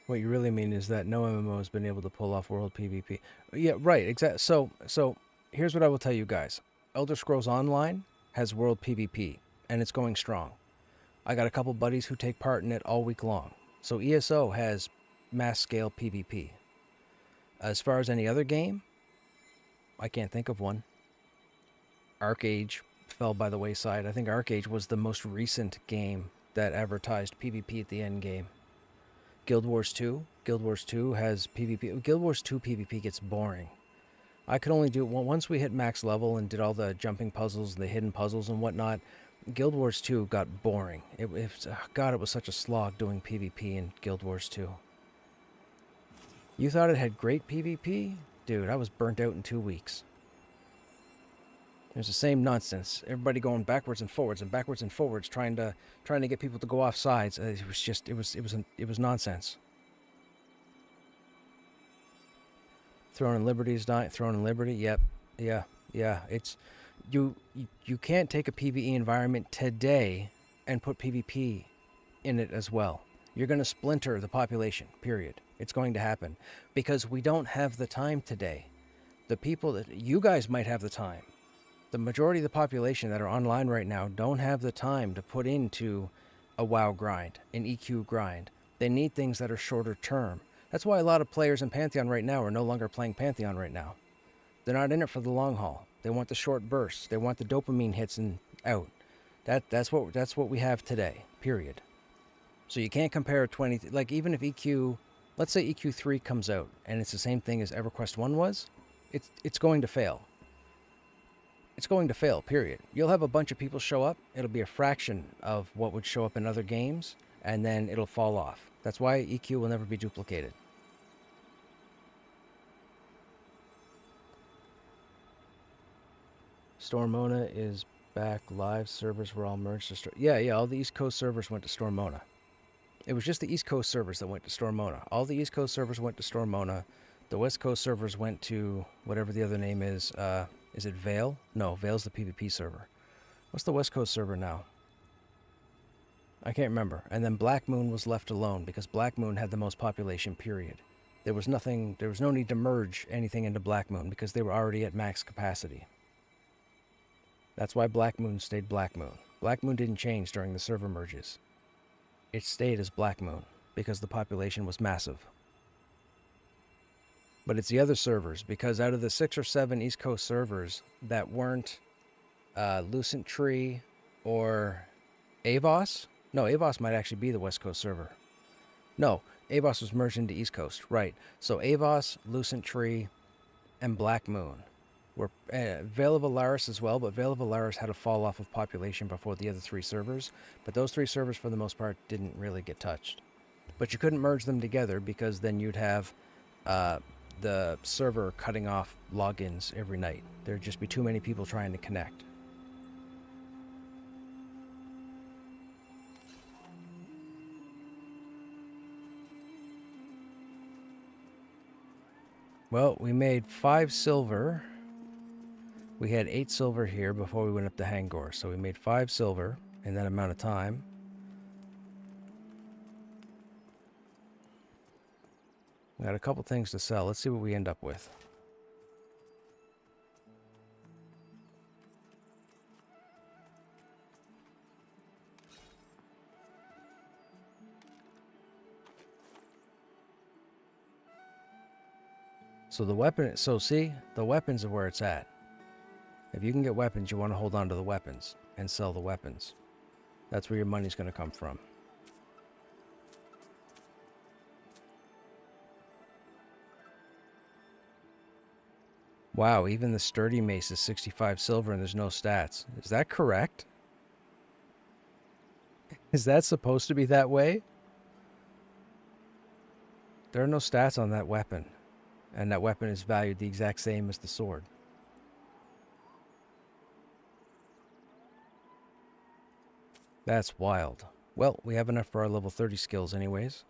What you really mean is that no MMO has been able to pull off world PvP. Yeah, right, exactly. So here's what I will tell you guys. Elder Scrolls Online has world PvP, and it's going strong. I got a couple buddies who take part in it all week long. So ESO has mass scale PvP. As far as any other game, I can't think of one. ArcAge fell by the wayside. I think ArcAge was the most recent game that advertised PvP at the end game. Guild Wars 2 has PvP. Guild Wars 2 PvP gets boring. I could only do it once we hit max level and did all the jumping puzzles, the hidden puzzles and whatnot. Guild Wars 2 got boring. God, it was such a slog doing PvP in Guild Wars 2. You thought it had great PvP? Dude, I was burnt out in 2 weeks. It was the same nonsense. Everybody going backwards and forwards trying to get people to go off sides. It was nonsense. Throne and Liberty is dying. Throne and Liberty, yep. Yeah. It's you can't take a PvE environment today and put PvP in it as well. You're going to splinter the population, period. It's going to happen because we don't have the time today. The people that you guys might have the time. The majority of the population that are online right now don't have the time to put into a WoW grind, an EQ grind. They need things that are shorter term. That's why a lot of players in Pantheon right now are no longer playing Pantheon right now. They're not in it for the long haul. They want the short bursts. They want the dopamine hits and out. That's what we have today, period. So you can't compare 20... Like, even if EQ... Let's say EQ3 comes out, and it's the same thing as EverQuest 1 was, it's going to fail. It's going to fail, period. You'll have a bunch of people show up. It'll be a fraction of what would show up in other games, and then it'll fall off. That's why EQ will never be duplicated. Stormona is back live. Servers were all merged to yeah, all the East Coast servers went to Stormona. It was just the East Coast servers that went to Stormona. All the East Coast servers went to Stormona. The West Coast servers went to whatever the other name is. Is it Vale? No, Vale's the PvP server. What's the West Coast server now? I can't remember. And then Black Moon was left alone because Black Moon had the most population, period. There was no need to merge anything into Black Moon because they were already at max capacity. That's why Black Moon stayed Black Moon. Black Moon didn't change during the server merges. It stayed as Black Moon because the population was massive. But it's the other servers, because out of the 6 or 7 East Coast servers that weren't Lucent Tree or Avos? No, Avos might actually be the West Coast server. No, Avos was merged into East Coast, right. So Avos, Lucent Tree, and Black Moon were Vale of Alaris as well, but Vale of Alaris had a fall off of population before the other 3 servers. But those 3 servers, for the most part, didn't really get touched. But you couldn't merge them together because then you'd have the server cutting off logins every night. There'd just be too many people trying to connect. Well, we made 5 silver. We had 8 silver here before we went up to Hangor, so we made 5 silver in that amount of time. We got a couple things to sell. Let's see what we end up with. So the weapon, see, the weapons are where it's at. If you can get weapons, you want to hold on to the weapons and sell the weapons. That's where your money's going to come from. Wow, even the sturdy mace is 65 silver and there's no stats. Is that correct? Is that supposed to be that way? There are no stats on that weapon. And that weapon is valued the exact same as the sword. That's wild. Well, we have enough for our level 30 skills anyways.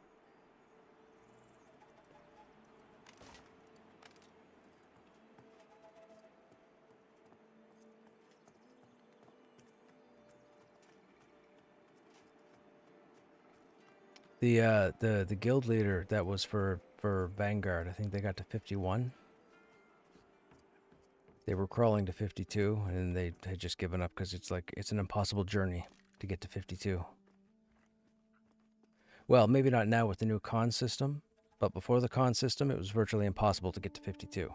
The guild leader that was for Vanguard, I think they got to 51. They were crawling to 52, and they had just given up because it's an impossible journey to get to 52. Well, maybe not now with the new con system, but before the con system, it was virtually impossible to get to 52.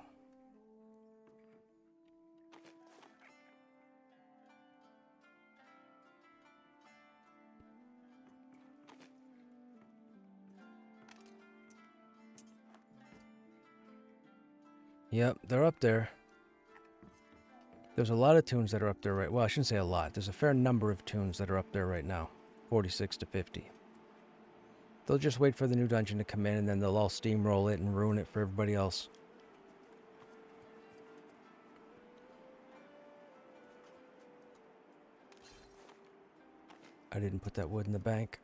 Yep, they're up there. There's a lot of tunes that are up there right... Well, I shouldn't say a lot. There's a fair number of tunes that are up there right now. 46 to 50. They'll just wait for the new dungeon to come in, and then they'll all steamroll it and ruin it for everybody else. I didn't put that wood in the bank.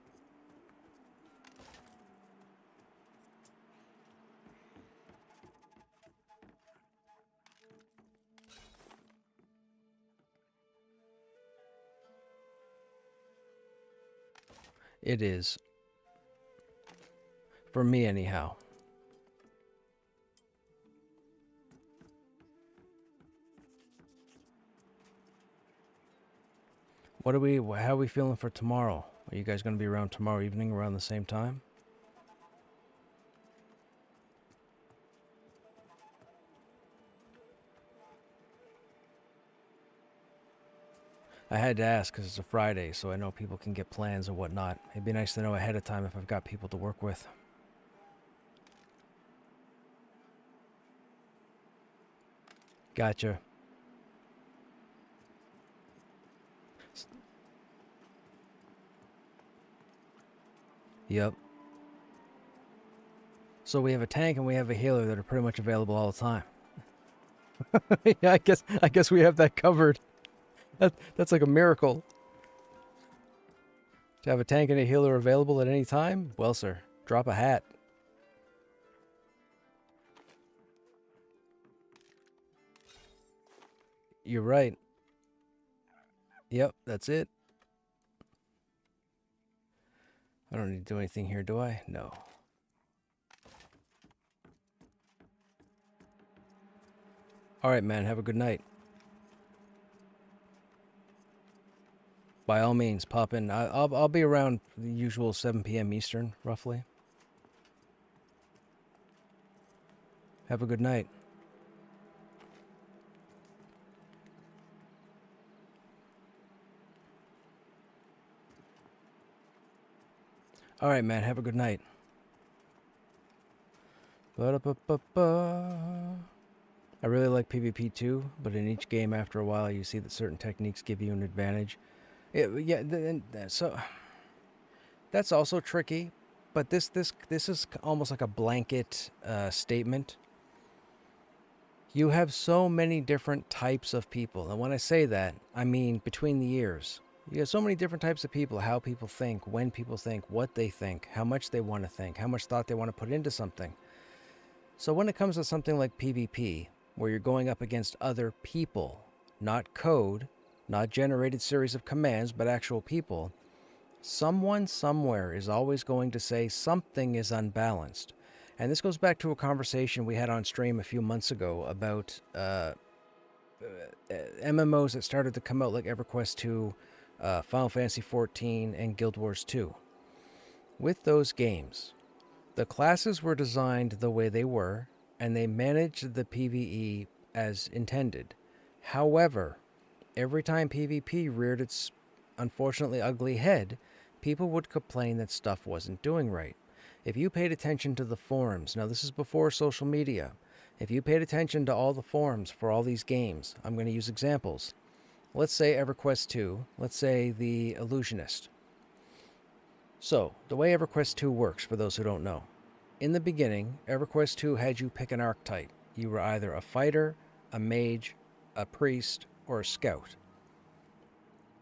It is. For me, anyhow. How are we feeling for tomorrow? Are you guys going to be around tomorrow evening around the same time? I had to ask because it's a Friday, so I know people can get plans and whatnot. It'd be nice to know ahead of time if I've got people to work with. Gotcha. Yep. So we have a tank and we have a healer that are pretty much available all the time. Yeah, I guess we have that covered. That's like a miracle. To have a tank and a healer available at any time? Well, sir, drop a hat. You're right. Yep, that's it. I don't need to do anything here, do I? No. Alright, man, have a good night. By all means, pop in. I'll be around the usual 7 p.m. Eastern, roughly. Have a good night. Alright, man, have a good night. Ba-da-ba-ba-ba. I really like PvP too, but in each game after a while you see that certain techniques give you an advantage. So that's also tricky, but this is almost like a blanket statement. You have so many different types of people, and when I say that, I mean between the years. You have so many different types of people, how people think, when people think, what they think, how much they want to think, how much thought they want to put into something. So when it comes to something like PvP, where you're going up against other people, not code, not generated series of commands, but actual people, someone somewhere is always going to say something is unbalanced. And this goes back to a conversation we had on stream a few months ago about MMOs that started to come out like EverQuest 2, Final Fantasy 14, and Guild Wars 2. With those games, the classes were designed the way they were, and they managed the PvE as intended. However, every time PvP reared its unfortunately ugly head, people would complain that stuff wasn't doing right. If you paid attention to the forums, now this is before social media, if you paid attention to all the forums for all these games, I'm going to use examples. Let's say EverQuest 2, let's say the Illusionist. So, the way EverQuest 2 works, for those who don't know. In the beginning, EverQuest 2 had you pick an archetype. You were either a fighter, a mage, a priest, or a scout.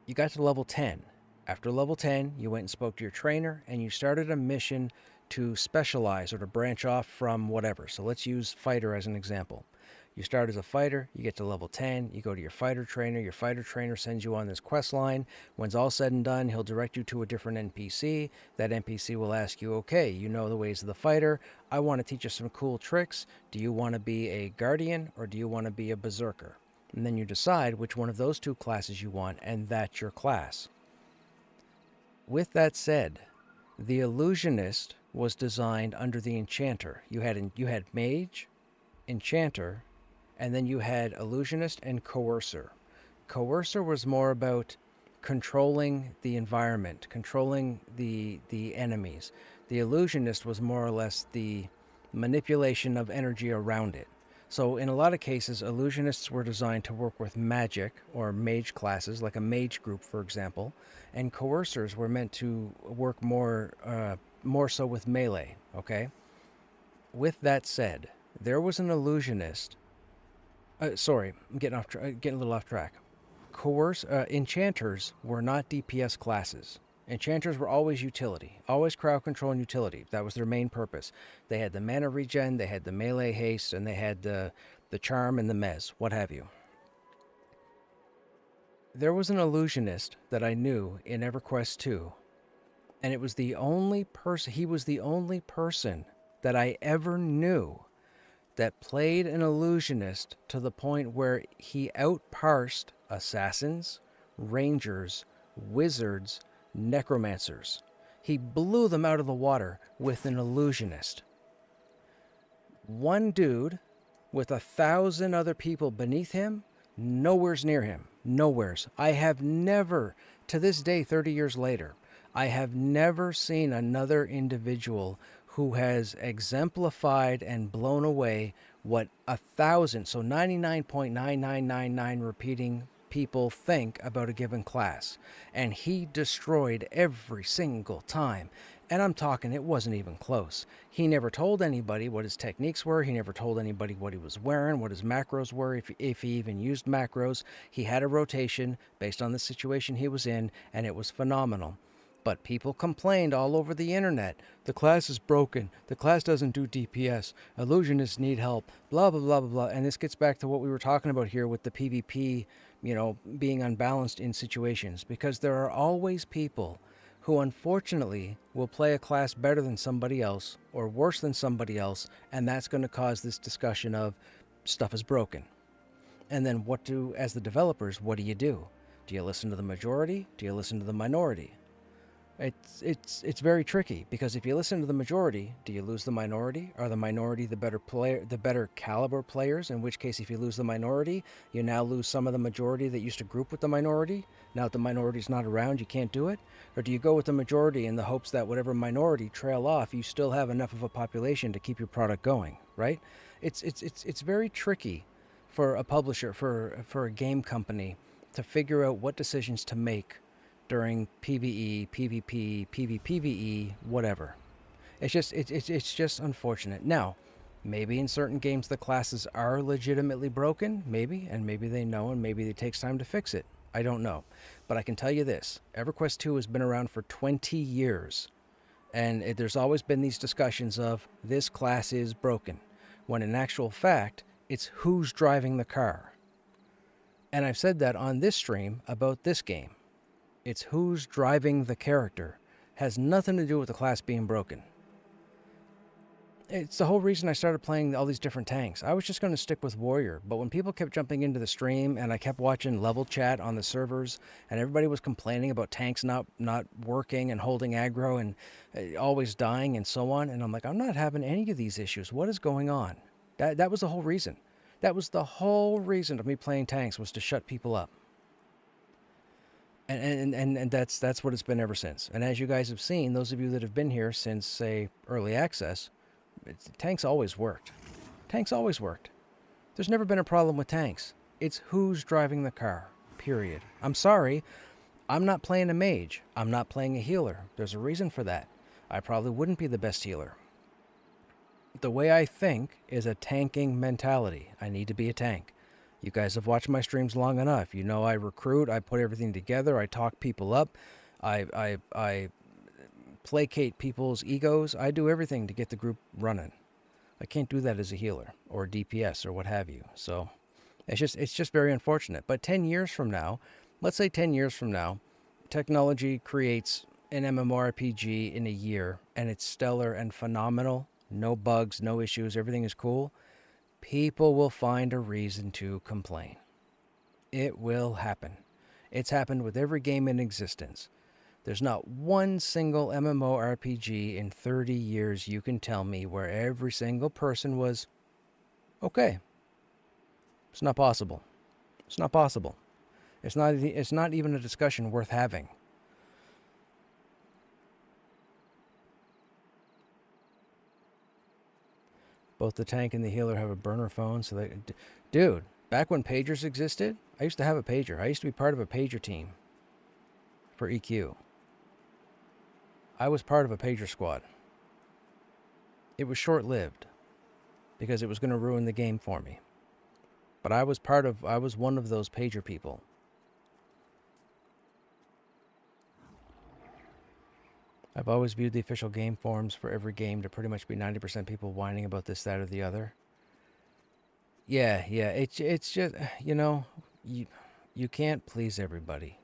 You got to level 10. After level 10, you went and spoke to your trainer, and you started a mission to specialize or to branch off from whatever. So let's use fighter as an example. You start as a fighter, you get to level 10, you go to your fighter trainer sends you on this quest line. When it's all said and done, he'll direct you to a different NPC. That NPC will ask you, okay, you know the ways of the fighter. I want to teach you some cool tricks. Do you want to be a guardian or do you want to be a berserker? And then you decide which one of those two classes you want, and that's your class. With that said, the Illusionist was designed under the Enchanter. You had Mage, Enchanter, and then you had Illusionist and Coercer. Coercer was more about controlling the environment, controlling the enemies. The Illusionist was more or less the manipulation of energy around it. So in a lot of cases, Illusionists were designed to work with magic or mage classes, like a mage group, for example, and Coercers were meant to work more so with melee, okay? With that said, there was an Illusionist. Sorry, I'm getting a little off track. Enchanters were not DPS classes. Enchanters were always utility, always crowd control and utility. That was their main purpose. They had the mana regen, they had the melee haste, and they had the charm and the mez, what have you. There was an Illusionist that I knew in EverQuest 2, and it was the only person. He was the only person that I ever knew that played an Illusionist to the point where he outparsed assassins, rangers, wizards, necromancers. He blew them out of the water with an Illusionist. One dude with 1,000 other people beneath him, nowhere's near him. Nowhere's. I have never, to this day, 30 years later, I have never seen another individual who has exemplified and blown away what 1,000, so 99.9999 repeating people think about a given class. And he destroyed every single time. And I'm talking, it wasn't even close. He never told anybody what his techniques were. He never told anybody what he was wearing, what his macros were, if he even used macros. He had a rotation based on the situation he was in, and it was phenomenal. But people complained all over the internet. The class is broken. The class doesn't do DPS. Illusionists need help. Blah, blah, blah, blah, blah. And this gets back to what we were talking about here with the PvP, being unbalanced in situations. Because there are always people who unfortunately will play a class better than somebody else or worse than somebody else, and that's going to cause this discussion of stuff is broken. And then as the developers, what do you do? Do you listen to the majority? Do you listen to the minority? It's very tricky, because if you listen to the majority, do you lose the minority? Are the minority the better caliber players? In which case, if you lose the minority, you now lose some of the majority that used to group with the minority. Now that the minority's not around, you can't do it. Or do you go with the majority in the hopes that whatever minority trail off, you still have enough of a population to keep your product going, right? It's very tricky for a publisher, for a game company, to figure out what decisions to make during PvE, PvP, PvPvE, whatever. It's just unfortunate. Now, maybe in certain games the classes are legitimately broken, maybe, and maybe they know, and maybe it takes time to fix it. I don't know. But I can tell you this, EverQuest 2 has been around for 20 years, and there's always been these discussions of this class is broken, when in actual fact, it's who's driving the car. And I've said that on this stream about this game. It's who's driving the character. Has nothing to do with the class being broken. It's the whole reason I started playing all these different tanks. I was just going to stick with Warrior, but when people kept jumping into the stream and I kept watching level chat on the servers and everybody was complaining about tanks not working and holding aggro and always dying and so on, and I'm like, I'm not having any of these issues. What is going on? That was the whole reason. That was the whole reason of me playing tanks, was to shut people up. And that's what it's been ever since. And as you guys have seen, those of you that have been here since, say, early access, tanks always worked. Tanks always worked. There's never been a problem with tanks. It's who's driving the car, period. I'm sorry, I'm not playing a mage. I'm not playing a healer. There's a reason for that. I probably wouldn't be the best healer. The way I think is a tanking mentality. I need to be a tank. You guys have watched my streams long enough. You know I recruit, I put everything together, I talk people up, I placate people's egos. I do everything to get the group running. I can't do that as a healer or DPS or what have you. So it's just very unfortunate. But 10 years from now, let's say 10 years from now, technology creates an MMORPG in a year and it's stellar and phenomenal. No bugs, no issues, everything is cool. People will find a reason to complain. It will happen. It's happened with every game in existence. There's not one single MMORPG in 30 years you can tell me where every single person was okay. It's not possible. It's not possible. It's not even a discussion worth having. Both the tank and the healer have a burner phone, so they... Dude, back when pagers existed, I used to have a pager. I used to be part of a pager team for EQ. I was part of a pager squad. It was short-lived because it was going to ruin the game for me. But I was one of those pager people. I've always viewed the official game forums for every game to pretty much be 90% people whining about this, that, or the other. Yeah, it's just, you can't please everybody.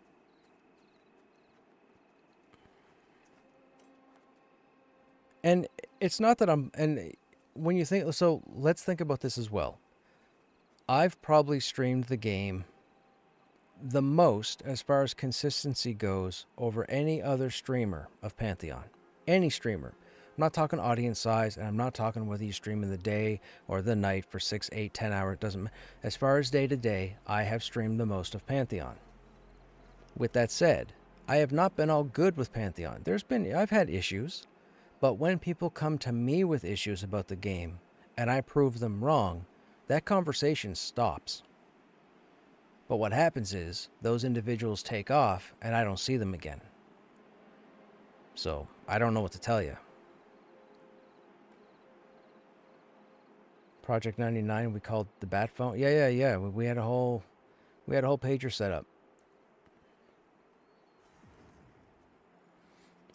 And it's not that and when you think, so let's think about this as well. I've probably streamed the game the most as far as consistency goes over any other streamer of Pantheon. Any streamer. I'm not talking audience size, and I'm not talking whether you stream in the day or the night for 6, 8, 10 hours. It doesn't matter. As far as day to day, I have streamed the most of Pantheon. With that said, I have not been all good with Pantheon. I've had issues, but when people come to me with issues about the game, and I prove them wrong, that conversation stops. But what happens is, those individuals take off, and I don't see them again. So, I don't know what to tell you. Project 99 we called the bat phone. Yeah. We had a whole pager set up.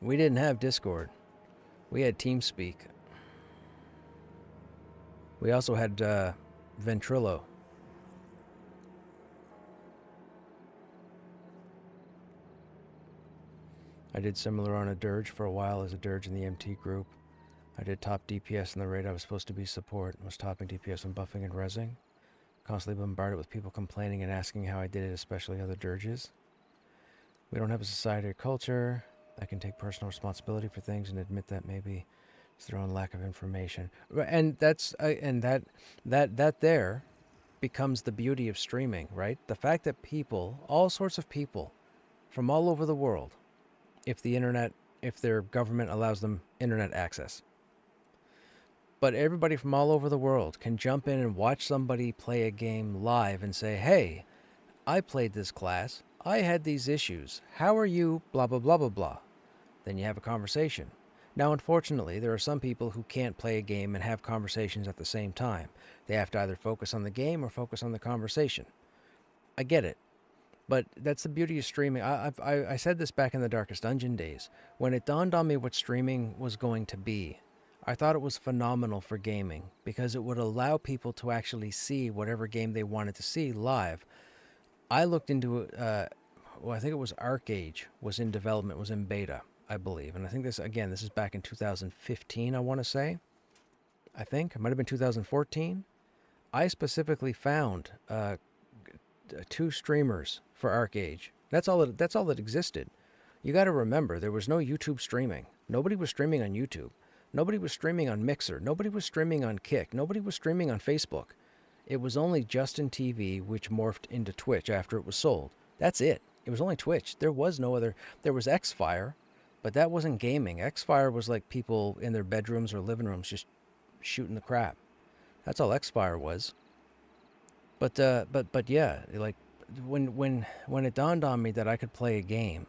We didn't have Discord. We had TeamSpeak. We also had Ventrilo. I did similar on a Dirge for a while as a Dirge in the MT group. I did top DPS in the raid I was supposed to be support. Was topping DPS on buffing and rezzing. Constantly bombarded with people complaining and asking how I did it, especially other Dirges. We don't have a society or culture that can take personal responsibility for things and admit that maybe it's their own lack of information. And that's that there becomes the beauty of streaming, right? The fact that people, all sorts of people from all over the world, if their government allows them internet access, but everybody from all over the world can jump in and watch somebody play a game live and say, hey, I played this class. I had these issues. How are you? Blah, blah, blah, blah, blah. Then you have a conversation. Now, unfortunately, there are some people who can't play a game and have conversations at the same time. They have to either focus on the game or focus on the conversation. I get it. But that's the beauty of streaming. I said this back in the Darkest Dungeon days. When it dawned on me what streaming was going to be, I thought it was phenomenal for gaming because it would allow people to actually see whatever game they wanted to see live. I looked into I think it was ArcAge was in development, was in beta, I believe. And I think this is back in 2015, I want to say. I think. It might have been 2014. I specifically found 2 streamers for ArcAge. That's all that existed. You got to remember, there was no YouTube streaming. Nobody was streaming on YouTube. Nobody was streaming on Mixer. Nobody was streaming on Kick. Nobody was streaming on Facebook. It was only Justin TV, which morphed into Twitch after it was sold. That's it. It was only Twitch. There was no other. There was Xfire, but that wasn't gaming. Xfire was like people in their bedrooms or living rooms just shooting the crap. That's all Xfire was. But yeah, like when it dawned on me that I could play a game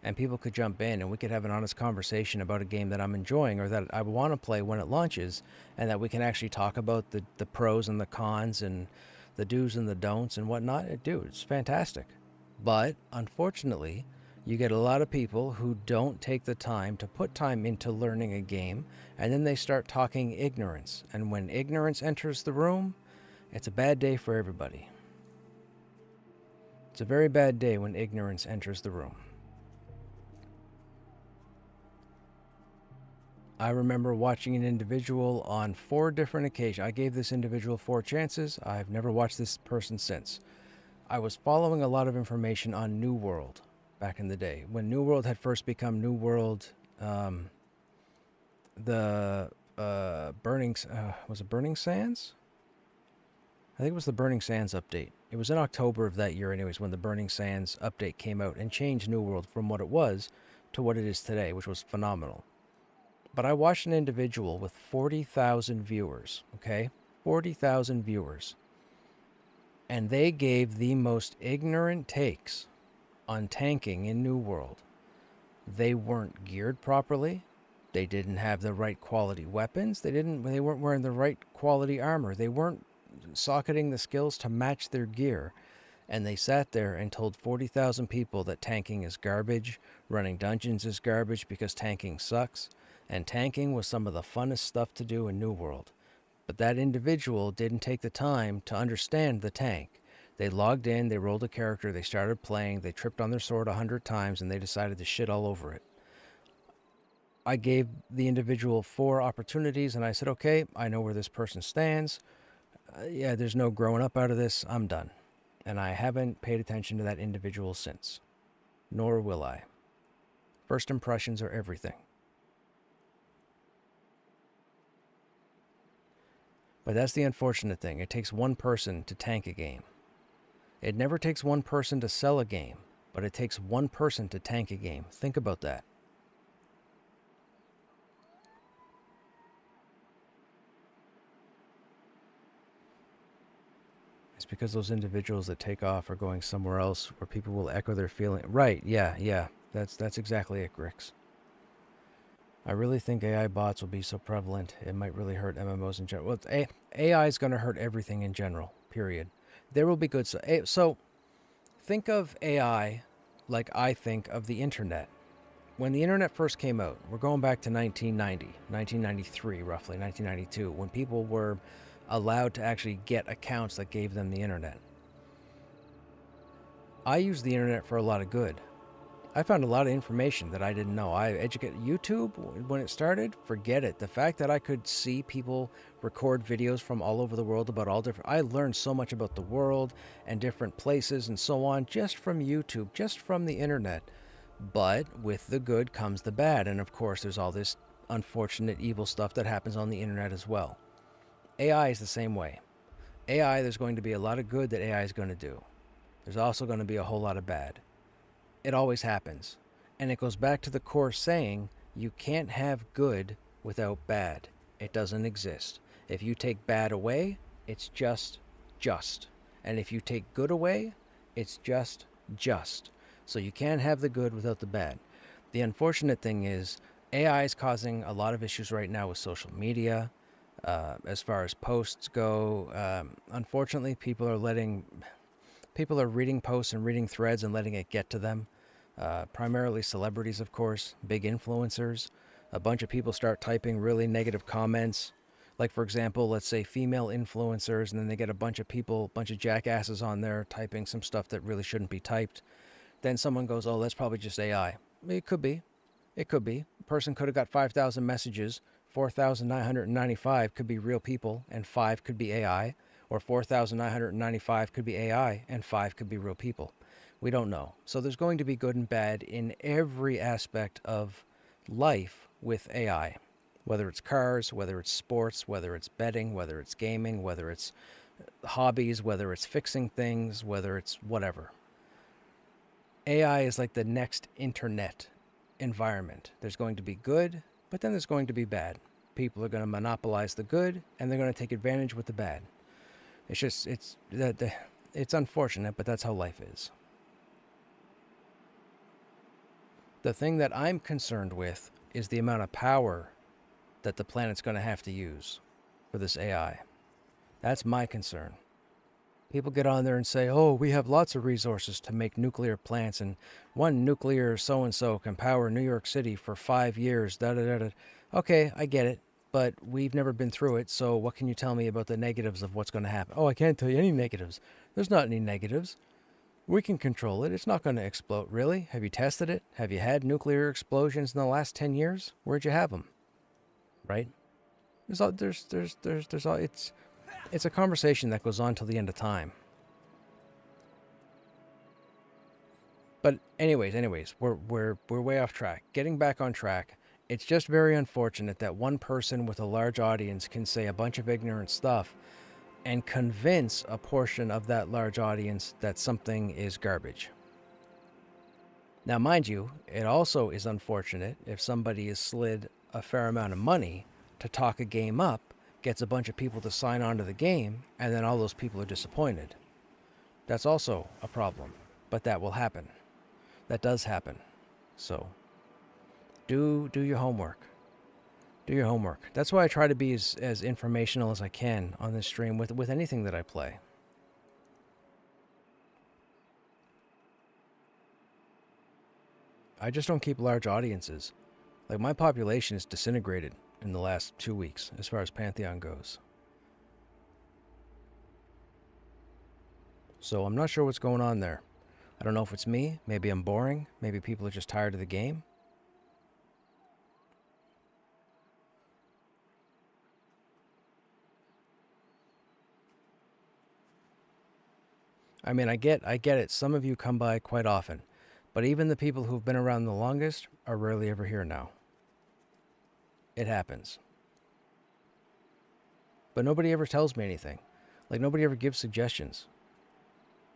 and people could jump in and we could have an honest conversation about a game that I'm enjoying or that I want to play when it launches, and that we can actually talk about the pros and the cons and the do's and the don'ts and whatnot, dude, it's fantastic. But unfortunately, you get a lot of people who don't take the time to put time into learning a game, and then they start talking ignorance. And when ignorance enters the room, it's a bad day for everybody. It's a very bad day when ignorance enters the room. I remember watching an individual on 4 different occasions. I gave this individual 4 chances. I've never watched this person since. I was following a lot of information on New World back in the day. When New World had first become New World, the Burning... was it Burning Sands? I think it was the Burning Sands update. It was in October of that year anyways when the Burning Sands update came out and changed New World from what it was to what it is today, which was phenomenal. But I watched an individual with 40,000 viewers, okay? 40,000 viewers. And they gave the most ignorant takes on tanking in New World. They weren't geared properly. They didn't have the right quality weapons. They weren't wearing the right quality armor. They weren't socketing the skills to match their gear. And they sat there and told 40,000 people that tanking is garbage, running dungeons is garbage because tanking sucks. And tanking was some of the funnest stuff to do in New World. But that individual didn't take the time to understand the tank. They logged in, they rolled a character, they started playing, they tripped on their sword 100 times, and they decided to shit all over it. I gave the individual 4 opportunities, and I said, okay, I know where this person stands. Yeah, there's no growing up out of this. I'm done. And I haven't paid attention to that individual since. Nor will I. First impressions are everything. But that's the unfortunate thing. It takes one person to tank a game. It never takes one person to sell a game, but it takes one person to tank a game. Think about that. It's because those individuals that take off are going somewhere else where people will echo their feeling. Right, yeah. That's exactly it, Grix. I really think AI bots will be so prevalent, it might really hurt MMOs in general. Well, AI is going to hurt everything in general, period. There will be good stuff. So, think of AI like I think of the internet. When the internet first came out, we're going back to 1990, 1993, roughly, 1992, when people were allowed to actually get accounts that gave them the internet. I used the internet for a lot of good. I found a lot of information that I didn't know. YouTube, when it started, forget it. The fact that I could see people record videos from all over the world about all different... I learned so much about the world and different places and so on just from YouTube, just from the internet. But with the good comes the bad. And of course, there's all this unfortunate evil stuff that happens on the internet as well. AI is the same way. AI, there's going to be a lot of good that AI is going to do. There's also going to be a whole lot of bad. It always happens. And it goes back to the core saying, you can't have good without bad. It doesn't exist. If you take bad away, it's just. And if you take good away, it's just. So you can't have the good without the bad. The unfortunate thing is, AI is causing a lot of issues right now with social media. As far as posts go, unfortunately, people are reading posts and reading threads and letting it get to them. Primarily celebrities, of course, big influencers. A bunch of people start typing really negative comments. Like, for example, let's say female influencers, and then they get a bunch of jackasses on there typing some stuff that really shouldn't be typed. Then someone goes, oh, that's probably just AI. It could be. A person could have got 5,000 messages. 4,995 could be real people, and 5 could be AI. Or 4,995 could be AI, and 5 could be real people. We don't know. So there's going to be good and bad in every aspect of life with AI. Whether it's cars, whether it's sports, whether it's betting, whether it's gaming, whether it's hobbies, whether it's fixing things, whether it's whatever. AI is like the next internet environment. There's going to be good, but then there's going to be bad. People are going to monopolize the good, and they're going to take advantage with the bad. It's unfortunate, but that's how life is. The thing that I'm concerned with is the amount of power that the planet's going to have to use for this AI. That's my concern. People get on there and say, oh, we have lots of resources to make nuclear plants, and one nuclear so-and-so can power New York City for 5 years, da-da-da-da. Okay, I get it, but we've never been through it, so what can you tell me about the negatives of what's going to happen? Oh, I can't tell you any negatives. There's not any negatives. We can control it. It's not going to explode. Really? Have you tested it? Have you had nuclear explosions in the last 10 years? Where'd you have them? Right? It's a conversation that goes on till the end of time. But anyways, we're way off track. Getting back on track, it's just very unfortunate that one person with a large audience can say a bunch of ignorant stuff and convince a portion of that large audience that something is garbage. Now, mind you, it also is unfortunate if somebody has slid a fair amount of money to talk a game up, gets a bunch of people to sign on to the game, and then all those people are disappointed. That's also a problem, but that will happen. That does happen. So, do your homework. Do your homework. That's why I try to be as informational as I can on this stream with anything that I play. I just don't keep large audiences. Like, my population is disintegrated in the last 2 weeks as far as Pantheon goes. So I'm not sure what's going on there. I don't know if it's me. Maybe I'm boring. Maybe people are just tired of the game. I mean, I get it. Some of you come by quite often. But even the people who've been around the longest are rarely ever here now. It happens. But nobody ever tells me anything. Like, nobody ever gives suggestions.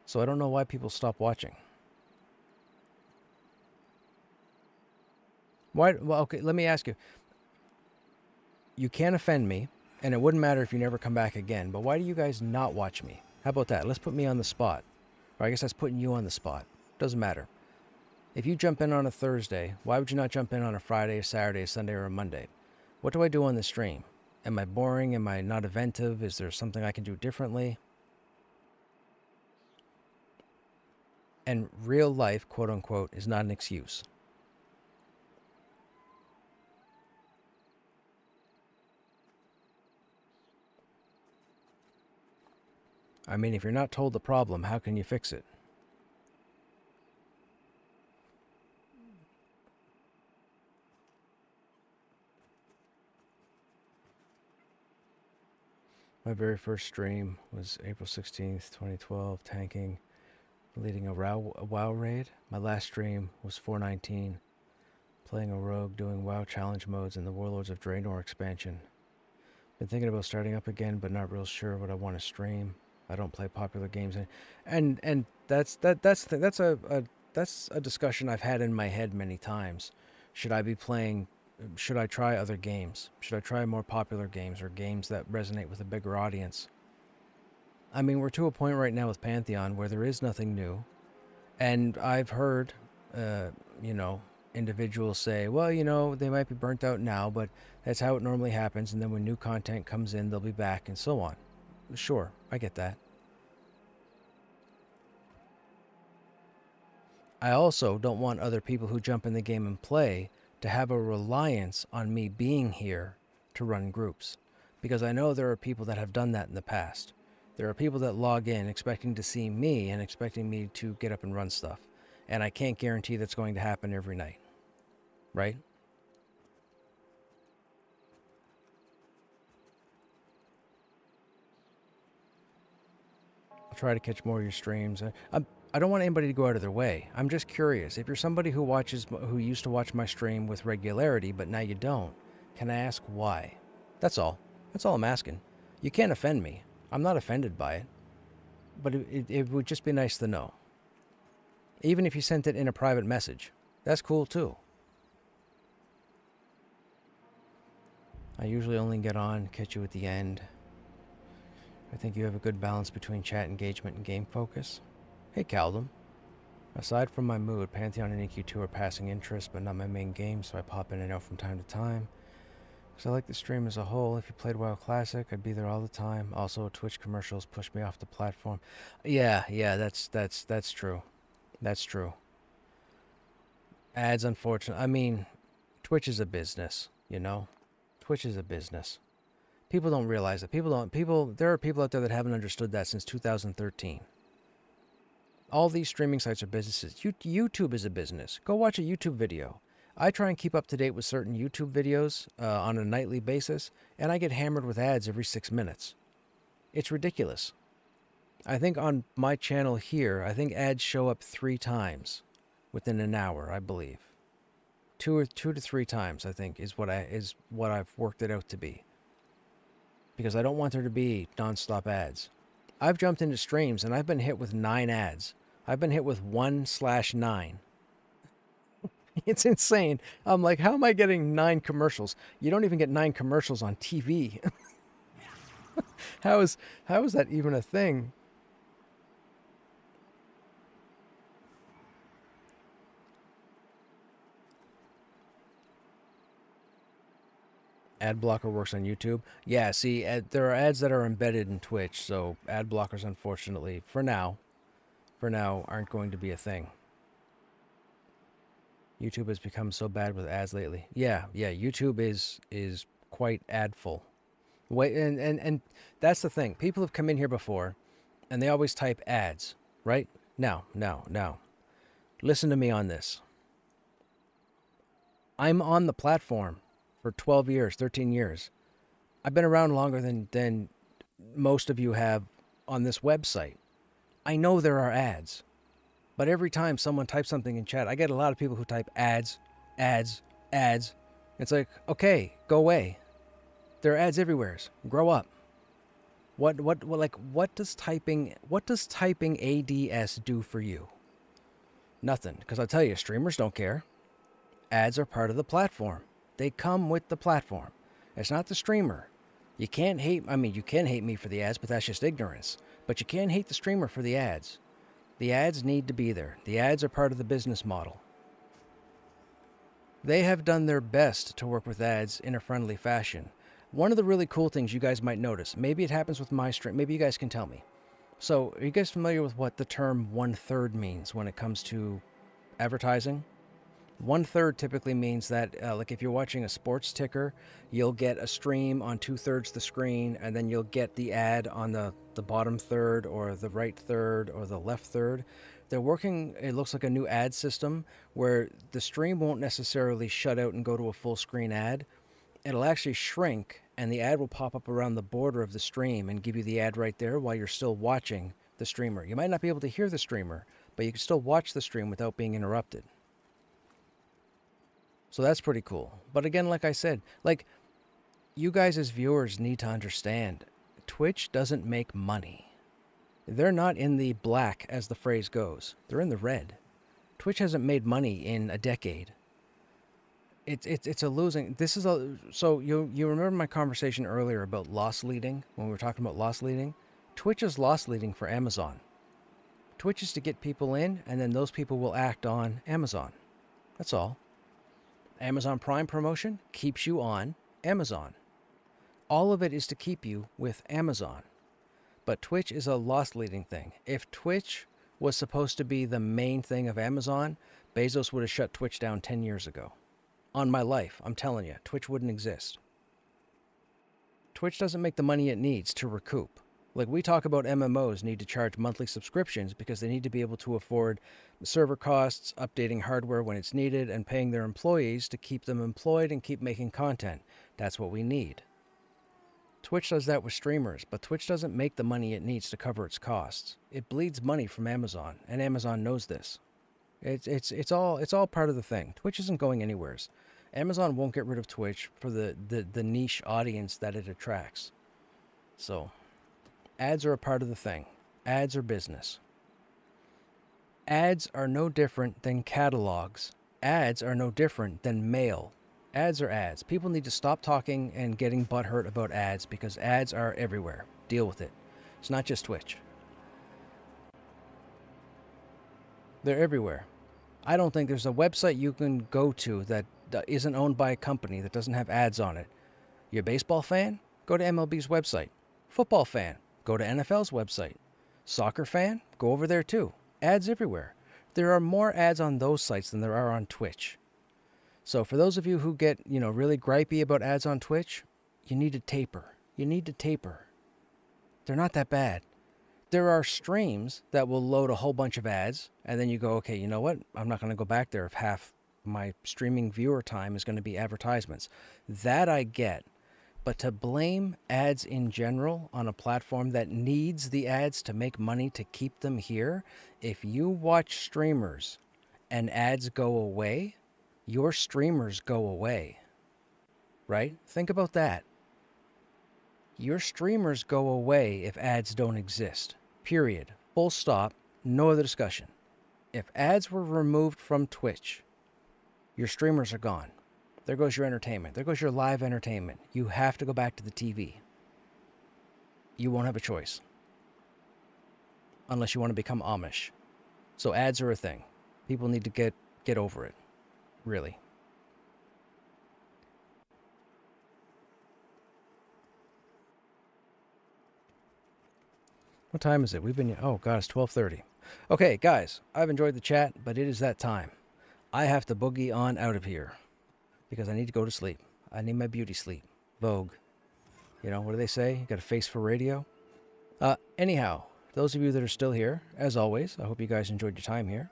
So I don't know why people stop watching. Why? Well, okay, let me ask you. You can't offend me, and it wouldn't matter if you never come back again, but why do you guys not watch me? How about that? Let's put me on the spot. Or I guess that's putting you on the spot. Doesn't matter. If you jump in on a Thursday, why would you not jump in on a Friday, a Saturday, a Sunday, or a Monday? What do I do on the stream? Am I boring? Am I not inventive? Is there something I can do differently? And real life, quote unquote, is not an excuse. I mean, if you're not told the problem, how can you fix it? My very first stream was April 16th, 2012, tanking, leading a WoW raid. My last stream was 419, playing a rogue, doing WoW challenge modes in the Warlords of Draenor expansion. Been thinking about starting up again, but not real sure what I want to stream. I don't play popular games, and that's a discussion I've had in my head many times. Should I be playing? Should I try other games? Should I try more popular games or games that resonate with a bigger audience? I mean, we're to a point right now with Pantheon where there is nothing new, and I've heard, individuals say, well, they might be burnt out now, but that's how it normally happens, and then when new content comes in, they'll be back, and so on. Sure, I get that. I also don't want other people who jump in the game and play to have a reliance on me being here to run groups. Because I know there are people that have done that in the past. There are people that log in expecting to see me and expecting me to get up and run stuff. And I can't guarantee that's going to happen every night. Right? I'll try to catch more of your streams. I don't want anybody to go out of their way. I'm just curious. If you're somebody who used to watch my stream with regularity, but now you don't, can I ask why? That's all. That's all I'm asking. You can't offend me. I'm not offended by it. But it would just be nice to know. Even if you sent it in a private message. That's cool too. I usually only get on, catch you at the end. I think you have a good balance between chat engagement and game focus. Hey, Caldum. Aside from my mood, Pantheon and EQ2 are passing interest, but not my main game, so I pop in and out from time to time. Because I like the stream as a whole. If you played WoW Classic, I'd be there all the time. Also, Twitch commercials push me off the platform. Yeah, that's true. That's true. Ads, unfortunately. I mean, Twitch is a business, you know? Twitch is a business. People don't realize it. There are people out there that haven't understood that since 2013. All these streaming sites are businesses. YouTube is a business. Go watch a YouTube video. I try and keep up to date with certain YouTube videos on a nightly basis, and I get hammered with ads every 6 minutes. It's ridiculous. I think on my channel here, I think ads show up 3 times within an hour, I believe. 2 to 3 times, I think, is what I've worked it out to be. Because I don't want there to be non-stop ads. I've jumped into streams and I've been hit with 9 ads. I've been hit with 1/9. It's insane. I'm like, how am I getting 9 commercials? You don't even get 9 commercials on TV. How is that even a thing? Ad blocker works on YouTube. Yeah, see, there are ads that are embedded in Twitch, so ad blockers, unfortunately, for now, aren't going to be a thing. YouTube has become so bad with ads lately. Yeah, YouTube is quite adful. Wait, and that's the thing. People have come in here before, and they always type ads, right? Now. Listen to me on this. I'm on the platform for 12 years, 13 years. I've been around longer than most of you have on this website. I know there are ads. But every time someone types something in chat, I get a lot of people who type ads. It's like, okay, go away. There are ads everywhere. Grow up. What does typing ADS do for you? Nothing. Because I'll tell you, streamers don't care. Ads are part of the platform. They come with the platform. It's not the streamer. You can't hate, you can hate me for the ads, but that's just ignorance. But you can't hate the streamer for the ads. The ads need to be there. The ads are part of the business model. They have done their best to work with ads in a friendly fashion. One of the really cool things you guys might notice, maybe it happens with my stream, maybe you guys can tell me. So, are you guys familiar with what the term 1/3 means when it comes to advertising? 1/3 typically means that, like if you're watching a sports ticker, you'll get a stream on 2/3 the screen, and then you'll get the ad on the bottom third, or the right third, or the left third. They're working, it looks like a new ad system, where the stream won't necessarily shut out and go to a full screen ad. It'll actually shrink, and the ad will pop up around the border of the stream and give you the ad right there while you're still watching the streamer. You might not be able to hear the streamer, but you can still watch the stream without being interrupted. So that's pretty cool. But again, like I said, like, you guys as viewers need to understand, Twitch doesn't make money. They're not in the black, as the phrase goes. They're in the red. Twitch hasn't made money in a decade. It's a losing. This is a, so you remember my conversation earlier about loss leading, when we were talking about loss leading? Twitch is loss leading for Amazon. Twitch is to get people in, and then those people will act on Amazon. That's all. Amazon Prime promotion keeps you on Amazon. All of it is to keep you with Amazon. But Twitch is a loss leading thing. If Twitch was supposed to be the main thing of Amazon, Bezos would have shut Twitch down 10 years ago. On my life, I'm telling you, Twitch wouldn't exist. Twitch doesn't make the money it needs to recoup. Like, we talk about MMOs need to charge monthly subscriptions because they need to be able to afford server costs, updating hardware when it's needed, and paying their employees to keep them employed and keep making content. That's what we need. Twitch does that with streamers, but Twitch doesn't make the money it needs to cover its costs. It bleeds money from Amazon, and Amazon knows this. It's all part of the thing. Twitch isn't going anywhere. Amazon won't get rid of Twitch for the niche audience that it attracts. So, ads are a part of the thing. Ads are business. Ads are no different than catalogs. Ads are no different than mail. Ads are ads. People need to stop talking and getting butthurt about ads, because ads are everywhere. Deal with it. It's not just Twitch. They're everywhere. I don't think there's a website you can go to that isn't owned by a company that doesn't have ads on it. You're a baseball fan? Go to MLB's website. Football fan? Go to NFL's website. Soccer fan? Go over there too. Ads everywhere. There are more ads on those sites than there are on Twitch. So for those of you who get, really gripey about ads on Twitch, you need to taper. You need to taper. They're not that bad. There are streams that will load a whole bunch of ads, and then you go, okay, you know what? I'm not going to go back there if half my streaming viewer time is going to be advertisements. That I get. But to blame ads in general on a platform that needs the ads to make money to keep them here, if you watch streamers and ads go away, your streamers go away. Right? Think about that. Your streamers go away if ads don't exist. Period. Full stop. No other discussion. If ads were removed from Twitch, your streamers are gone. There goes your entertainment. There goes your live entertainment. You have to go back to the TV. You won't have a choice. Unless you want to become Amish. So ads are a thing. People need to get over it. Really. What time is it? We've been... Oh, God, it's 12:30. Okay, guys, I've enjoyed the chat, but it is that time. I have to boogie on out of here. Because I need to go to sleep. I need my beauty sleep. Vogue. What do they say? You got a face for radio? Anyhow, those of you that are still here, as always, I hope you guys enjoyed your time here.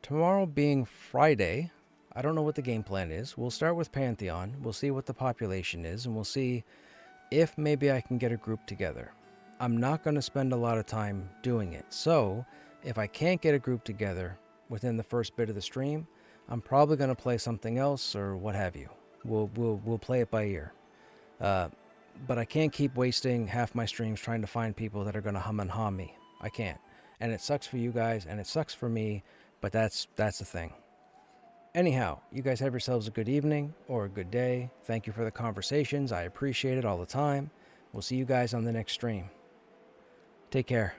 Tomorrow being Friday, I don't know what the game plan is. We'll start with Pantheon. We'll see what the population is, and we'll see if maybe I can get a group together. I'm not going to spend a lot of time doing it. So, if I can't get a group together within the first bit of the stream, I'm probably going to play something else or what have you. We'll play it by ear. But I can't keep wasting half my streams trying to find people that are going to hum and haw me. I can't. And it sucks for you guys, and it sucks for me, but that's the thing. Anyhow, you guys have yourselves a good evening or a good day. Thank you for the conversations. I appreciate it all the time. We'll see you guys on the next stream. Take care.